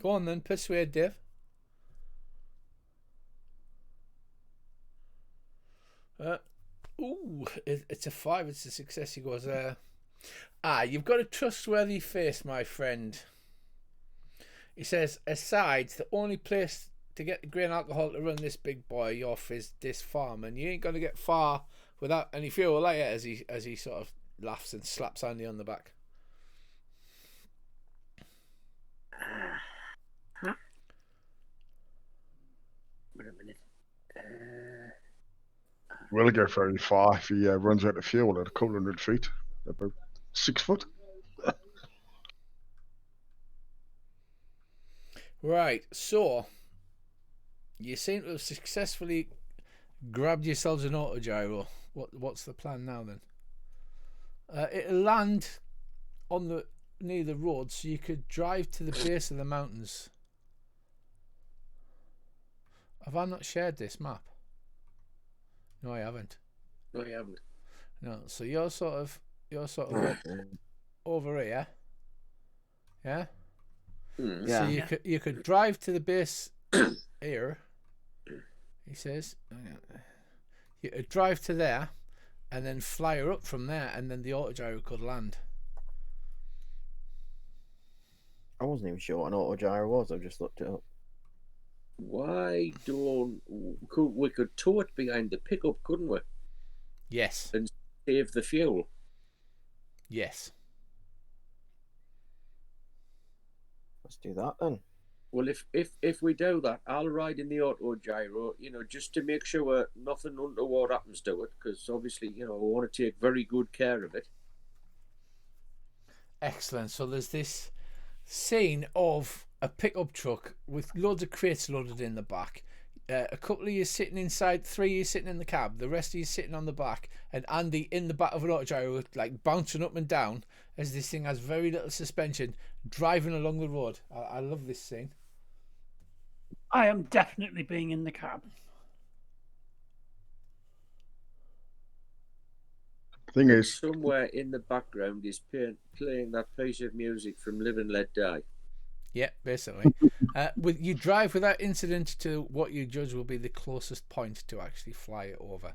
Go on then, persuade Dave. It's a 5. It's a success. He goes, you've got a trustworthy face, my friend. He says, asides, the only place to get the grain alcohol to run this big boy off is this farm, and you ain't going to get far without any fuel, like it, as he sort of laughs and slaps Andy on the back. Wait a minute. Will go very far if he runs out of fuel at a couple 100 feet, about 6 foot. Right, so you seem to have successfully grabbed yourselves an autogyro. What's the plan now then? It'll land on near the road, so you could drive to the base of the mountains. Have I not shared this map? No, I haven't. No, you haven't. No, so you're sort of over here. Yeah. Yeah. So you could drive to the base here. He says, you could drive to there, and then fly her up from there, and then the autogyro could land. I wasn't even sure what an autogyro was. I've just looked it up. Why we could tow it behind the pickup, couldn't we? Yes. And save the fuel. Yes. Let's do that then. Well, if we do that, I'll ride in the autogyro, just to make sure nothing untoward happens to it, because obviously, I want to take very good care of it. Excellent. So there's this scene of a pickup truck with loads of crates loaded in the back. A couple of you sitting inside, 3 of you sitting in the cab, the rest of you sitting on the back, and Andy in the back of an autogyro, like bouncing up and down as this thing has very little suspension, driving along the road. I love this scene. I am definitely being in the cab. Thing is, somewhere in the background is playing that piece of music from Live and Let Die. Yeah, basically. You drive without incident to what you judge will be the closest point to actually fly it over.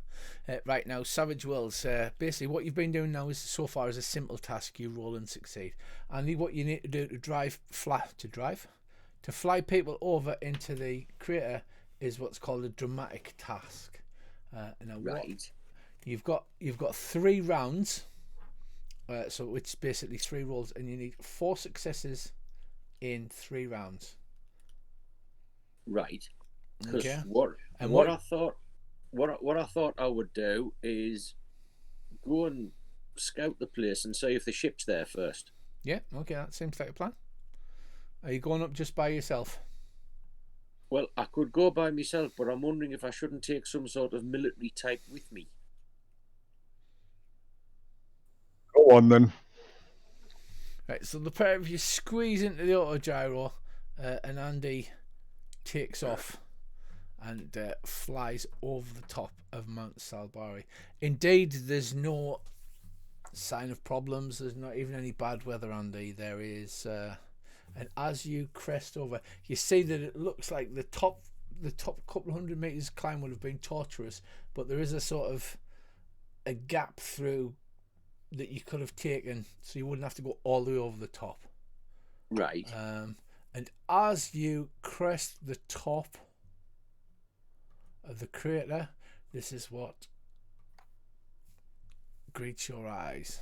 Right now, Savage Worlds, basically what you've been doing now is so far is a simple task. You roll and succeed. And what you need to do to fly people over into the crater is what's called a dramatic task. Now, right. You've got 3 rounds, so it's basically 3 rolls, and you need 4 successes in 3 rounds. Right. Okay. What I thought I would do is go and scout the place and see if the ship's there first. Yeah. Okay, that seems like a plan. Are you going up just by yourself? Well, I could go by myself, but I'm wondering if I shouldn't take some sort of military type with me. Go on then. Right, so the pair of you squeeze into the autogyro, and Andy takes off and flies over the top of Mount Salbari. Indeed, there's no sign of problems. There's not even any bad weather, Andy. There is, and as you crest over, you see that it looks like the top couple of 100 meters climb would have been torturous, but there is a sort of a gap through that you could have taken, so you wouldn't have to go all the way over the top. Right. And as you crest the top of the crater, this is what greets your eyes.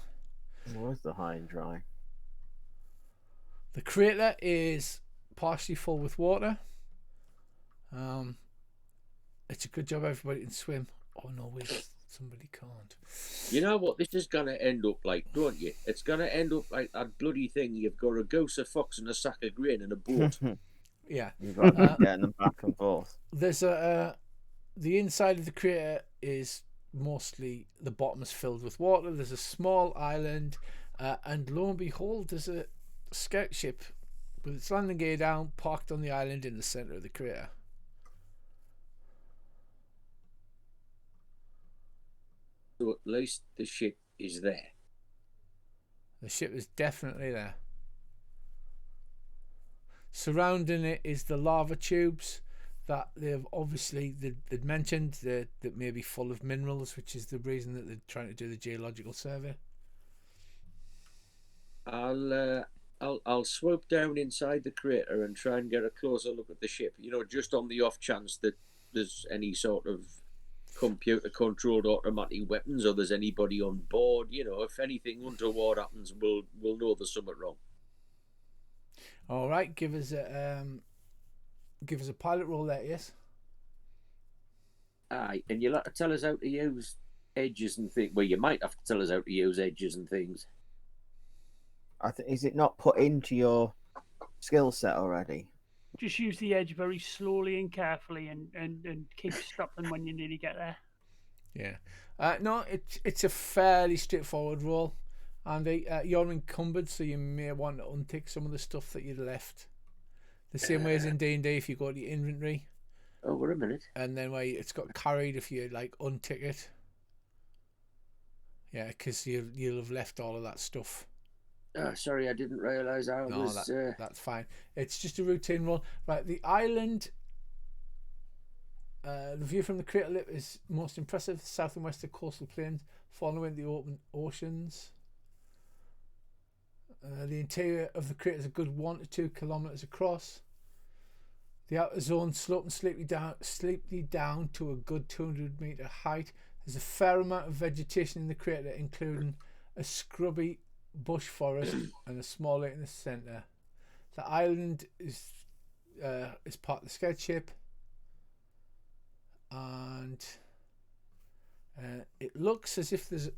Where's the high and dry? The crater is partially full with water. It's a good job everybody can swim. Oh no, wait, somebody can't. You know what this is going to end up like, don't you? It's going to end up like that bloody thing. You've got a goose, a fox, and a sack of grain in a boat. Yeah. You've got to get them back and forth. There's the inside of the crater is mostly, the bottom is filled with water. There's a small island, and lo and behold, there's a scout ship with its landing gear down, parked on the island in the center of the crater. So at least the ship is there. The ship is definitely there. Surrounding it is the lava tubes that they've obviously they'd mentioned that may be full of minerals, which is the reason that they're trying to do the geological survey. I'll swoop down inside the crater and try and get a closer look at the ship. You know, just on the off chance that there's any sort of computer-controlled automatic weapons, or there's anybody on board. You know, if anything untoward happens, we'll know there's something wrong. All right, give us a pilot roll there, yes. Aye, and you'll have to tell us how to use edges and things. Well, you might have to tell us how to use edges and things. I think, is it not put into your skill set already? Just use the edge very slowly and carefully, and keep stopping when you nearly get there. Yeah. No, it's a fairly straightforward roll. Andy, you're encumbered, so you may want to untick some of the stuff that you'd left. The same way as in D&D, if you go to your inventory. Oh, wait a minute. And then where it's got carried, if you like untick it. Yeah, because you'll have left all of that stuff. Oh, sorry, I didn't realise I was... That's fine. It's just a routine roll. Right, the island... the view from the crater lip is most impressive. The south and western coastal plains, following the open oceans. The interior of the crater is a good 1 to 2 kilometres across. The outer zone sloping slightly down to a good 200 metre height. There's a fair amount of vegetation in the crater, including a scrubby bush forest and a small lake in the centre. The island is part of the scout ship, and it looks as if there's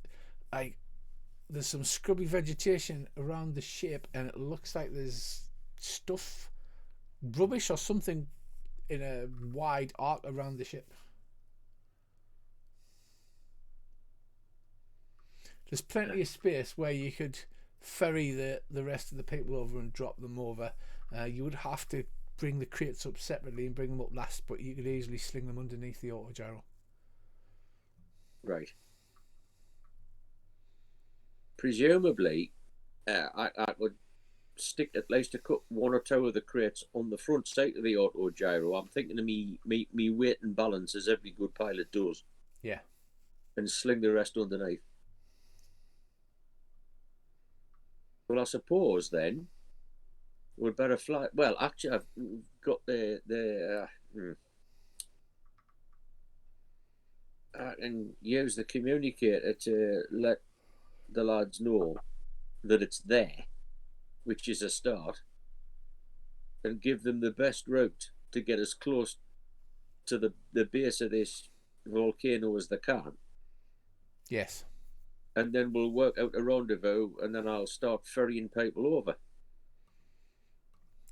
some scrubby vegetation around the ship, and it looks like there's stuff, rubbish or something, in a wide arc around the ship. There's plenty of space where you could ferry the rest of the people over and drop them over. You would have to bring the crates up separately and bring them up last, but you could easily sling them underneath the autogyro. Right. Presumably, I would stick at least a cut 1 or 2 of the crates on the front side of the autogyro. I'm thinking of me weight and balance, as every good pilot does. Yeah. And sling the rest underneath. Well, I suppose then we'd better fly. Well, actually, I've got I can use the communicator to let the lads know that it's there, which is a start, and give them the best route to get as close to the base of this volcano as they can. Yes. And then we'll work out a rendezvous, and then I'll start ferrying people over.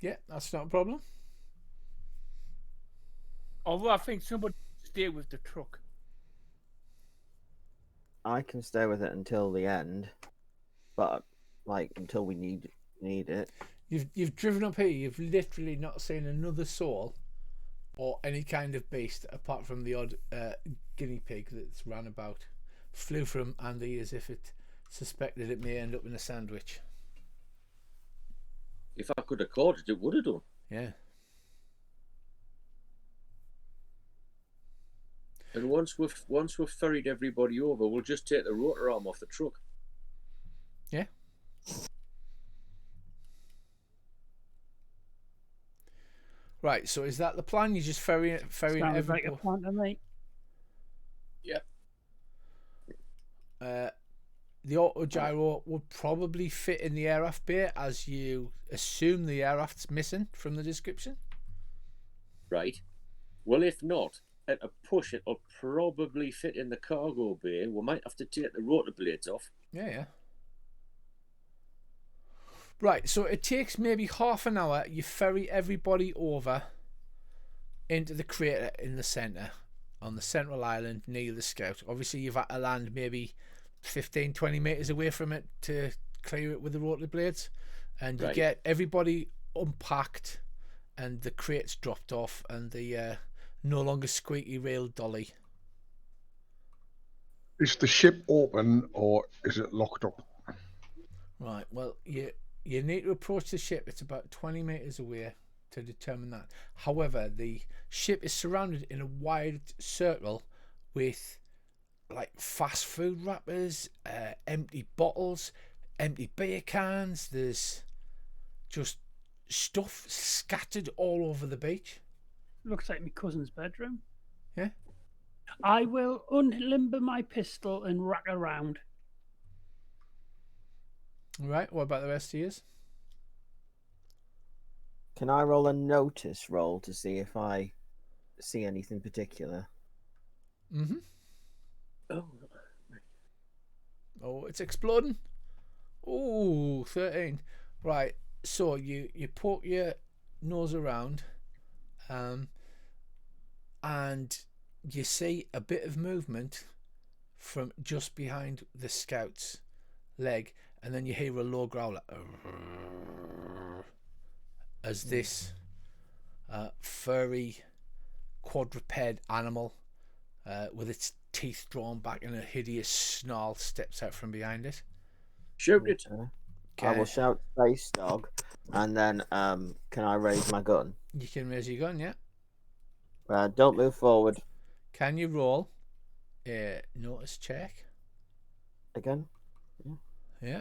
Yeah, that's not a problem. Although I think somebody should stay with the truck. I can stay with it until the end, but until we need Need it. You've driven up here. You've literally not seen another soul or any kind of beast apart from the odd guinea pig that's ran about. Flew from Andy as if it suspected it may end up in a sandwich. If I could have caught it, it would have done. Yeah. And once we've ferried everybody over, we'll just take the rotor arm off the truck. Yeah. Right, so is that the plan? You just ferrying Sounds everybody? like a plan to me. Yep. The auto gyro would probably fit in the airaft bay, as you assume the airaft's missing from the description. Right. Well, if not, at a push, it'll probably fit in the cargo bay. We might have to take the rotor blades off. Yeah. Right, so it takes maybe half an hour. You ferry everybody over into the crater in the centre, on the central island near the scout. Obviously, you've had to land maybe 15-20 metres away from it to clear it with the rotor blades. And you get everybody unpacked and the crates dropped off and the no longer squeaky rail dolly. Is the ship open or is it locked up? Right, well, you need to approach the ship. It's about 20 metres away to determine that. However, the ship is surrounded in a wide circle with like fast food wrappers, empty bottles, empty beer cans. There's just stuff scattered all over the beach. Looks like my cousin's bedroom. Yeah. I will unlimber my pistol and rack around. Right, what about the rest of yours? Can I roll a notice roll to see if I see anything particular? Mm-hmm. Oh, it's exploding. Oh, 13. Right, so you poke your nose around, and you see a bit of movement from just behind the scout's leg, and then you hear a low growl as this furry quadruped animal with its teeth drawn back and a hideous snarl steps out from behind it. Shoot it. I will shout space dog, and then can I raise my gun? You can raise your gun, yeah. Don't move forward. Can you roll a notice check? Again? Yeah.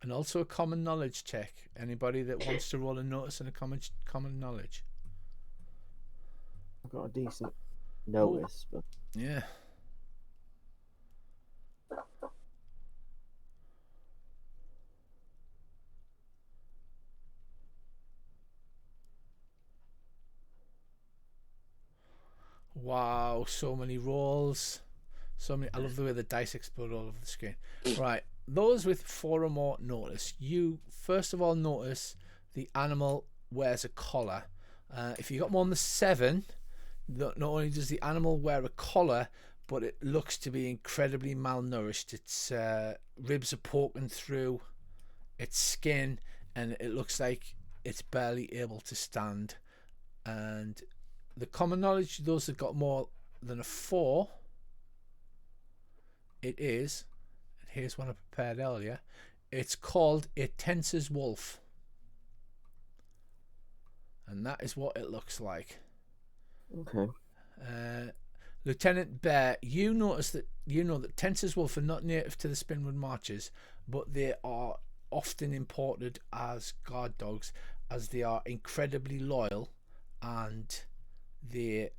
And also a common knowledge check. Anybody that wants to roll a notice and a common knowledge. I've got a decent notice, but yeah. Wow, so many rolls. I love the way the dice explode all over the screen. Right, those with 4 or more notice. You first of all notice the animal wears a collar. If you got more than 7, not only does the animal wear a collar, but it looks to be incredibly malnourished. Its ribs are poking through its skin, and it looks like it's barely able to stand. And the common knowledge, those that got more than a 4, it is, and here's one I prepared earlier, it's called a Tenser's Wolf. And that is what it looks like. Okay. Lieutenant Bear, you know that Tenser's Wolf are not native to the Spinwood Marches, but they are often imported as guard dogs, as they are incredibly loyal and they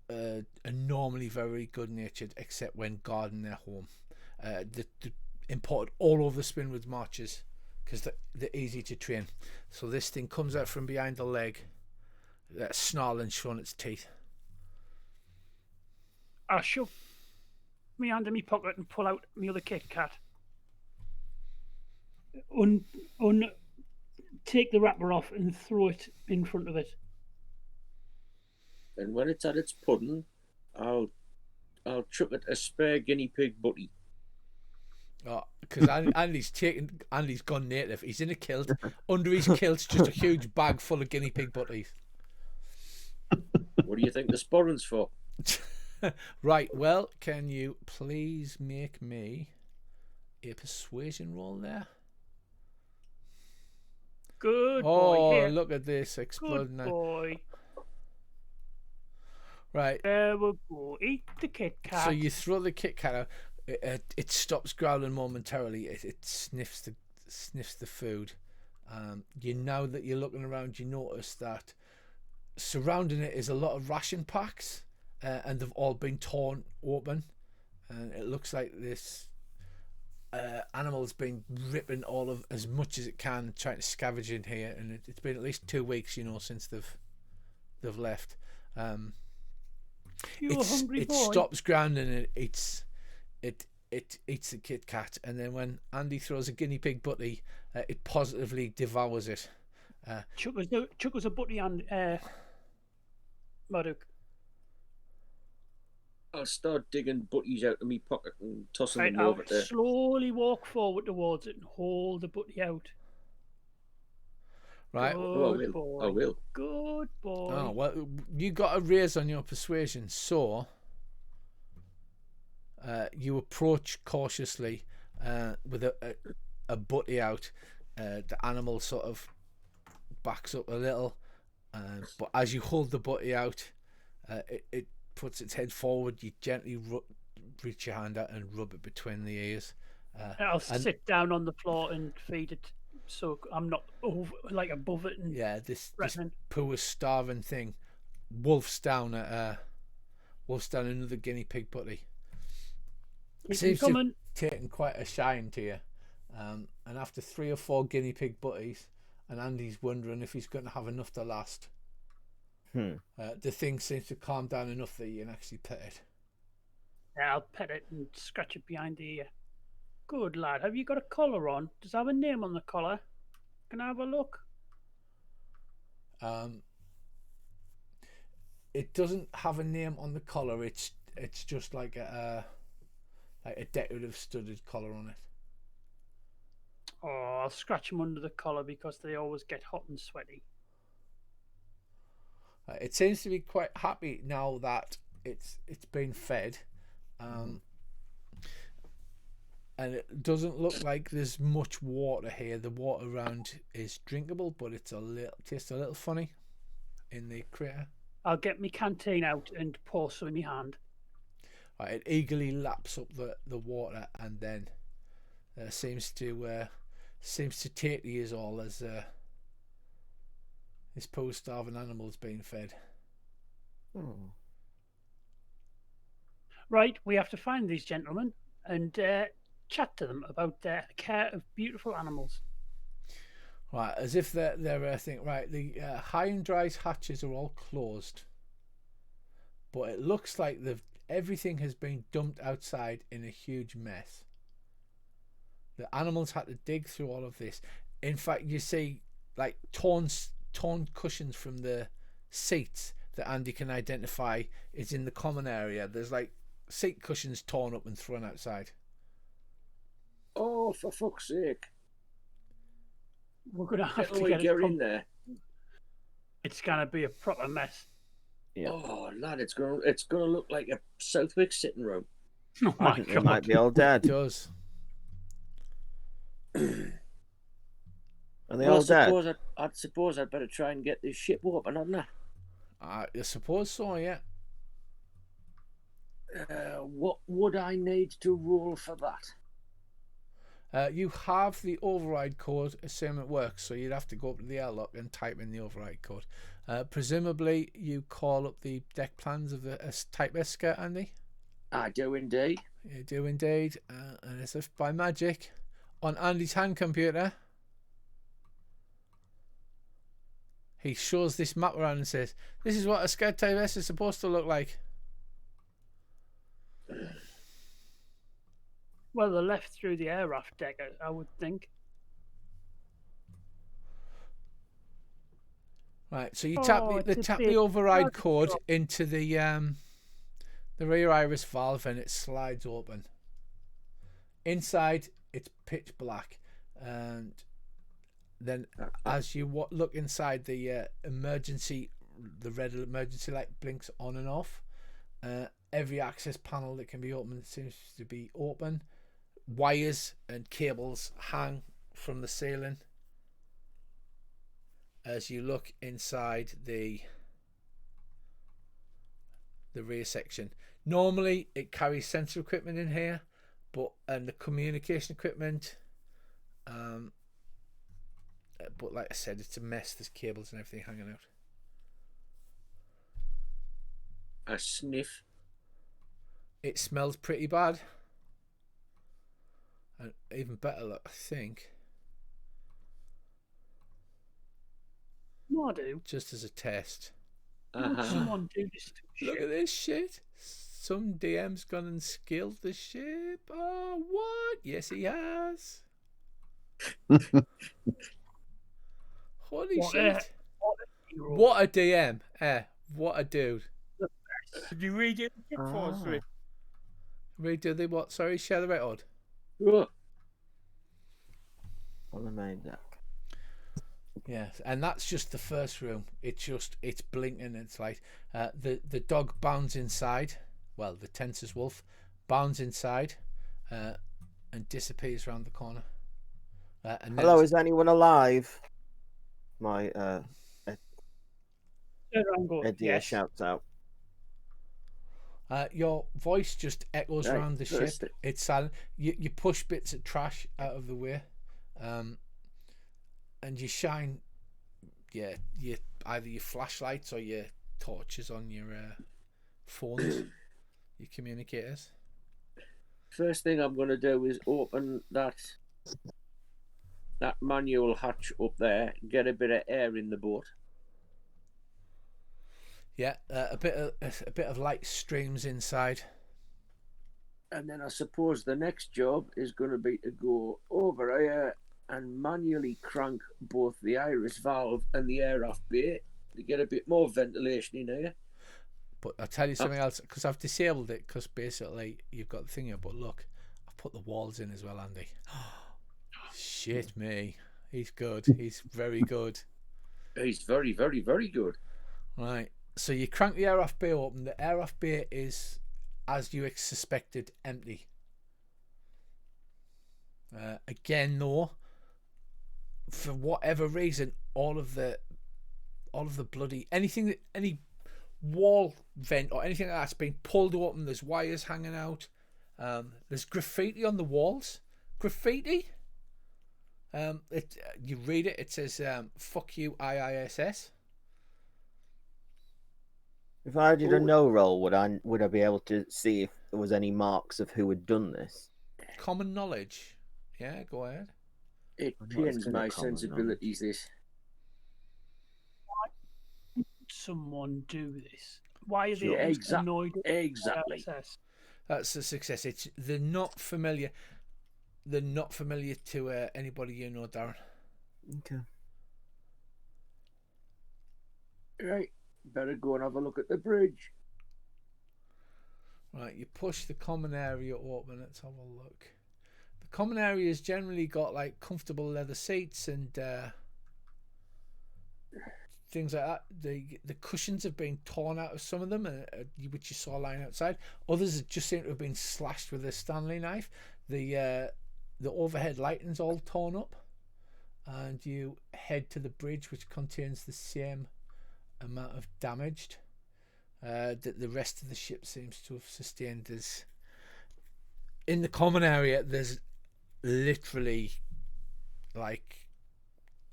are normally very good natured, except when guarding their home. They're imported all over the Spinwood Marches because they're easy to train. So this thing comes out from behind the leg, snarling, showing its teeth. I shove my hand in my pocket and pull out my other Kit Kat. Take the wrapper off and throw it in front of it. And when it's at its pudding, I'll chuck it a spare guinea pig butty. because Andy's gone native. He's in a kilt. Under his kilt's just a huge bag full of guinea pig butties. What do you think the sporran's for? Right, well, can you please make me a persuasion roll there? Good boy. Oh, Here. look at this exploding. Good boy. Right. There we go. Eat the Kit Kat. So you throw the Kit Kat out. It stops growling momentarily. It sniffs the food. Now that you're looking around, you notice that surrounding it is a lot of ration packs, and they've all been torn open, and it looks like this animal's been ripping all of as much as it can, trying to scavenge in here, and it's been at least 2 weeks, since they've left. You hungry it boy? stops grounding and it eats the Kit Kat, and then when Andy throws a guinea pig butty, it positively devours it. Chuck us a butty and Murdoch. I'll start digging butties out of my pocket and tossing Right, them I'll over there. slowly walk forward towards it and hold the butty out. Right. Good boy. I will. Good boy. Oh well, you got a raise on your persuasion, so you approach cautiously with a butty out. The animal sort of backs up a little, but as you hold the butty out, it puts its head forward. You gently reach your hand out and rub it between the ears. I'll sit down on the floor and feed it, so I'm not above it. And yeah, this threatening. poor starving thing wolfs down another guinea pig butty. Seems to have taken quite a shine to you, and after 3 or 4 guinea pig butties, and Andy's wondering if he's going to have enough to last. The thing seems to calm down enough that you can actually pet it. Yeah, I'll pet it and scratch it behind the ear. Good lad. Have you got a collar on? Does it have a name on the collar? Can I have a look? It doesn't have a name on the collar. It's just like a decorative studded collar on it. Oh, I'll scratch them under the collar because they always get hot and sweaty. It seems to be quite happy now that it's been fed, and it doesn't look like there's much water here. The water around is drinkable, but tastes a little funny in the crater. I'll get my canteen out and pour some in my hand. It eagerly laps up the water, and then seems to take the ears all as this poor starving animal's being fed. Right, we have to find these gentlemen and chat to them about their care of beautiful animals. Right, as if they're think right. The high and dry's hatches are all closed, but it looks like everything has been dumped outside in a huge mess. The animals had to dig through all of this. In fact, you see like torn cushions from the seats that Andy can identify is in the common area. There's like seat cushions torn up and thrown outside. Oh, for fuck's sake! We're going to have to get in there. It's going to be a proper mess. Yeah. Oh, lad, it's gonna look like a Southwick sitting room. Oh my It God. might be all dead. It does. Are they all dead? I suppose I'd better try and get this ship open, hadn't I? I suppose so, yeah. What would I need to roll for that? You have the override code, assume it works, so you'd have to go up to the airlock and type in the override code. Presumably, you call up the deck plans of the Type Esker, Andy? I do indeed. You do indeed, and as if by magic, on Andy's hand computer, he shows this map around and says, "This is what a Type S is supposed to look like." Well, they're left through the air raft deck, I would think. Right, so you tap the override code into the rear iris valve, and it slides open. Inside it's pitch black, and then as you look inside, the red emergency light blinks on and off. Every access panel that can be opened seems to be open. Wires and cables hang from the ceiling as you look inside the rear section. Normally it carries sensor equipment in here, and the communication equipment, but like I said, it's a mess. There's cables and everything hanging out. A sniff. It smells pretty bad. And even better, look, I think. No, I do. Just as a test. Would someone do this to Look at this shit. Some DM's gone and skilled the ship. Oh, what? Yes, he has. Holy shit. What a DM. What a dude. Could you read it for us, Rick? Redo the what? Sorry, share the record. On the main deck. Yes, and that's just the first room. It's blinking. It's like the dog bounds inside. Well, the tensor's wolf bounds inside and disappears around the corner. And hello, is anyone alive? My Eddie shouts out. Your voice just echoes around the ship. It's silent. You push bits of trash out of the way, and you shine, either your flashlights or your torches on your phones, your communicators. First thing I'm going to do is open that manual hatch up there, get a bit of air in the boat. Yeah, a bit of light streams inside. And then I suppose the next job is going to be to go over here and manually crank both the iris valve and the air off bay to get a bit more ventilation in here. But I'll tell you something else, because I've disabled it, because basically you've got the thing here, but look, I've put the walls in as well, Andy. Shit me. He's good. He's very good. He's very, very, very good. Right. So you crank the air off bay open. The air off bay is, as you suspected, empty. Again, though, for whatever reason, all of the bloody any wall vent or anything like that's been pulled open. There's wires hanging out. There's graffiti on the walls. Graffiti. You read it. It says "fuck you, IISS." If I did a no roll, would I be able to see if there was any marks of who had done this? Common knowledge. Yeah, go ahead. It pains my sensibilities. This. Why would someone do this? Why are they annoyed? Exactly. That's a success. They're not familiar. They're not familiar to anybody you know, Darren. Okay. Right. Better go and have a look at the bridge. Right, you push the common area open. Let's have a look. The common area has generally got like comfortable leather seats and things like that. The cushions have been torn out of some of them, which you saw lying outside. Others just seem to have been slashed with a Stanley knife. The overhead lighting's all torn up, and you head to the bridge, which contains the same amount of damage that the rest of the ship seems to have sustained. As in the common area, there's literally like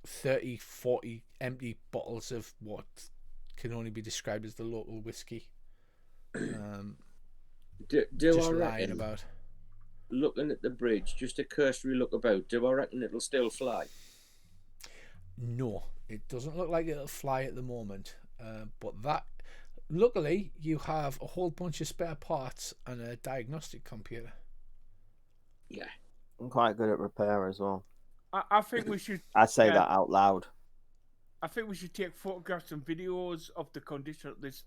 30-40 empty bottles of what can only be described as the local whiskey. Just lying about. Looking at the bridge, just a cursory look about, do I reckon it'll still fly? No, it doesn't look like it'll fly at the moment, but that luckily you have a whole bunch of spare parts and a diagnostic computer. Yeah, I'm quite good at repair as well. I think we should. I say that out loud. I think we should take photographs and videos of the condition of this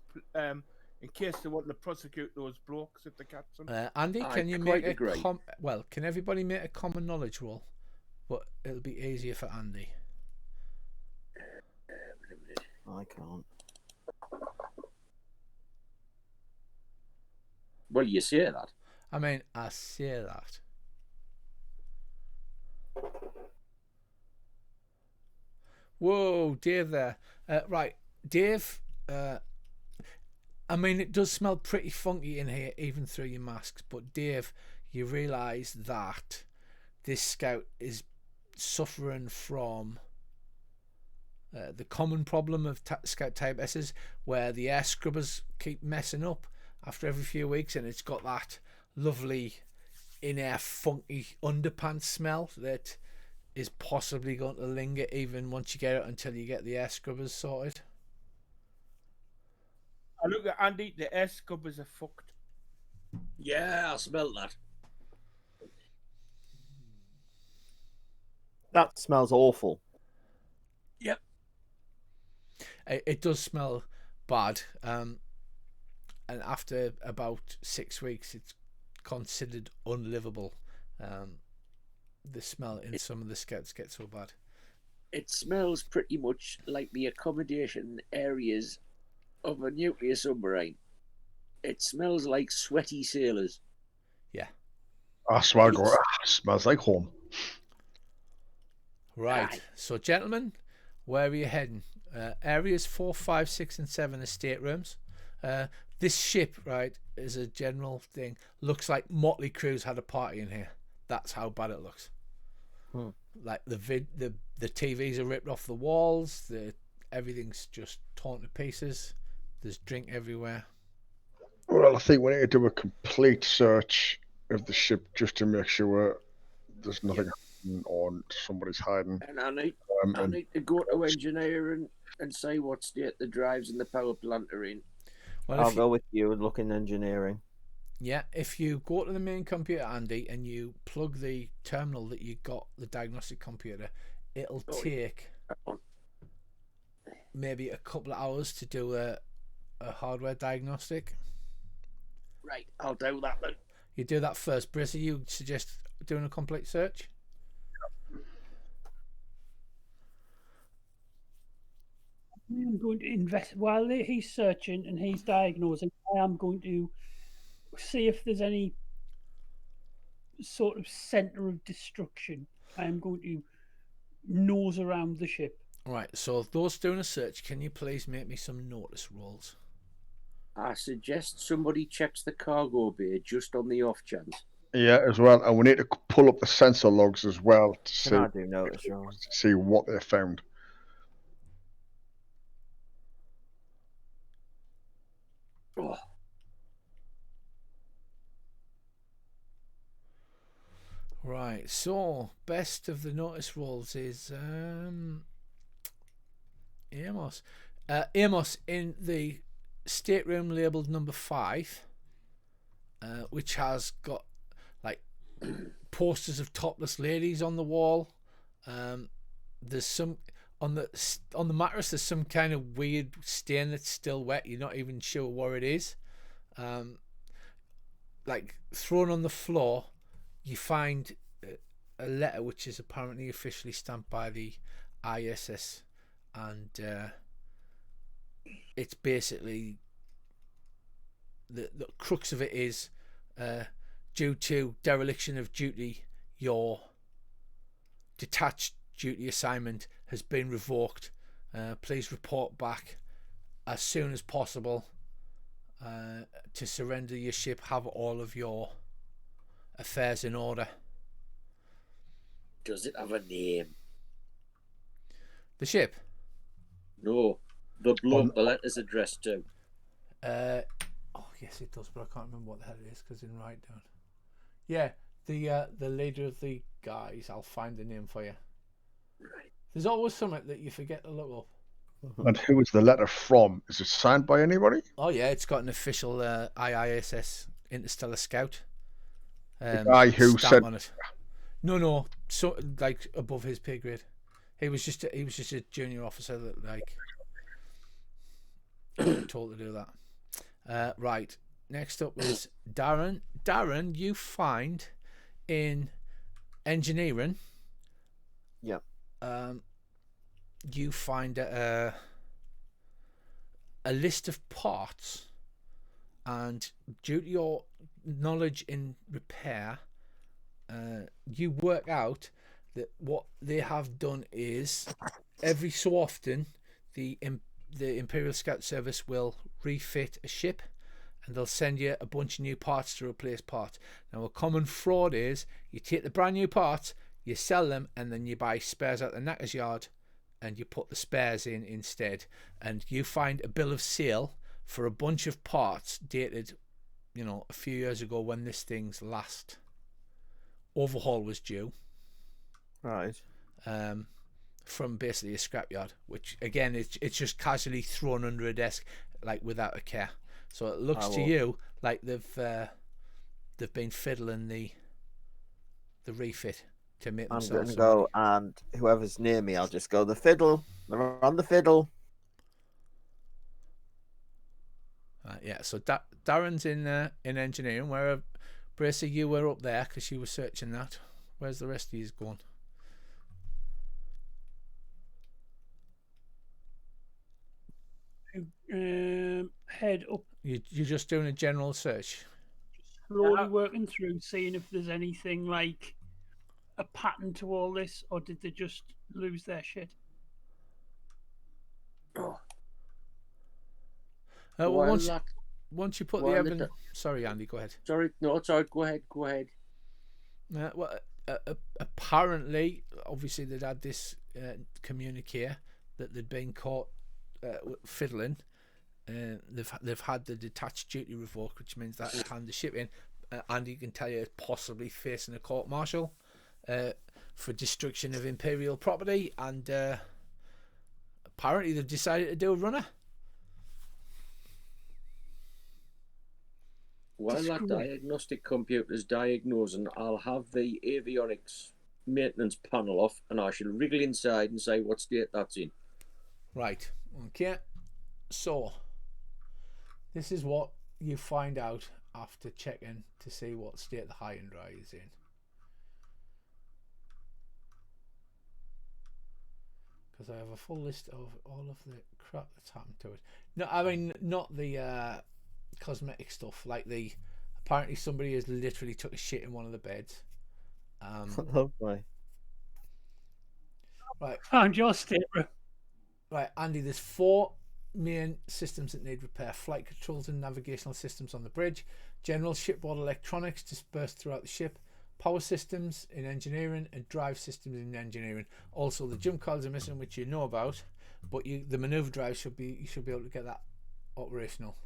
in case they want to prosecute those blokes if they catch them. Andy, I can you quite make agree. can everybody make a common knowledge roll? But it'll be easier for Andy. I can't. Well, you say that. I mean, I say that. Whoa, Dave there. Right, Dave. I mean, it does smell pretty funky in here, even through your masks. But Dave, you realise that this scout is suffering from the common problem of Scout Type S's, where the air scrubbers keep messing up after every few weeks, and it's got that lovely in-air funky underpants smell that is possibly going to linger even once you get it until you get the air scrubbers sorted. I look at Andy, the air scrubbers are fucked. Yeah, I smell that. That smells awful. Yep. It does smell bad, and after about 6 weeks it's considered unlivable. The smell in some of the scouts gets so bad. It smells pretty much like the accommodation areas of a nuclear submarine. It smells like sweaty sailors. Yeah. I swear, smells like home. Right. Aye. So, gentlemen, where are you heading? Areas 4, 5, 6, and 7 are staterooms. This ship, right, is a general thing. Looks like Motley Crue's had a party in here. That's how bad it looks. Like the TVs are ripped off the walls. Everything's just torn to pieces. There's drink everywhere. Well, I think we need to do a complete search of the ship just to make sure there's nothing happening or somebody's hiding. And I need to go to engineer and say what state the drives and the power plant are in. Well, I'll go with you and look in engineering. Yeah, if you go to the main computer, Andy, and you plug the terminal that you got, the diagnostic computer, it'll take maybe a couple of hours to do a hardware diagnostic. Right, I'll do that then. You do that first. Brissy, you suggest doing a complete search? I'm going to invest while he's searching and he's diagnosing. I am going to see if there's any sort of center of destruction. I am going to nose around the ship. Right, so those doing a search, can you please make me some notice rolls? I suggest somebody checks the cargo bay just on the off chance. Yeah, as well, and we need to pull up the sensor logs as well to Can I do notice rolls? see what they found. Oh. Right, so best of the notice rolls is Amos. Amos in the stateroom labelled number 5, which has got like posters of topless ladies on the wall. There's some on the mattress. There's some kind of weird stain that's still wet. You're not even sure what it is. Like thrown on the floor, you find a letter which is apparently officially stamped by the ISS, and it's basically the crux of it is due to dereliction of duty, your detached duty assignment has been revoked. Please report back as soon as possible to surrender your ship, have all of your affairs in order. Does it have a name? The ship? No, the bloke the letter's addressed to. Oh yes, it does, but I can't remember what the hell it is because I didn't write it down. Yeah, the leader of the guys. I'll find the name for you. Right. There's always something that you forget to look up. And who is the letter from? Is it signed by anybody? Oh yeah, it's got an official IISS Interstellar Scout. The guy who stamp said on it. No, so like above his pay grade. He was just a junior officer that like told to do that. Right. Next up is Darren. Darren, you find in engineering. Yep. You find a list of parts, and due to your knowledge in repair, you work out that what they have done is every so often the Imperial Scout Service will refit a ship, and they'll send you a bunch of new parts to replace parts. Now, a common fraud is you take the brand new parts, you sell them, and then you buy spares at the knacker's yard, and you put the spares in instead. And you find a bill of sale for a bunch of parts dated, a few years ago when this thing's last overhaul was due. Right. From basically a scrapyard, which again, it's just casually thrown under a desk, like without a care. So it looks to you like they've been fiddling the refit to make themselves. I'm going to go, and whoever's near me, I'll just go, the fiddle. They're on the fiddle. Yeah, so Darren's in engineering, where Bracer, you were up there because you were searching that. Where's the rest of you going? Head up. You're just doing a general search. Slowly working through, seeing if there's anything like a pattern to all this, or did they just lose their shit? Once you put the evidence... Sorry, Andy, go ahead. Sorry, no, sorry, go ahead. Apparently, obviously, they'd had this communique that they'd been caught fiddling. They've had the detached duty revoked, which means that they hand the ship in. Andy can tell you possibly facing a court martial for destruction of Imperial property, and apparently they've decided to do a runner. While that diagnostic computer's diagnosing, I'll have the avionics maintenance panel off, and I shall wriggle inside and say what state that's in. Right. Okay. So, this is what you find out after checking to see what state the high and dry is in. Because I have a full list of all of the crap that's happened to it. No, I mean, not the cosmetic stuff. Like apparently somebody has literally took a shit in one of the beds. Oh boy. Right. Found your statement. Right, Andy, there's 4 main systems that need repair: flight controls and navigational systems on the bridge, general shipboard electronics dispersed throughout the ship, power systems in engineering, and drive systems in engineering. Also, the jump cards are missing, which you know about, but the maneuver drive you should be able to get that operational.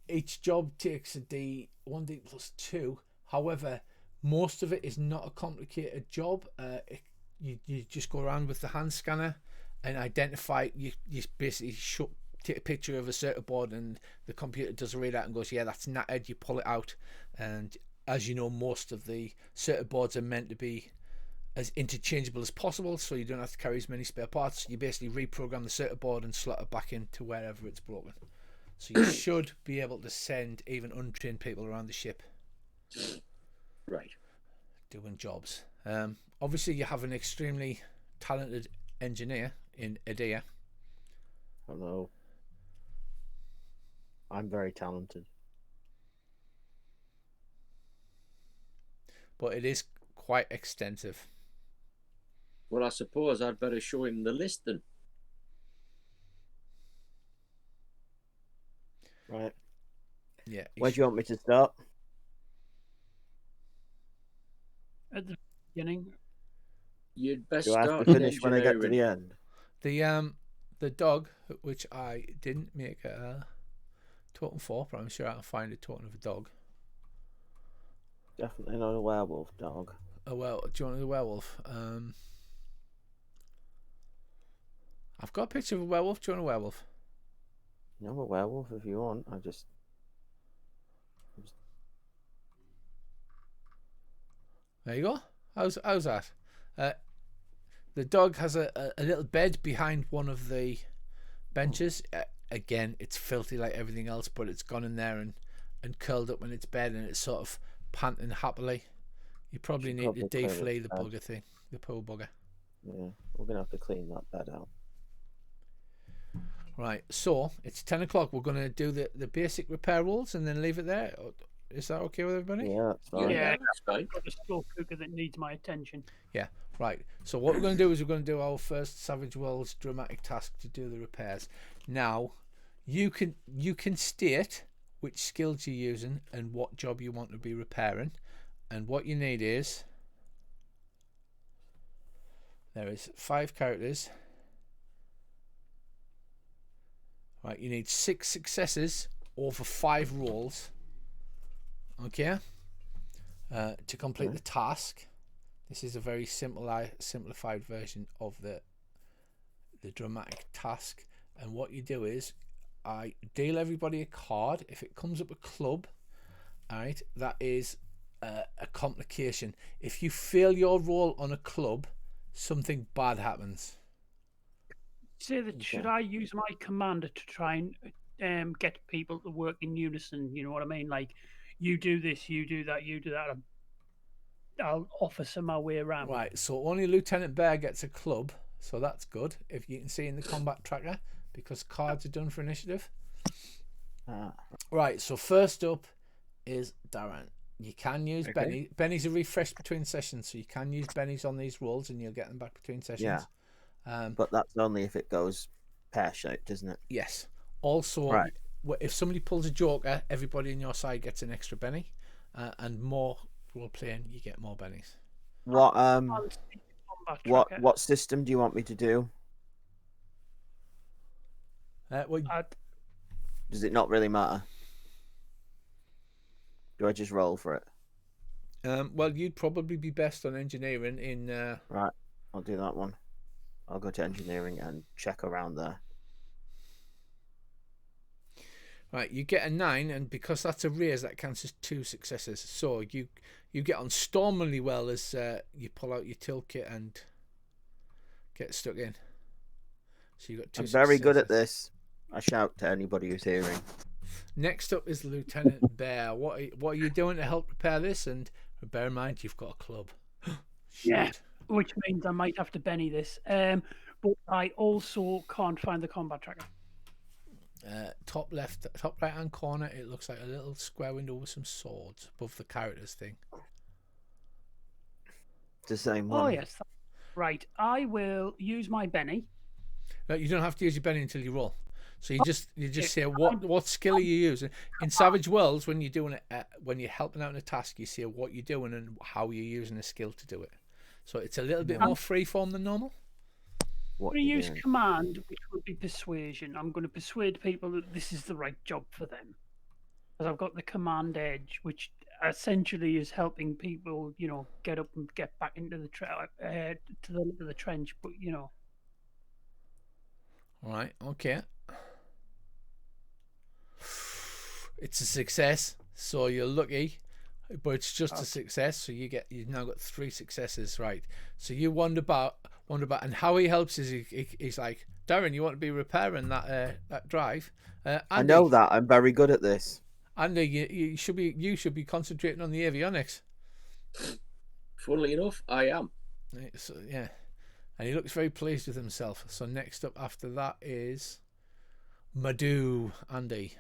Each job takes a D, 1D plus 2. However, most of it is not a complicated job. You just go around with the hand scanner and identify. You basically take a picture of a circuit board, and the computer does a readout and goes, yeah, that's knackered. You pull it out, and as you know, most of the circuit boards are meant to be as interchangeable as possible, so you don't have to carry as many spare parts. You basically reprogram the circuit board and slot it back into wherever it's broken. So you should be able to send even untrained people around the ship. Right. Doing jobs. Obviously, you have an extremely talented engineer in Adia. Hello. I'm very talented. But it is quite extensive. Well, I suppose I'd better show him the list then. Right. Yeah. Where do you want me to start? At the beginning. You'd best Do I have start to finish when I get to the end? The dog, which I didn't make a totem for, but I'm sure I can find a totem of a dog. Definitely not a werewolf dog. Do you want a werewolf? I've got a picture of a werewolf. Do you want a werewolf? I'm a werewolf if you want. There you go. How's that? The dog has a little bed behind one of the Benches, again, it's filthy like everything else, but it's gone in there and curled up in its bed, and it's sort of panting happily. You probably need to deflay the bugger thing, the poor bugger. Yeah, we're gonna have to clean that bed out. Right, so it's 10 o'clock. We're going to do the basic repair rules and then leave it there. Is that okay with everybody? Yeah, that's fine. Yeah, that's fine. I've got a slow cooker that needs my attention. Yeah, right. So what we're going to do is we're going to do our first Savage Worlds dramatic task to do the repairs. Now, you can state which skills you're using and what job you want to be repairing. And what you need is, there is 5 characters. Right, you need 6 successes over 5 rolls. Okay, to complete the task. This is a very simplified version of the dramatic task. And what you do is, I deal everybody a card. If it comes up a club, all right, that is a complication. If you fail your roll on a club, something bad happens. Say that should I use my commander to try and get people to work in unison? You know what I mean? Like, you do this, you do that, you do that. I'll officer my way around. Right. So only Lieutenant Bear gets a club, so that's good. If you can see in the combat tracker, because cards are done for initiative. Right. So first up is Darren. You can use Benny. Benny's a refresh between sessions, so you can use Benny's on these rolls, and you'll get them back between sessions. Yeah. But that's only if it goes pear-shaped, isn't it? Yes. Also, if somebody pulls a joker, everybody on your side gets an extra Benny, and more role playing, you get more Bennies. What system do you want me to do? Does it not really matter? Do I just roll for it? Well, you'd probably be best on engineering in. Right, I'll do that one. I'll go to engineering and check around there. Right, you get a 9, and because that's a raise, that counts as 2 successes. So you get on stormily well as you pull out your toolkit and get stuck in. So you got 2 I'm successes. very good at this. I shout to anybody who's hearing. Next up is Lieutenant Bear. What are you doing to help repair this? And bear in mind, you've got a club. Yeah, which means I might have to Benny this. But I also can't find the combat tracker. Top right hand corner, it looks like a little square window with some swords above the characters thing. It's the same one. Oh yes, right. I will use my Benny. No, you don't have to use your Benny until you roll. So you just say what skill are you using in Savage Worlds when you're doing it when you're helping out in a task. You say what you're doing and how you're using a skill to do it. So it's a little bit more freeform than normal. I'm going to use command, which would be persuasion. I'm going to persuade people that this is the right job for them, because I've got the command edge, which essentially is helping people, get up and get back into the to the trench. But All right. Okay. It's a success, so you're lucky, but it's just a success. So you've now got 3 successes, right? So you wonder about, and how he helps is he's like, Darren, you want to be repairing that drive? Andy, I know that. I'm very good at this. Andy, you should be concentrating on the avionics. Funnily enough, I am. So, yeah, and he looks very pleased with himself. So next up after that is Madhu. Andy.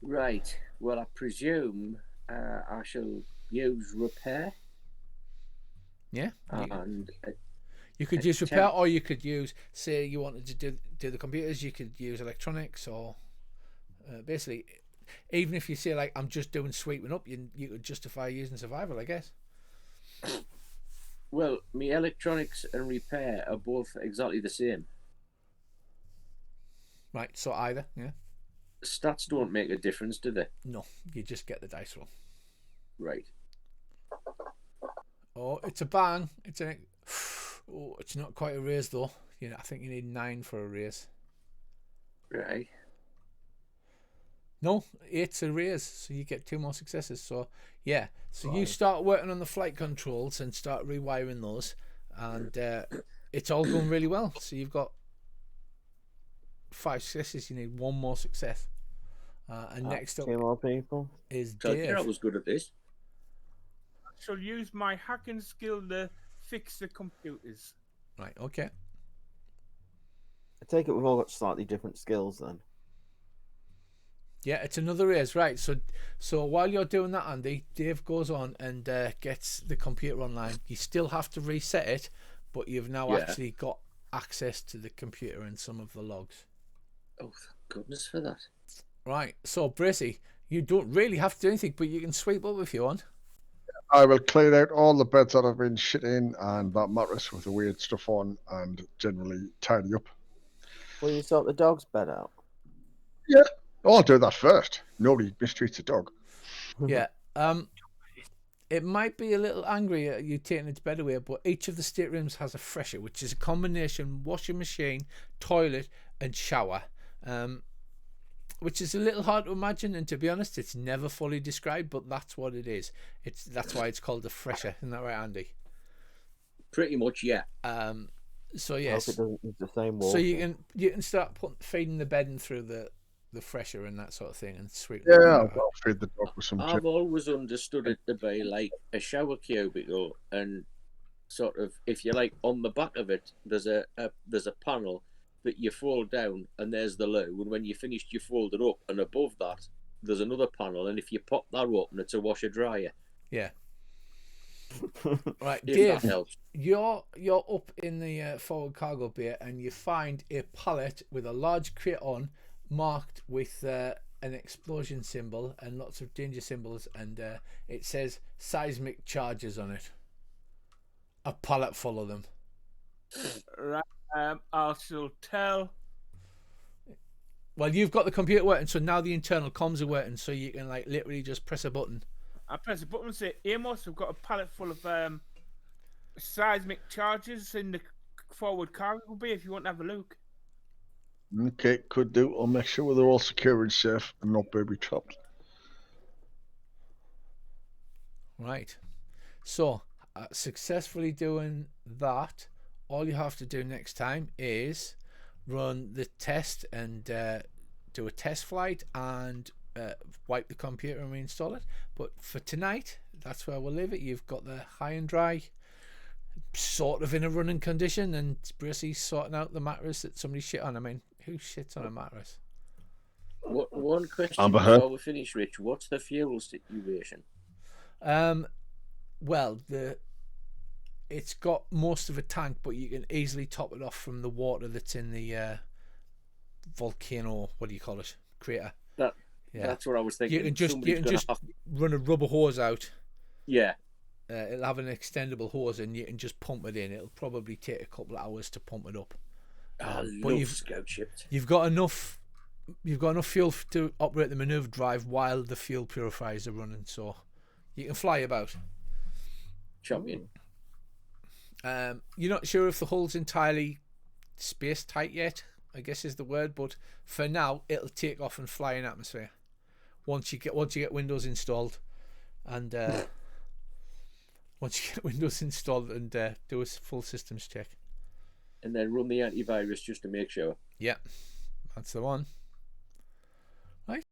Right. Well, I presume I shall use repair. Yeah. And you could use repair, or you could use, say, you wanted to do the computers. You could use electronics, or basically, even if you say like I'm just doing sweeping up, you could justify using survival, I guess. Well, me electronics and repair are both exactly the same. Right. So either, yeah. Stats don't make a difference, do they? No, you just get the dice roll. Right. Oh, it's a bang. It's not quite a raise though. I think you need 9 for a raise. Right. No, 8's a raise, so you get 2 more successes. So yeah, so you start working on the flight controls and start rewiring those, and it's all going really well. So you've got 5 successes. You need 1 more success. And next up 2 more people. is So Dave. I was good at this. I shall use my hacking skill to fix the computers. Right, okay. I take it we've all got slightly different skills then. Yeah, it's another raise, right? So while you're doing that, Andy, Dave goes on and gets the computer online. You still have to reset it, but you've now actually got access to the computer and some of the logs. Oh, thank goodness for that. Right, so Bracy, you don't really have to do anything, but you can sweep up if you want. I will clean out all the beds that have been shit in and that mattress with the weird stuff on and generally tidy up. Will you sort the dog's bed out? Yeah, I'll do that first. Nobody mistreats a dog. Yeah. It might be a little angry at you taking its bed away, but each of the staterooms has a fresher, which is a combination washing machine, toilet, and shower. Which is a little hard to imagine, and to be honest, it's never fully described, but that's what it is. That's why it's called a fresher, isn't that right, Andy? Pretty much, yeah. So I yes. hope it doesn't use the same water. So you can start feeding the bedding through the fresher and that sort of thing, and sweep. Yeah, I'll feed the dog with some. I've always understood it to be like a shower cubicle, and sort of, if you like, on the back of it, there's a panel that you fold down, and there's the loo. And when you're finished, you fold it up, and above that, there's another panel. And if you pop that open, it's a washer dryer. Yeah. Right, If Dave, that helps. you're up in the forward cargo bay, and you find a pallet with a large crate on, marked with an explosion symbol and lots of danger symbols, and it says seismic charges on it. A pallet full of them. Right. I shall tell. Well, you've got the computer working, so now the internal comms are working, so you can like literally just press a button. I press a button and say, Amos, I've got a pallet full of seismic charges in the forward cargo bay if you want to have a look. Okay, could do. I'll make sure they're all secure and safe and not baby trapped. Right. So, successfully doing that, all you have to do next time is run the test and do a test flight and wipe the computer and reinstall it. But for tonight, that's where we'll leave it. You've got the high and dry sort of in a running condition, and Bracy's sorting out the mattress that somebody shit on. I mean, who shits on a mattress? One question before we finish, Rich. What's the fuel situation? Well, it's got most of a tank, but you can easily top it off from the water that's in the volcano. What do you call it? Crater. That's what I was thinking. You can just run a rubber hose out. Yeah. It'll have an extendable hose, and you can just pump it in. It'll probably take a couple of hours to pump it up. But you've got enough fuel to operate the maneuver drive while the fuel purifiers are running, so you can fly about. Champion. You're not sure if the hull's entirely space tight yet, I guess is the word, but for now it'll take off and fly in atmosphere once you get Windows installed, and do a full systems check, and then run the antivirus just to make sure. Yeah, that's the one.